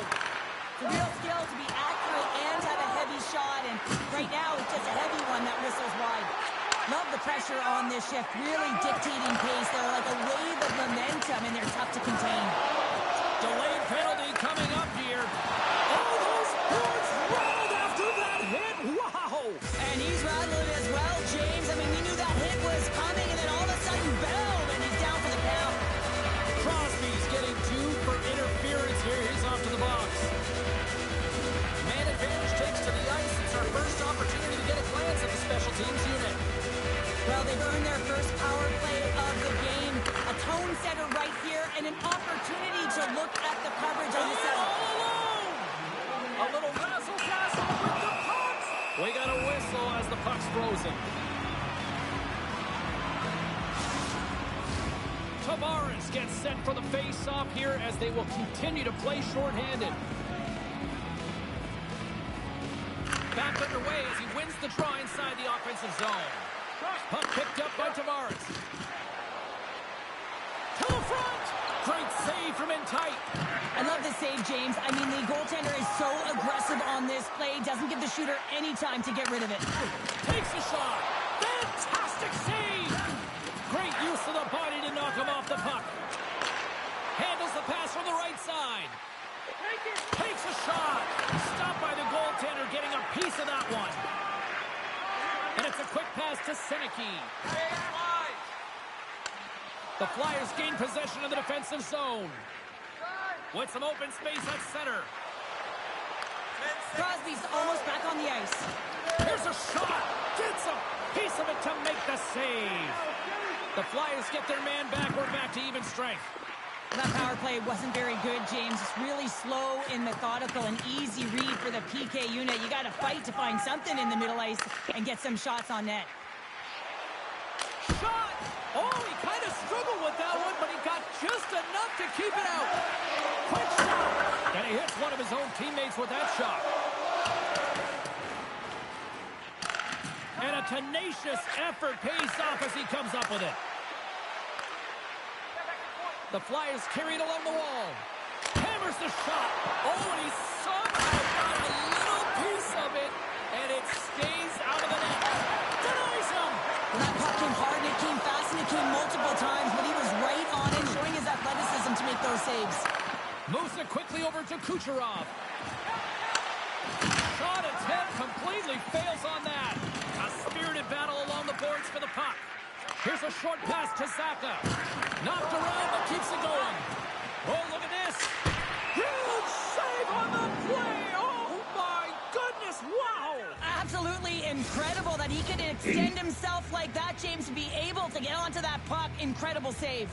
It's a real skill to be accurate and have a heavy shot, and right now it's just a heavy one that whistles wide. Love the pressure on this shift, really dictating pace. They're like a wave of momentum, and they're tough to contain. Delayed penalty coming up here. Oh, those boards rattled after that hit. Wow. And he's rattling as well, James. I mean, we knew that hit was coming, and then all of a sudden, boom, and he's down for the count. Crosby's getting due for interference here. He's off to the box. Man advantage takes to the ice. It's our first opportunity to get a glance at the special teams unit. Well, they've earned their first power play of the game. A tone setter right here, and an opportunity to look at the coverage on the side. All alone. A little razzle-dazzle with the puck. We got a whistle as the puck's frozen. Tavares gets set for the face-off here as they will continue to play shorthanded. Back underway as he wins the draw inside the offensive zone. Puck picked up by Tavares. To the front! Great save from in tight. I love this save, James. I mean, the goaltender is so aggressive on this play, doesn't give the shooter any time to get rid of it. Takes a shot. Fantastic save. Great use of the body to knock him off the puck. Handles the pass from the right side. Takes a shot. Stopped by the goaltender, getting a piece of that one. And it's a quick pass to Seneke. The Flyers gain possession of the defensive zone. With some open space at center. Crosby's almost back on the ice. Here's a shot. Gets a piece of it to make the save. The Flyers get their man back. We're back to even strength. That power play wasn't very good, James. It's really slow and methodical, an easy read for the PK unit. You got to fight to find something in the middle ice and get some shots on net. Shot! Oh, he kind of struggled with that one, but he got just enough to keep it out. Quick shot! And he hits one of his own teammates with that shot. And a tenacious effort pays off as he comes up with it. The Flyers carried along the wall. Hammers the shot. Oh, and he somehow got a little piece of it, and it stays out of the net. Denies him. Well, that puck came hard, and it came fast, and it came multiple times, but he was right on it, showing his athleticism to make those saves. Moves it quickly over to Kucherov. Shot attempt completely fails on that. A spirited battle along the boards for the puck. Here's a short pass to Zaka. Knocked around, but keeps it going. Oh, look at this. Huge save on the play. Oh, my goodness. Wow. Absolutely incredible that he could extend himself like that, James, to be able to get onto that puck. Incredible save.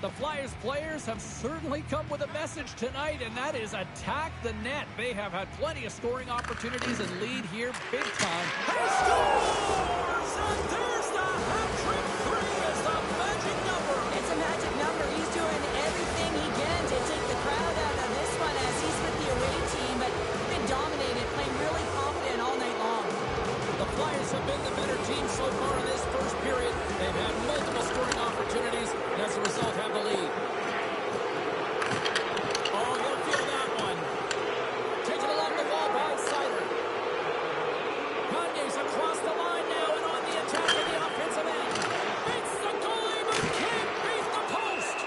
The Flyers players have certainly come with a message tonight, and that is attack the net. They have had plenty of scoring opportunities and lead here big time. He scores! And there's the hat-trick. 3 is the magic number. It's a magic number. He's doing everything he can to take the crowd out of this one as he's with the away team, but been dominated, playing really confident all night long. The Flyers have been the better team so far in this first period. They've had multiple scoring opportunities, and as a result have the lead. Oh, you'll feel that one. Take it along the wall by Sider. Kanye's across the line now and on the attack of the offensive end. Beats the goalie, but can't beat the post.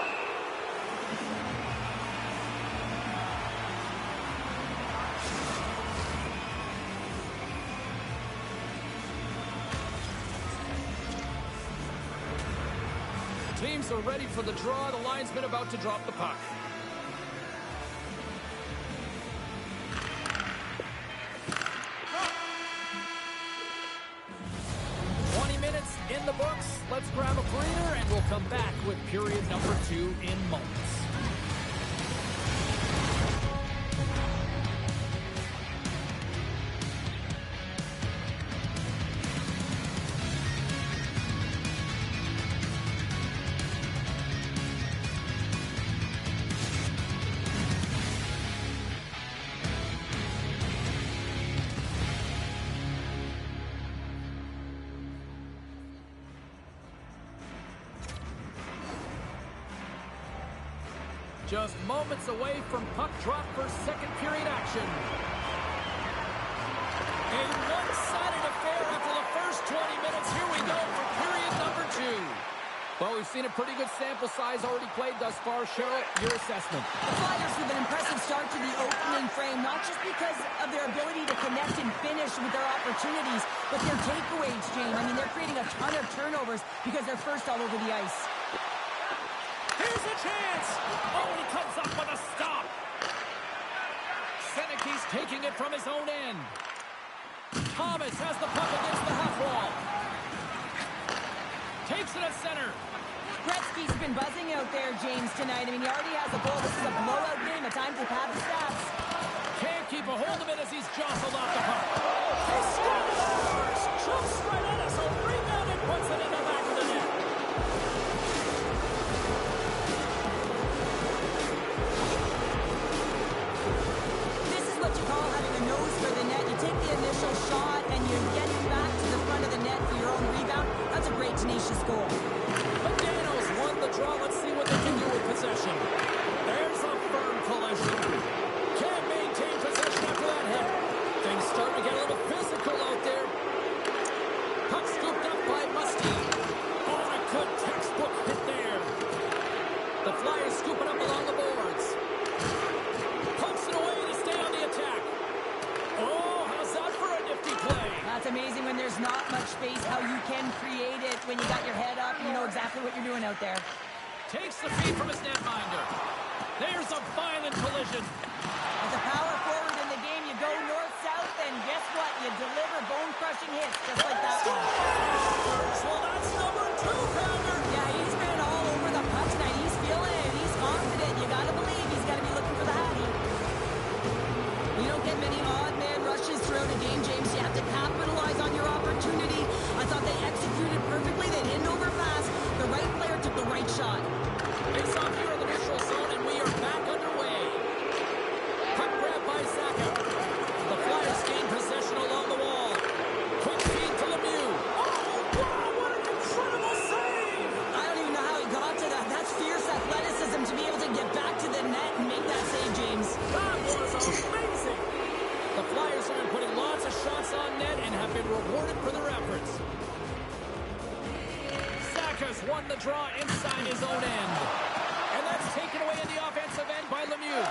Teams are ready for the draw. The linesman about to drop the puck. In the books. Let's grab a breather and we'll come back with period number 2 in moments. Just moments away from puck drop for second period action. A one-sided affair after the first 20 minutes. Here we go for period number 2. Well, we've seen a pretty good sample size already played thus far. Cheryl, your assessment. The Flyers with an impressive start to the opening frame, not just because of their ability to connect and finish with their opportunities, but their takeaways, James. I mean, they're creating a ton of turnovers because they're first all over the ice. Here's a chance! Oh, and he comes up with a stop! Seneke's taking it from his own end. Thomas has the puck against the half wall. Takes it at center. Gretzky's been buzzing out there, James, tonight. I mean, he already has a goal. This is a blowout game. A time to pad the stats. Can't keep a hold of it as he's jostled off the puck. He scores! Jumps right at us. A rebound and puts it in the back of the net. This is what you call having a nose for the net. You take the initial shot and you get back to the front of the net for your own rebound. That's a great, tenacious goal. McDaniels won the draw. Let's see what they can do with possession. There's a firm collision. Can't maintain possession after that hit. Things starting to get a little physical out there. Puck scooped up by Musty. Oh, a good textbook hit there. The Flyers scooping up along the boards. Pumps it away to stay on the attack. Oh, how's that for a nifty play? That's amazing when there's not much space, how you can create it when you got your head up. You know exactly what you're doing out there. Takes the feed from his netminder. There's a violent collision. As a power forward in the game, you go north-south, and guess what? You deliver bone-crushing hits just like that one. Well, that's number 2, Pounder. Yeah, he's been all over the puck tonight. He's feeling it. He's confident. You got to believe he's got to be looking for the hattie. You don't get many odd man rushes throughout a game, James. You have to capitalize on your opportunity. I thought they executed perfectly. They didn't overpass. The right player took the right shot. Face off here in the neutral zone, and we are back underway. Puck grab by Saka. The Flyers gain possession along the wall. Quick feed to Lemieux. Oh, wow, what an incredible save! I don't even know how he got to that. That's fierce athleticism to be able to get back to the net and make that save, James. That was amazing! The Flyers have been putting lots of shots on net and have been rewarded for their efforts. Saka's won the draw inside his own end. And that's taken away in the offensive end by Lemieux.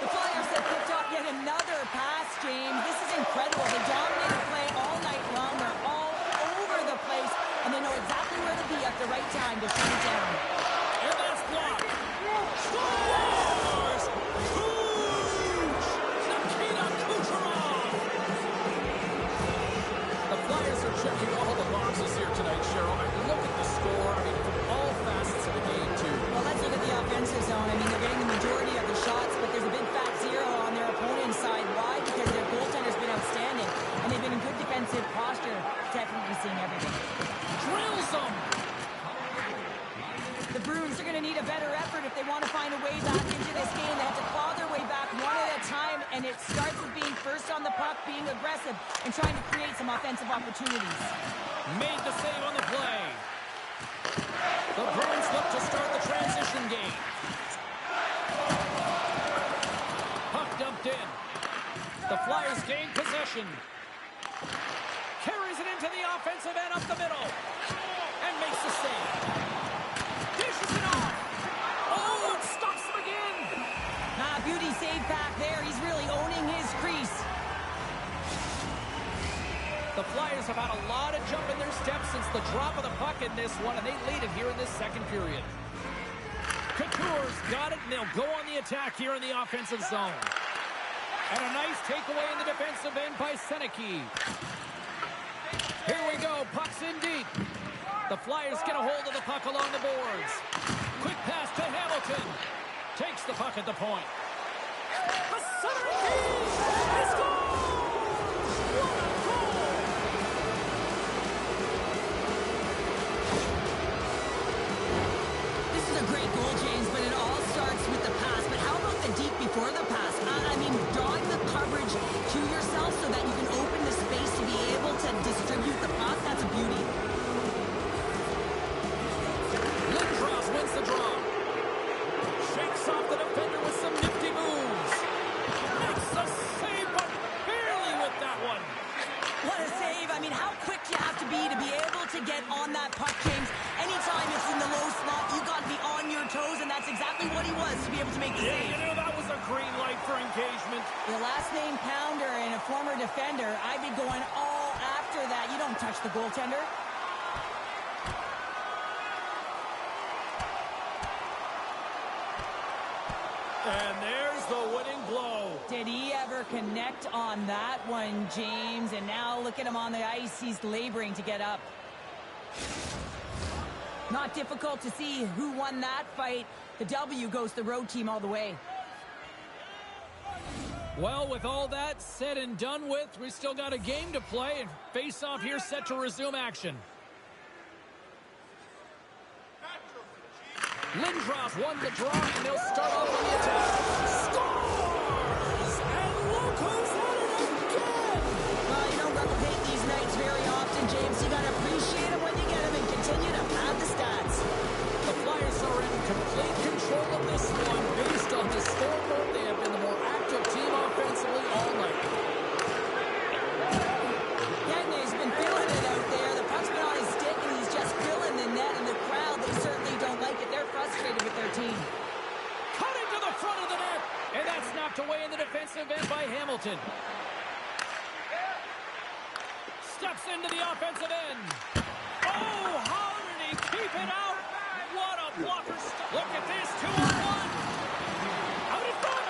The Flyers have picked up yet another pass, James. This is incredible. They dominated play all night long. They're all over the place, and they know exactly where to be at the right time to shut it down. And that's blocked. Scores! Huge! Nikita Kucherov! The Flyers are checking all the boxes here tonight, Cheryl. I mean, look at the score. I mean, from all facets of the game, too. Well, let's look at the offensive zone. I mean, they're getting the majority of the shots, but there's a big fat zero on their opponent's side. Why? Because their goaltender's been outstanding, and they've been in good defensive posture, technically seeing everything. Drills them! The Bruins are going to need a better effort if they want to find a way back into this game. They have to claw their way back one at a time, and it starts with being first on the puck, being aggressive, and trying to create some offensive opportunities. Made the save on the play. The Bruins look to start the transition game. Puck dumped in. The Flyers gain possession. Carries it into the offensive end up the middle. And makes the save. Dishes it off. Oh, it stops him again. Beauty save back there. He's really owning his crease. The Flyers have had a lot of jump in their steps since the drop of the puck in this one, and they lead it here in this second period. Couture's got it, and they'll go on the attack here in the offensive zone. And a nice takeaway in the defensive end by Seneke. Here we go, puck's in deep. The Flyers get a hold of the puck along the boards. Quick pass to Hamilton. Takes the puck at the point. A centering feed! He scores! What a goal! This is a great goal, James, but it all starts with the pass. But how about the deep before the pass? I mean, drawing the coverage to yourself so that you can open the space to be able to distribute the puck. That's a beauty. Lindros wins the draw. Shakes off the The last name Pounder and a former defender, I'd be going all after that. You don't touch the goaltender. And there's the winning blow. Did he ever connect on that one, James? And now look at him on the ice. He's laboring to get up. Not difficult to see who won that fight. The W goes the road team all the way. Well, with all that said and done with, we still got a game to play, and face-off here set to resume action. Lindros won the draw, and they'll start off on the attack. Scores! And look who's at it again! Well, you don't replicate these nights very often, James. You got to appreciate them when you get them and continue to pad the stats. The Flyers are in complete control of this one. Based on the scoreboard, they have been the more active team offensively all night. Gagney's been feeling it out there. The puck's been on his stick, and he's just filling the net. And the crowd, they certainly don't like it. They're frustrated with their team. Cutting to the front of the net, and that's knocked away in the defensive end by Hamilton. Steps into the offensive end. Oh, how did he keep it out? What a blocker. Look at this, 2-on-1. Out in front.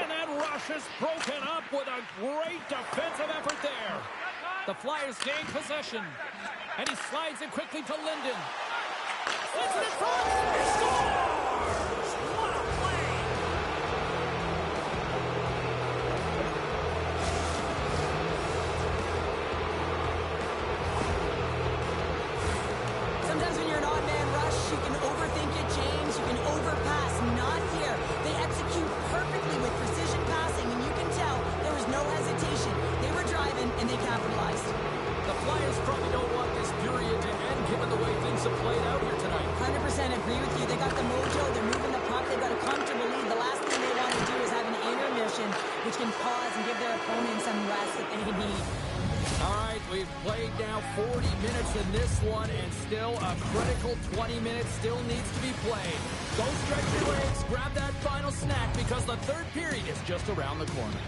And that rush is broken up with a great defensive effort there. The Flyers gain possession. And he slides it quickly to Linden. Slides it in front. He scores! What a play! Sometimes when you're an odd man rush, you can overthink it, James. You can overpass. Not here. They execute perfectly with precision passing, and you can tell there was no hesitation. They were driving, and they capitalized. The Flyers probably don't want this period to end, given the way things have played out here tonight. 100% agree with you. They got the mojo. They're moving the puck. They've got a comfortable lead. The last thing they want to do is have an intermission, which can pause and give their opponent some rest that they need. All right, we've played now 40 minutes in this one, and still a critical 20 minutes still needs to be played. Go stretch your legs, grab that final snack, because the third period is just around the corner.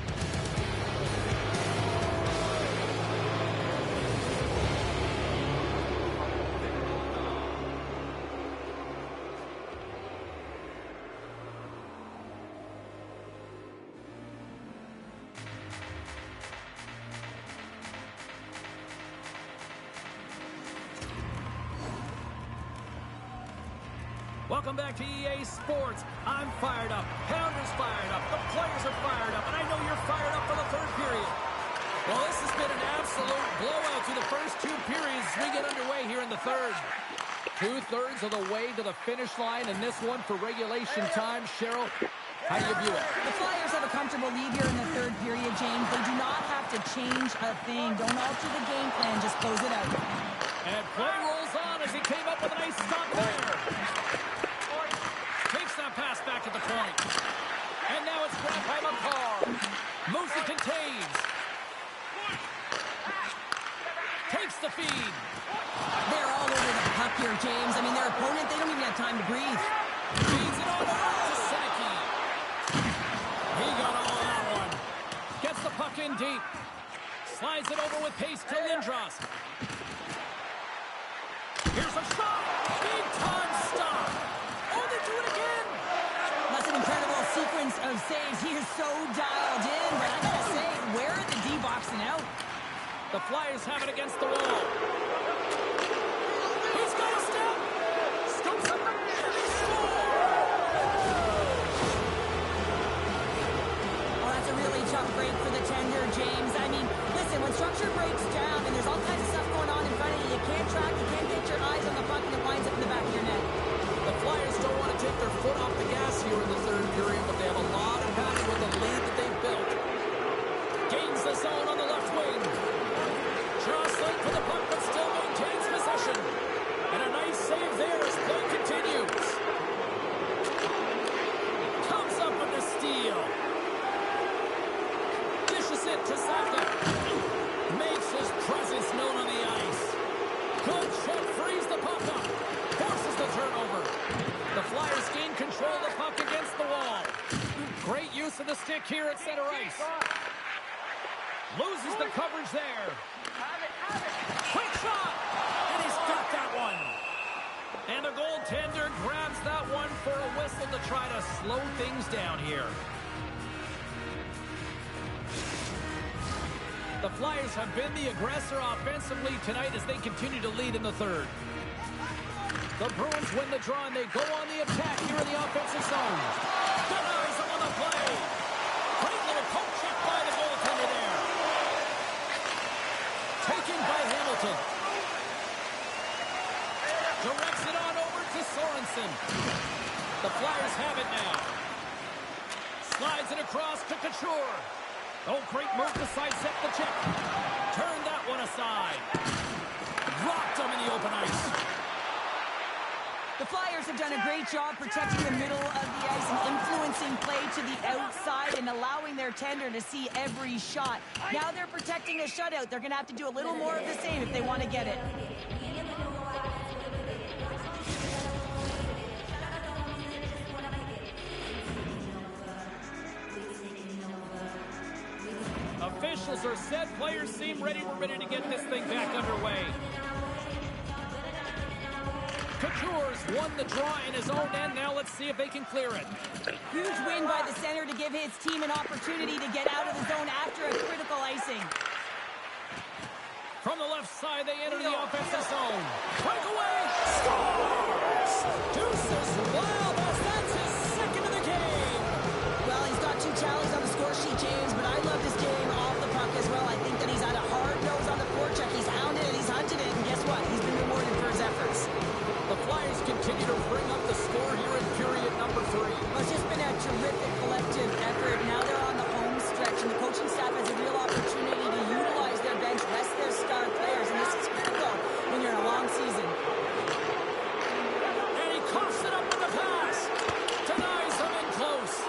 Welcome back to EA Sports. I'm fired up. Pounder's fired up. The players are fired up. And I know you're fired up for the third period. Well, this has been an absolute blowout through the first two periods as we get underway here in the third. 2/3 of the way to the finish line, and this one for regulation time. Cheryl, how do you view it? The Flyers have a comfortable lead here in the third period, James. They do not have to change a thing. Don't alter the game plan. Just close it out. And play rolls on as he came up with a nice stop there. Takes that pass back at the point. And now it's grabbed by McCarr. Moves it, contains. Takes the feed. They're all over the puck here, James. I mean, their opponent, they don't even have time to breathe. Feeds it on to Seneke. He got all of that one. Gets the puck in deep. Slides it over with pace to Lindros. Here's a shot. Big time stop. Oh, they do it again. That's an incredible sequence of saves. He is so dialed in, but I gotta say, where are the D boxing out? The Flyers have it against the wall. He's got a step. Scoops up and he scores. Well, that's a really tough break for the tender, James. I mean, listen, when structure breaks down and there's all kinds of stuff going on in front of you, you can't track, you can't get your eyes on the puck, and it winds up in the back of your net. The Flyers don't want to take their foot off the gas here in the third period, but they have a lot of passion with the lead that they've built. Gains the zone on the left wing. Draws late for the puck, but still maintains possession. use of the stick here at center ice. Loses the coverage there. Quick shot! And he's got that one. And the goaltender grabs that one for a whistle to try to slow things down here. The Flyers have been the aggressor offensively tonight as they continue to lead in the third. The Bruins win the draw, and they go on the attack here in the offensive zone. Denies him on the play. Great little poke check by the goaltender there. Taken by Hamilton. Directs it on over to Sorensen. The Flyers have it now. Slides it across to Couture. Oh, great move to sidestep the check. Turn that one aside. Rocked him in the open ice. The Flyers have done a great job protecting the middle of the ice and influencing play to the outside and allowing their tender to see every shot. Now they're protecting a shutout. They're going to have to do a little more of the same if they want to get it. Officials are set. Players seem ready. We're ready to get this thing back underway. Couture's won the draw in his own end. Now let's see if they can clear it. Huge win by the center to give his team an opportunity to get out of the zone after a critical icing. From the left side, they enter the offensive zone. Breakaway! Scores! Deuces Wild, that's his second of the game. Well, he's got 2 tallies on the score sheet, James, but I love his game off the puck as well. I think that he's had a hard nose on the forecheck. He's hounded it, he's hunted it, and guess what? He's been rewarded for his efforts. The Flyers continue to bring up the score here in period number 3. Well, it's just been a terrific collective effort. Now they're on the home stretch, and the coaching staff has a real opportunity to utilize their bench, rest their star players, and this is critical when you're in a long season. And he coughs it up with the pass. Denies him in close.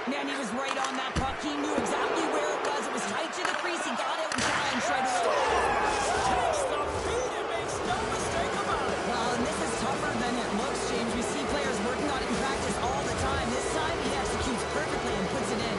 Man, he was right on that puck. He knew exactly where it was. It was tight to the crease. He got out and challenged right away. Takes the feed and makes no mistake about it. Well, and this is tougher than it looks, James. We see players working on it in practice all the time. This time, he executes perfectly and puts it in.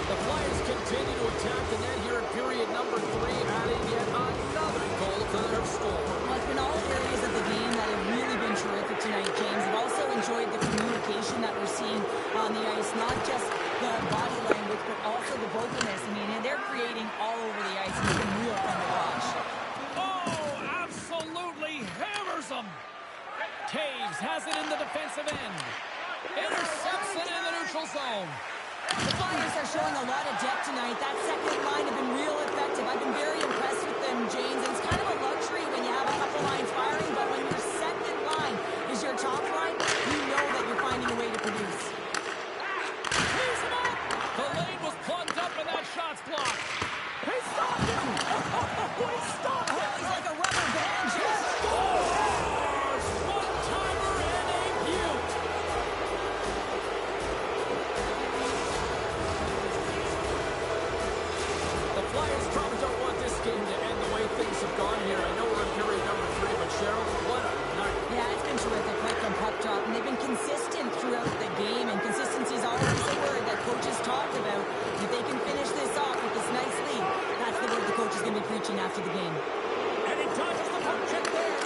The Flyers continue to attack the net here in period number 3, adding yet another goal to their score. Well, it's been all areas of the game that have really been terrific tonight, James. I've also enjoyed the communication that we're seeing on the ice, not just the body language, but also the vocalness. I mean, they're creating all over the ice, and it's been real fun to watch. Oh, absolutely hammers him. Taves has it in the defensive end. Intercepts it in the neutral zone. The Flyers are showing a lot of depth tonight. That second line have been real effective. I've been very impressed with them, James. And it's kind of a luxury when you have a couple lines firing, but when your second line is your top line, you know that you're finding a way to produce. He's him up. The lane was plugged up and that shot's blocked. He stopped it. He stopped it. He's like a rubber band, James. Scores! One-timer and a beaut. The Flyers probably don't want this game to end the way things have gone here. I know we're in period number 3, but Cheryl, what a night. Yeah, it's been terrific right from puck drop, and they've been consistent throughout the game, and consistency is always the word that coaches talk about. If they can finish this off with this nice lead, that's the word the coach is going to be preaching after the game. And he dodges the puck check there.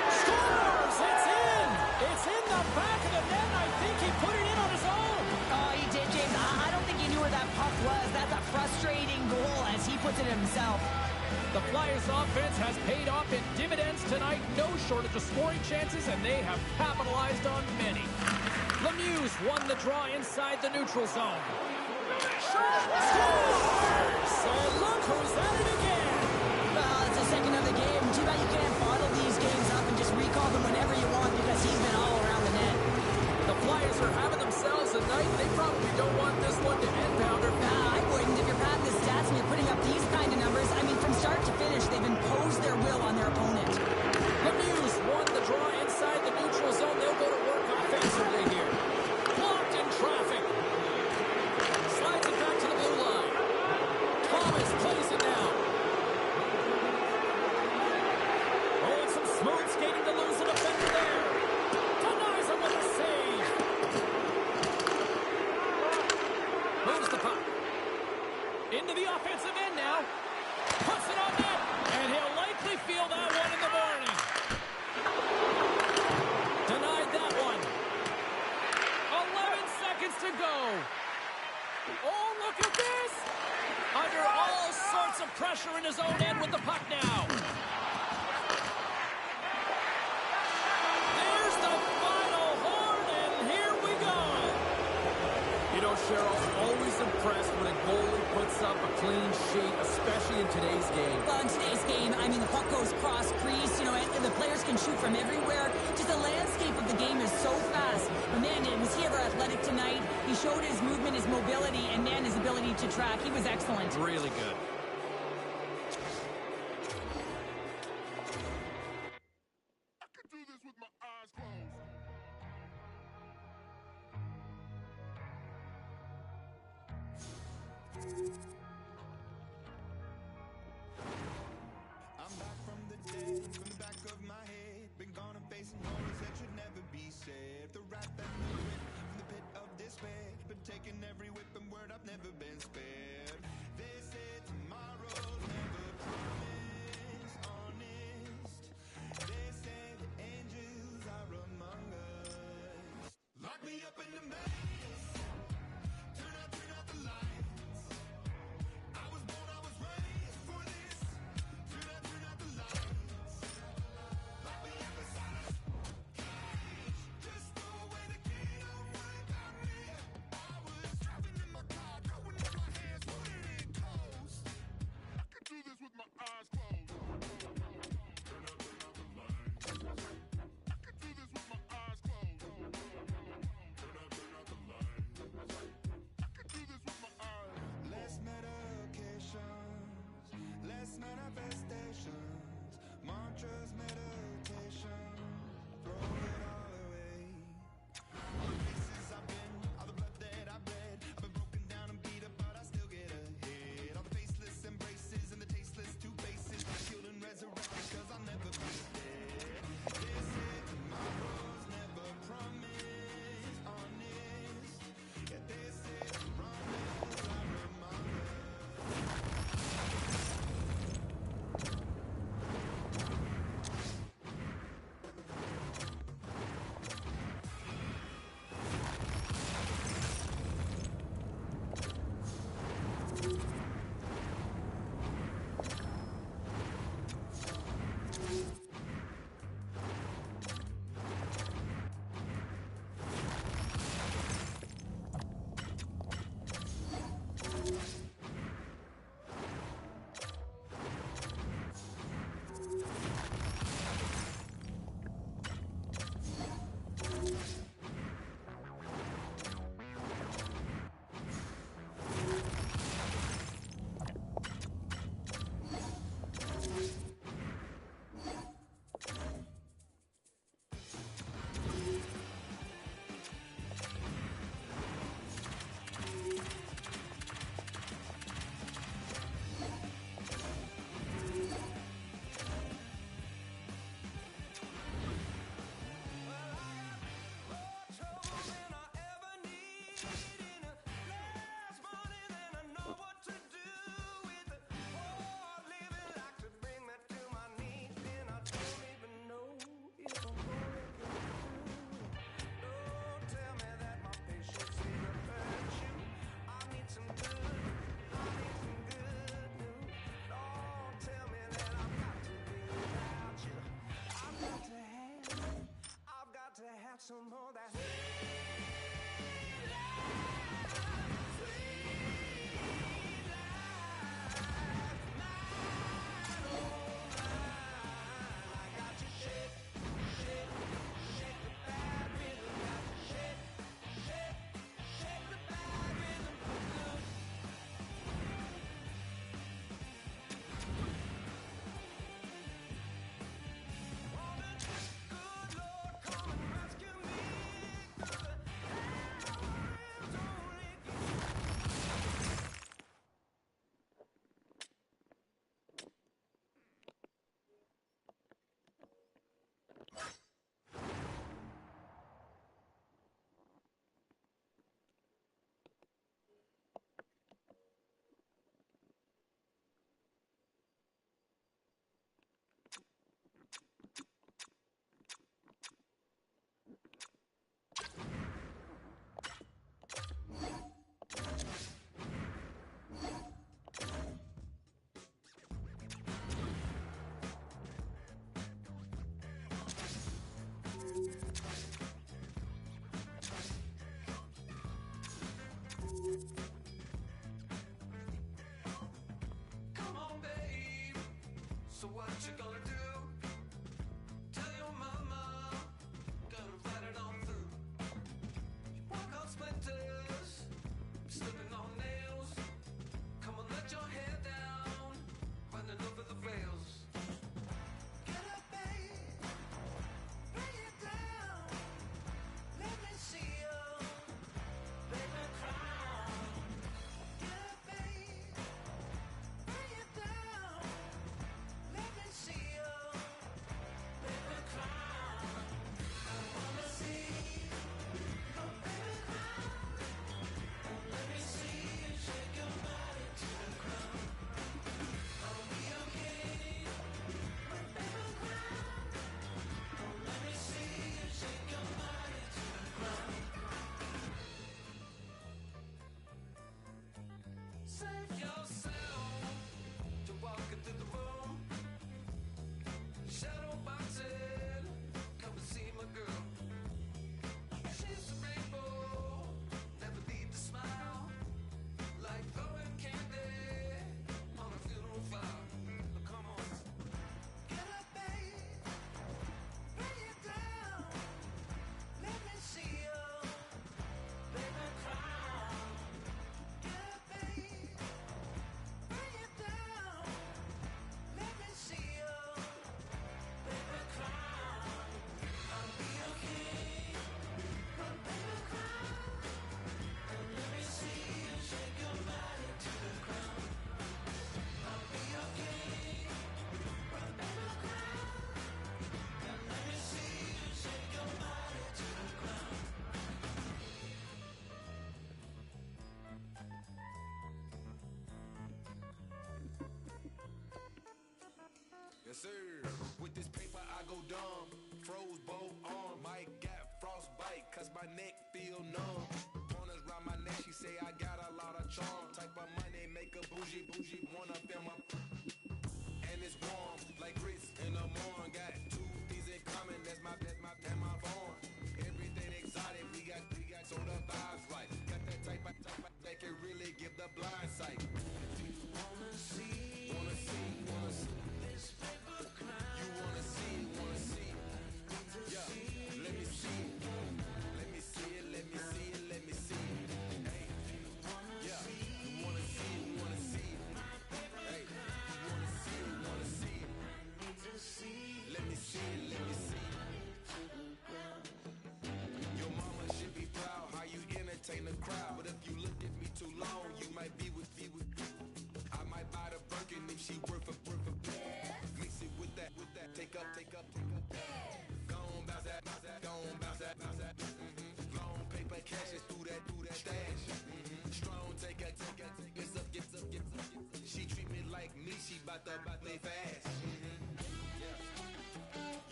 Scores! It's in! It's in the back of the net. I think he put it in on his own. Oh, he did, James. I don't think he knew where that puck was. That's a frustrating goal as he puts it himself. The Flyers offense has paid off in dividends tonight. No shortage of scoring chances, and they have capitalized on many. Lemieux won the draw inside the neutral zone. Scores! So look who's at it again. Well, it's the second of the game. Too bad you can't bottle these games up and just recall them whenever you want because he's been all around the net. The Flyers are having themselves a night. They probably don't want this one to end, Pounder. I wouldn't. If you're padding the stats and you're putting up these kind of numbers, I mean, from start to finish, they've imposed their will on their opponent. Lemieux won the draw inside the neutral zone. They'll go to work offensively here. Blocked in traffic. Slides it back to the blue line. Thomas plays it down. Oh, and some smooth skating to lose an offender there. Denies him with a save. Into the offensive end now. Puts it on net. And he'll likely feel that one in the morning. Denied that one. 11 seconds to go. Oh, look at this. Under all sorts of pressure in his own end with the puck now. There's the final horn, and here we go. You know, Cheryl, always impressed when a goalie puts up a clean sheet, especially in today's game. Well, in today's game, I mean, the puck goes cross-crease, you know, and the players can shoot from everywhere. Just the landscape of the game is so fast. But, man, was he ever athletic tonight? He showed his movement, his mobility, and, man, his ability to track. He was excellent. Really good. I could do this with my eyes closed. I'm back from the dead, from the back of my head. Been gone and facing horrors that should never be said. The wrath and the grit from the pit of despair. Been taking every whip and word, I've never been spared. They say tomorrow's never promised, honest. They say the angels are among us. Lock me up in the maze. Turn out the lights. I was born, I was raised for this. Turn out the lights. Lock me up inside a cage. Just throw away the key, don't worry about me. I was driving in my car, going in my hands. sir. With this paper I go dumb. Froze both arms. Mike got frostbite, cause my neck feel numb. Corners round my neck, she say I got a lot of charm. Type of money, make a bougie, wanna feel my. And it's warm, like grits in the morning. Got two things in common, that's my phone. Everything exotic, we got so the vibes right. Got that type of that can really give the blind sight. Wanna see this paper crown. You wanna see. Yeah, let me see it. Let me see it. Hey, yeah, you wanna see it. Hey, you wanna see it. Let me see it. Your mama should be proud how you entertain the crowd. But if you look at me too long, you might be with. I might buy the Birkin if she worth a. Mix it with that. Take up. Go on, bounce that. Long paper cashes through that stash. Strong, take up. Gets up. She treat me like me, she bout to play fast. Yeah.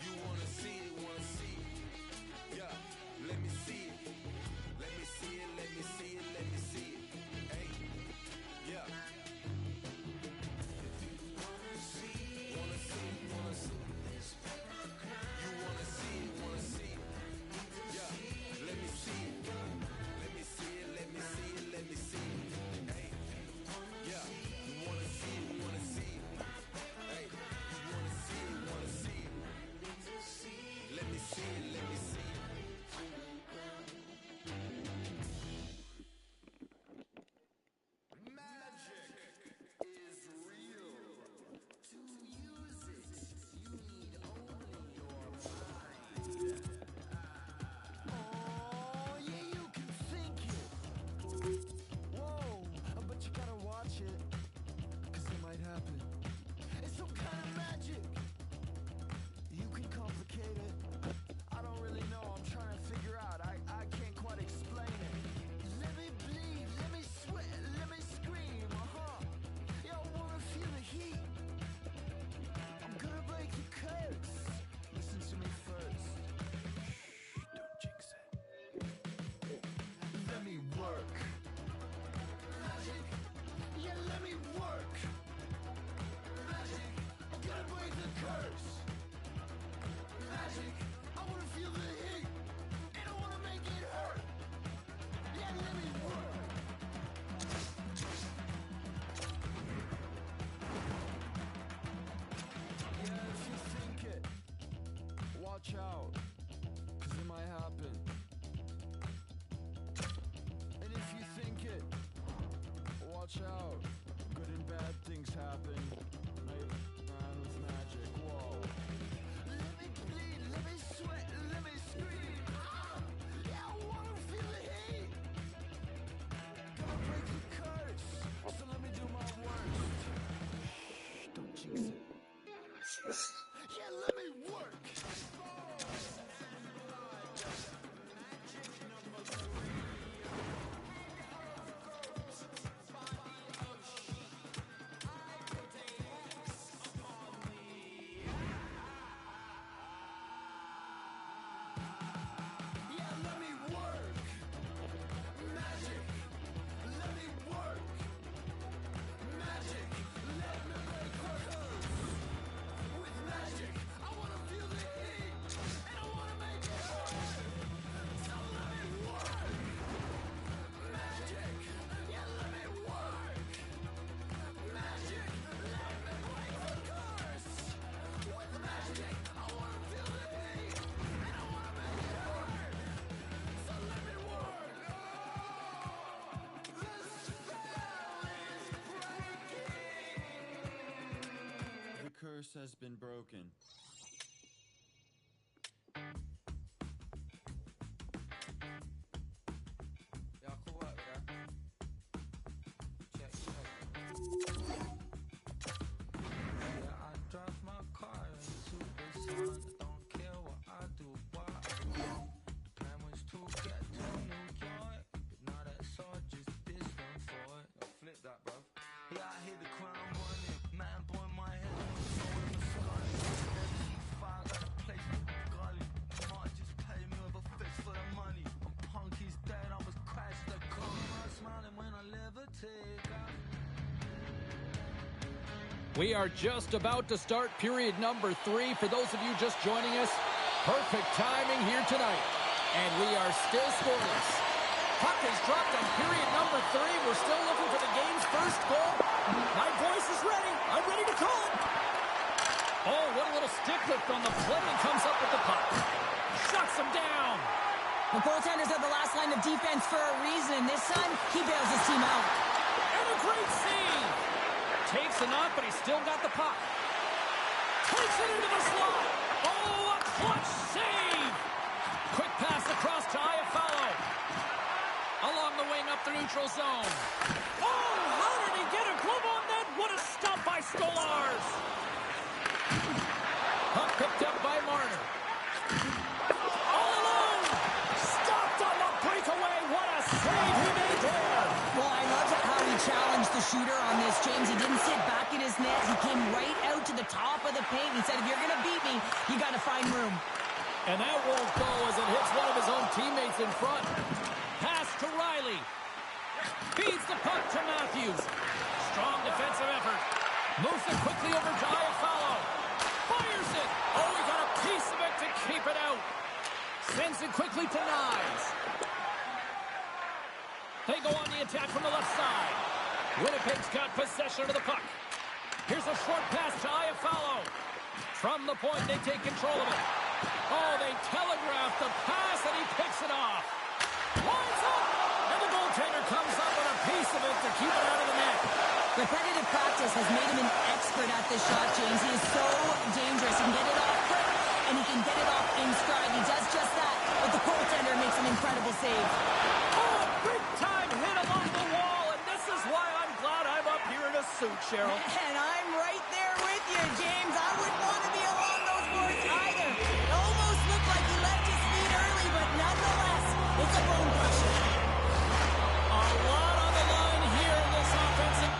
You wanna see it. Yeah, let me see it. Hey, yeah. Wanna see this paper crown. You wanna see it. Yeah, let me see it. Hey, yeah. You wanna see it. Hey, you wanna see it. Let me see it. Magic is real. To use it, you need only your mind. Oh, yeah, you can think it. Whoa, but you gotta watch it, 'cause it might happen. It's some kind of magic. You can complicate it. I don't really know, I'm trying to figure out. I can't quite explain it. Let me bleed, let me sweat, let me scream, Yeah, I wanna feel the heat. I'm gonna break the curse. Listen to me first. Shh, don't jinx it. Let me work. Magic, yeah, let me work. Magic, I'm gonna break the curse. Magic, I wanna feel the heat, and I wanna make it hurt. Yeah, let me work. Yeah, if you think it, watch out, 'cause it might happen. And if you think it, watch out, good and bad things happen. Man with magic, whoa. Let me bleed, let me sweat, let me scream. Yeah, I wanna feel the heat. Gonna break the curse, so let me do my worst. Shh, don't jinx it. Yeah, let me work. curse has been broken. Yeah, cool work with that. Check. Yeah, I drive my car into the sun. Don't care what I do, what I want. The plan was to get to New York, but now that's all just distant for it. Now flip that, bro. Yeah, I hear the crown running. Man, boy, my head on the soul in the sun. We are just about to start period number 3. For those of you just joining us, perfect timing here tonight. And we are still scoreless. Puck is dropped on period number 3. We're still looking for the game's first goal. My voice is ready. I'm ready to call it. Oh, what a little stick lift on the play, and comes up with the puck. Shuts him down. The goaltenders are the last line of defense for a reason. This time, he bails his team out. And a great save. Takes a knock, but he's still got the puck. Takes it into the slot. Oh, a clutch save. Quick pass across to Iafallo. Along the wing up the neutral zone. Oh, how did he get a glove on that? What a stop by Stolarz. Puck picked up by Marner. All alone. Stopped on the breakaway. What a save he made there. Well, I love how he challenged the shooter on this, James. He didn't sit back in his net. He came right out to the top of the paint. He said, if you're going to beat me, you got to find room. And that won't go as it hits one of his own teammates in front. Pass to Riley. Feeds the puck to Matthews. Strong defensive effort. Moves it quickly over to Iafallo. Fires it. Oh, he got a piece of it to keep it out. Sends it quickly to Knies. They go on the attack from the left side. Winnipeg's got possession of the puck. Here's a short pass to Iafallo. From the point, they take control of it. Oh, they telegraph the pass, and he picks it off. Lines up, and the goaltender comes up with a piece of it to keep it out of the net. Repetitive practice has made him an expert at this shot, James. He is so dangerous. He can get it off quick, and he can get it off in stride. He does just that, but the goaltender makes an incredible save. Oh, big-time hit along the wall, and this is why I'm glad I'm up here in a suit, Cheryl. And I'm right there with you, James. I wouldn't want to be along those boards either. It almost looked like he left his feet early, but nonetheless, it's a bone crusher. A lot on the line here in this offensive.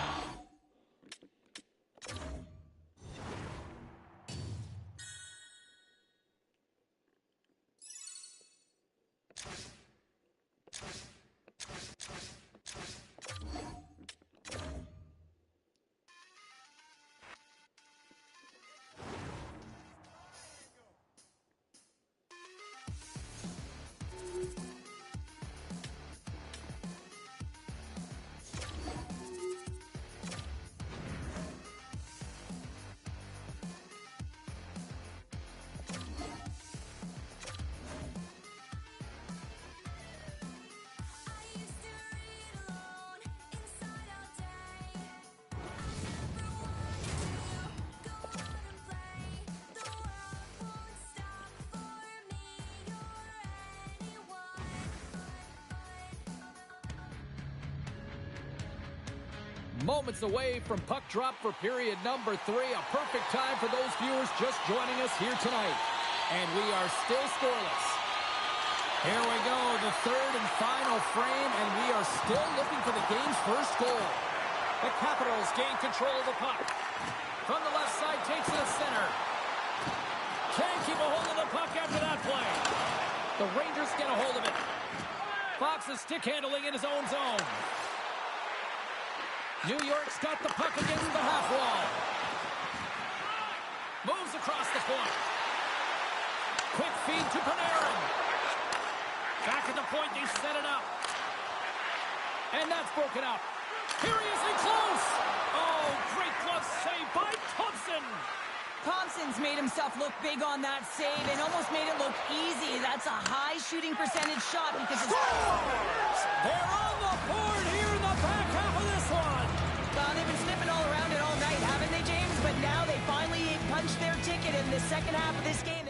Moments away from puck drop for period number 3. A perfect time for those viewers just joining us here tonight. And we are still scoreless. Here we go, the third and final frame, and we are still looking for the game's first goal. The Capitals gain control of the puck. From the left side, takes it to center. Can't keep a hold of the puck after that play. The Rangers get a hold of it. Fox is stick handling in his own zone. New York's got the puck against the half wall. Moves across the point. Quick feed to Panarin. Back at the point, they set it up. And that's broken up. Here he is in close. Oh, great glove save by Thompson. Thompson's made himself look big on that save and almost made it look easy. That's a high shooting percentage shot because it's... Scores! They're on the board here in the back half of this one. Well, they've been sniffing all around it all night, haven't they, James? But now they finally punched their ticket in the second half of this game.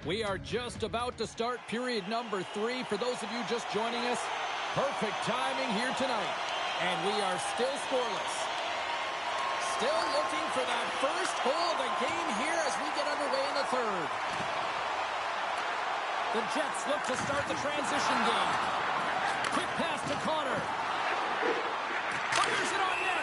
We are just about to start period number 3. For those of you just joining us, perfect timing here tonight. And we are still scoreless. Still looking for that first goal of the game here as we get underway in the third. The Jets look to start the transition game. Quick pass to Connor. Fires it on net.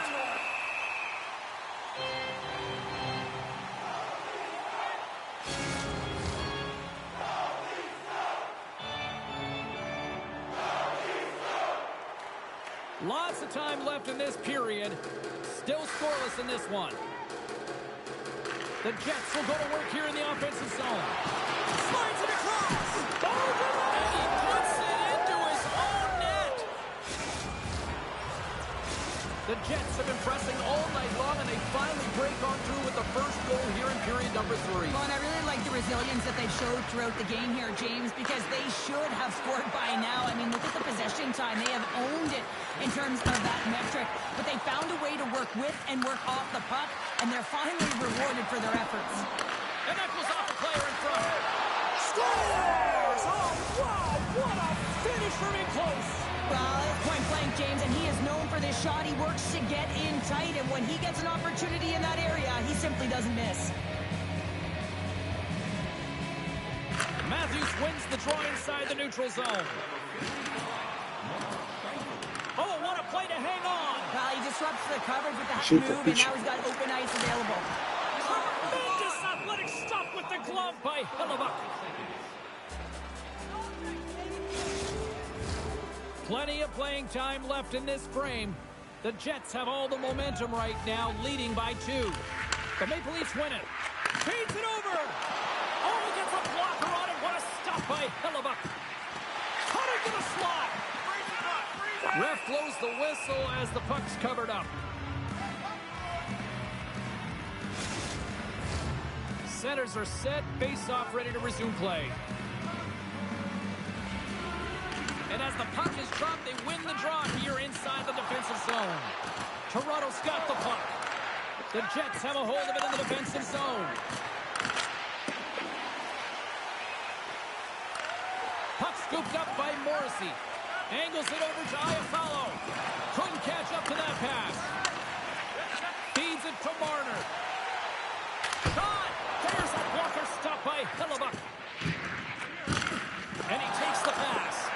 Lots of time left in this period. Still scoreless in this one. The Jets will go to work here in the offensive zone. Slides it across. And he puts it into his own net. The Jets have been pressing all night long, and they finally break on through with the first goal here in period number 3. Well, and I really like the resilience that they've showed throughout the game here, James, because they should have scored by now. I mean, look at the possession time. They have owned it in terms of that metric, but they found a way to work with and work off the puck, and they're finally rewarded for their efforts. And that goes off a player in front. Scores! Oh, wow! What a finish from in close! Well, it's point blank, James, and he is known for this shot. He works to get in tight, and when he gets an opportunity in that area, he simply doesn't miss. Matthews wins the draw inside the neutral zone. Oh, what a play to hang on! Well, he disrupts the coverage with that Shoot move, the and pitch. now he's got open ice available. Tremendous athletic stop with the glove by Hellebuck. Plenty of playing time left in this frame. The Jets have all the momentum right now, leading by 2. The Maple Leafs win it. Feeds it over! Oh, he gets a blocker on it. What a stop by Hellebuck. Cut into the slot. Ref blows the whistle as the puck's covered up. Centers are set. Face-off ready to resume play. And as the puck is dropped, they win the draw here inside the defensive zone. Toronto's got the puck. The Jets have a hold of it in the defensive zone. Puck scooped up by Morrissey. Angles it over to Iafallo. Couldn't catch up to that pass. Feeds it to Marner. Shot! There's a blocker stop by Hellebuck. And he takes the pass.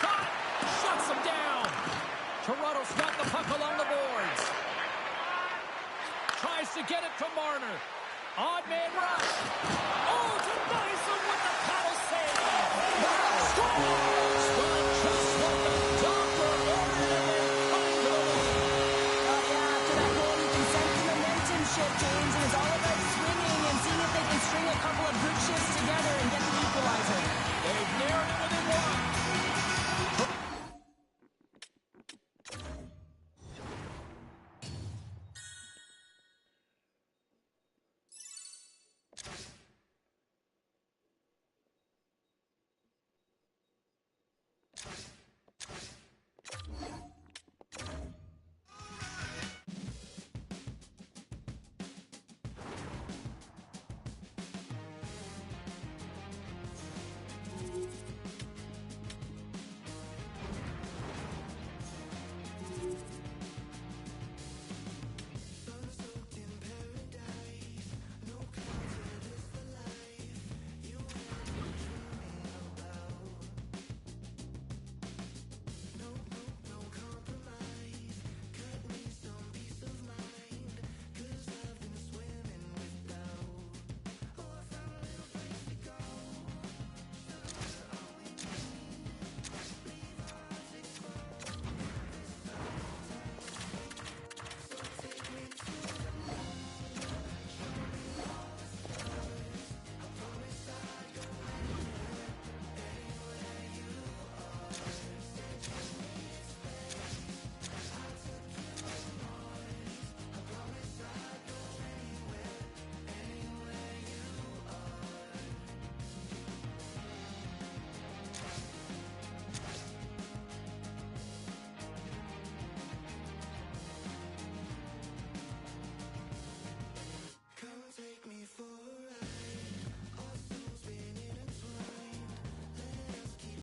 Shot! Shuts him down. Toronto's got the puck along the boards. Tries to get it to Marner. Odd man rush. Oh, denies him with the paddle save. Score!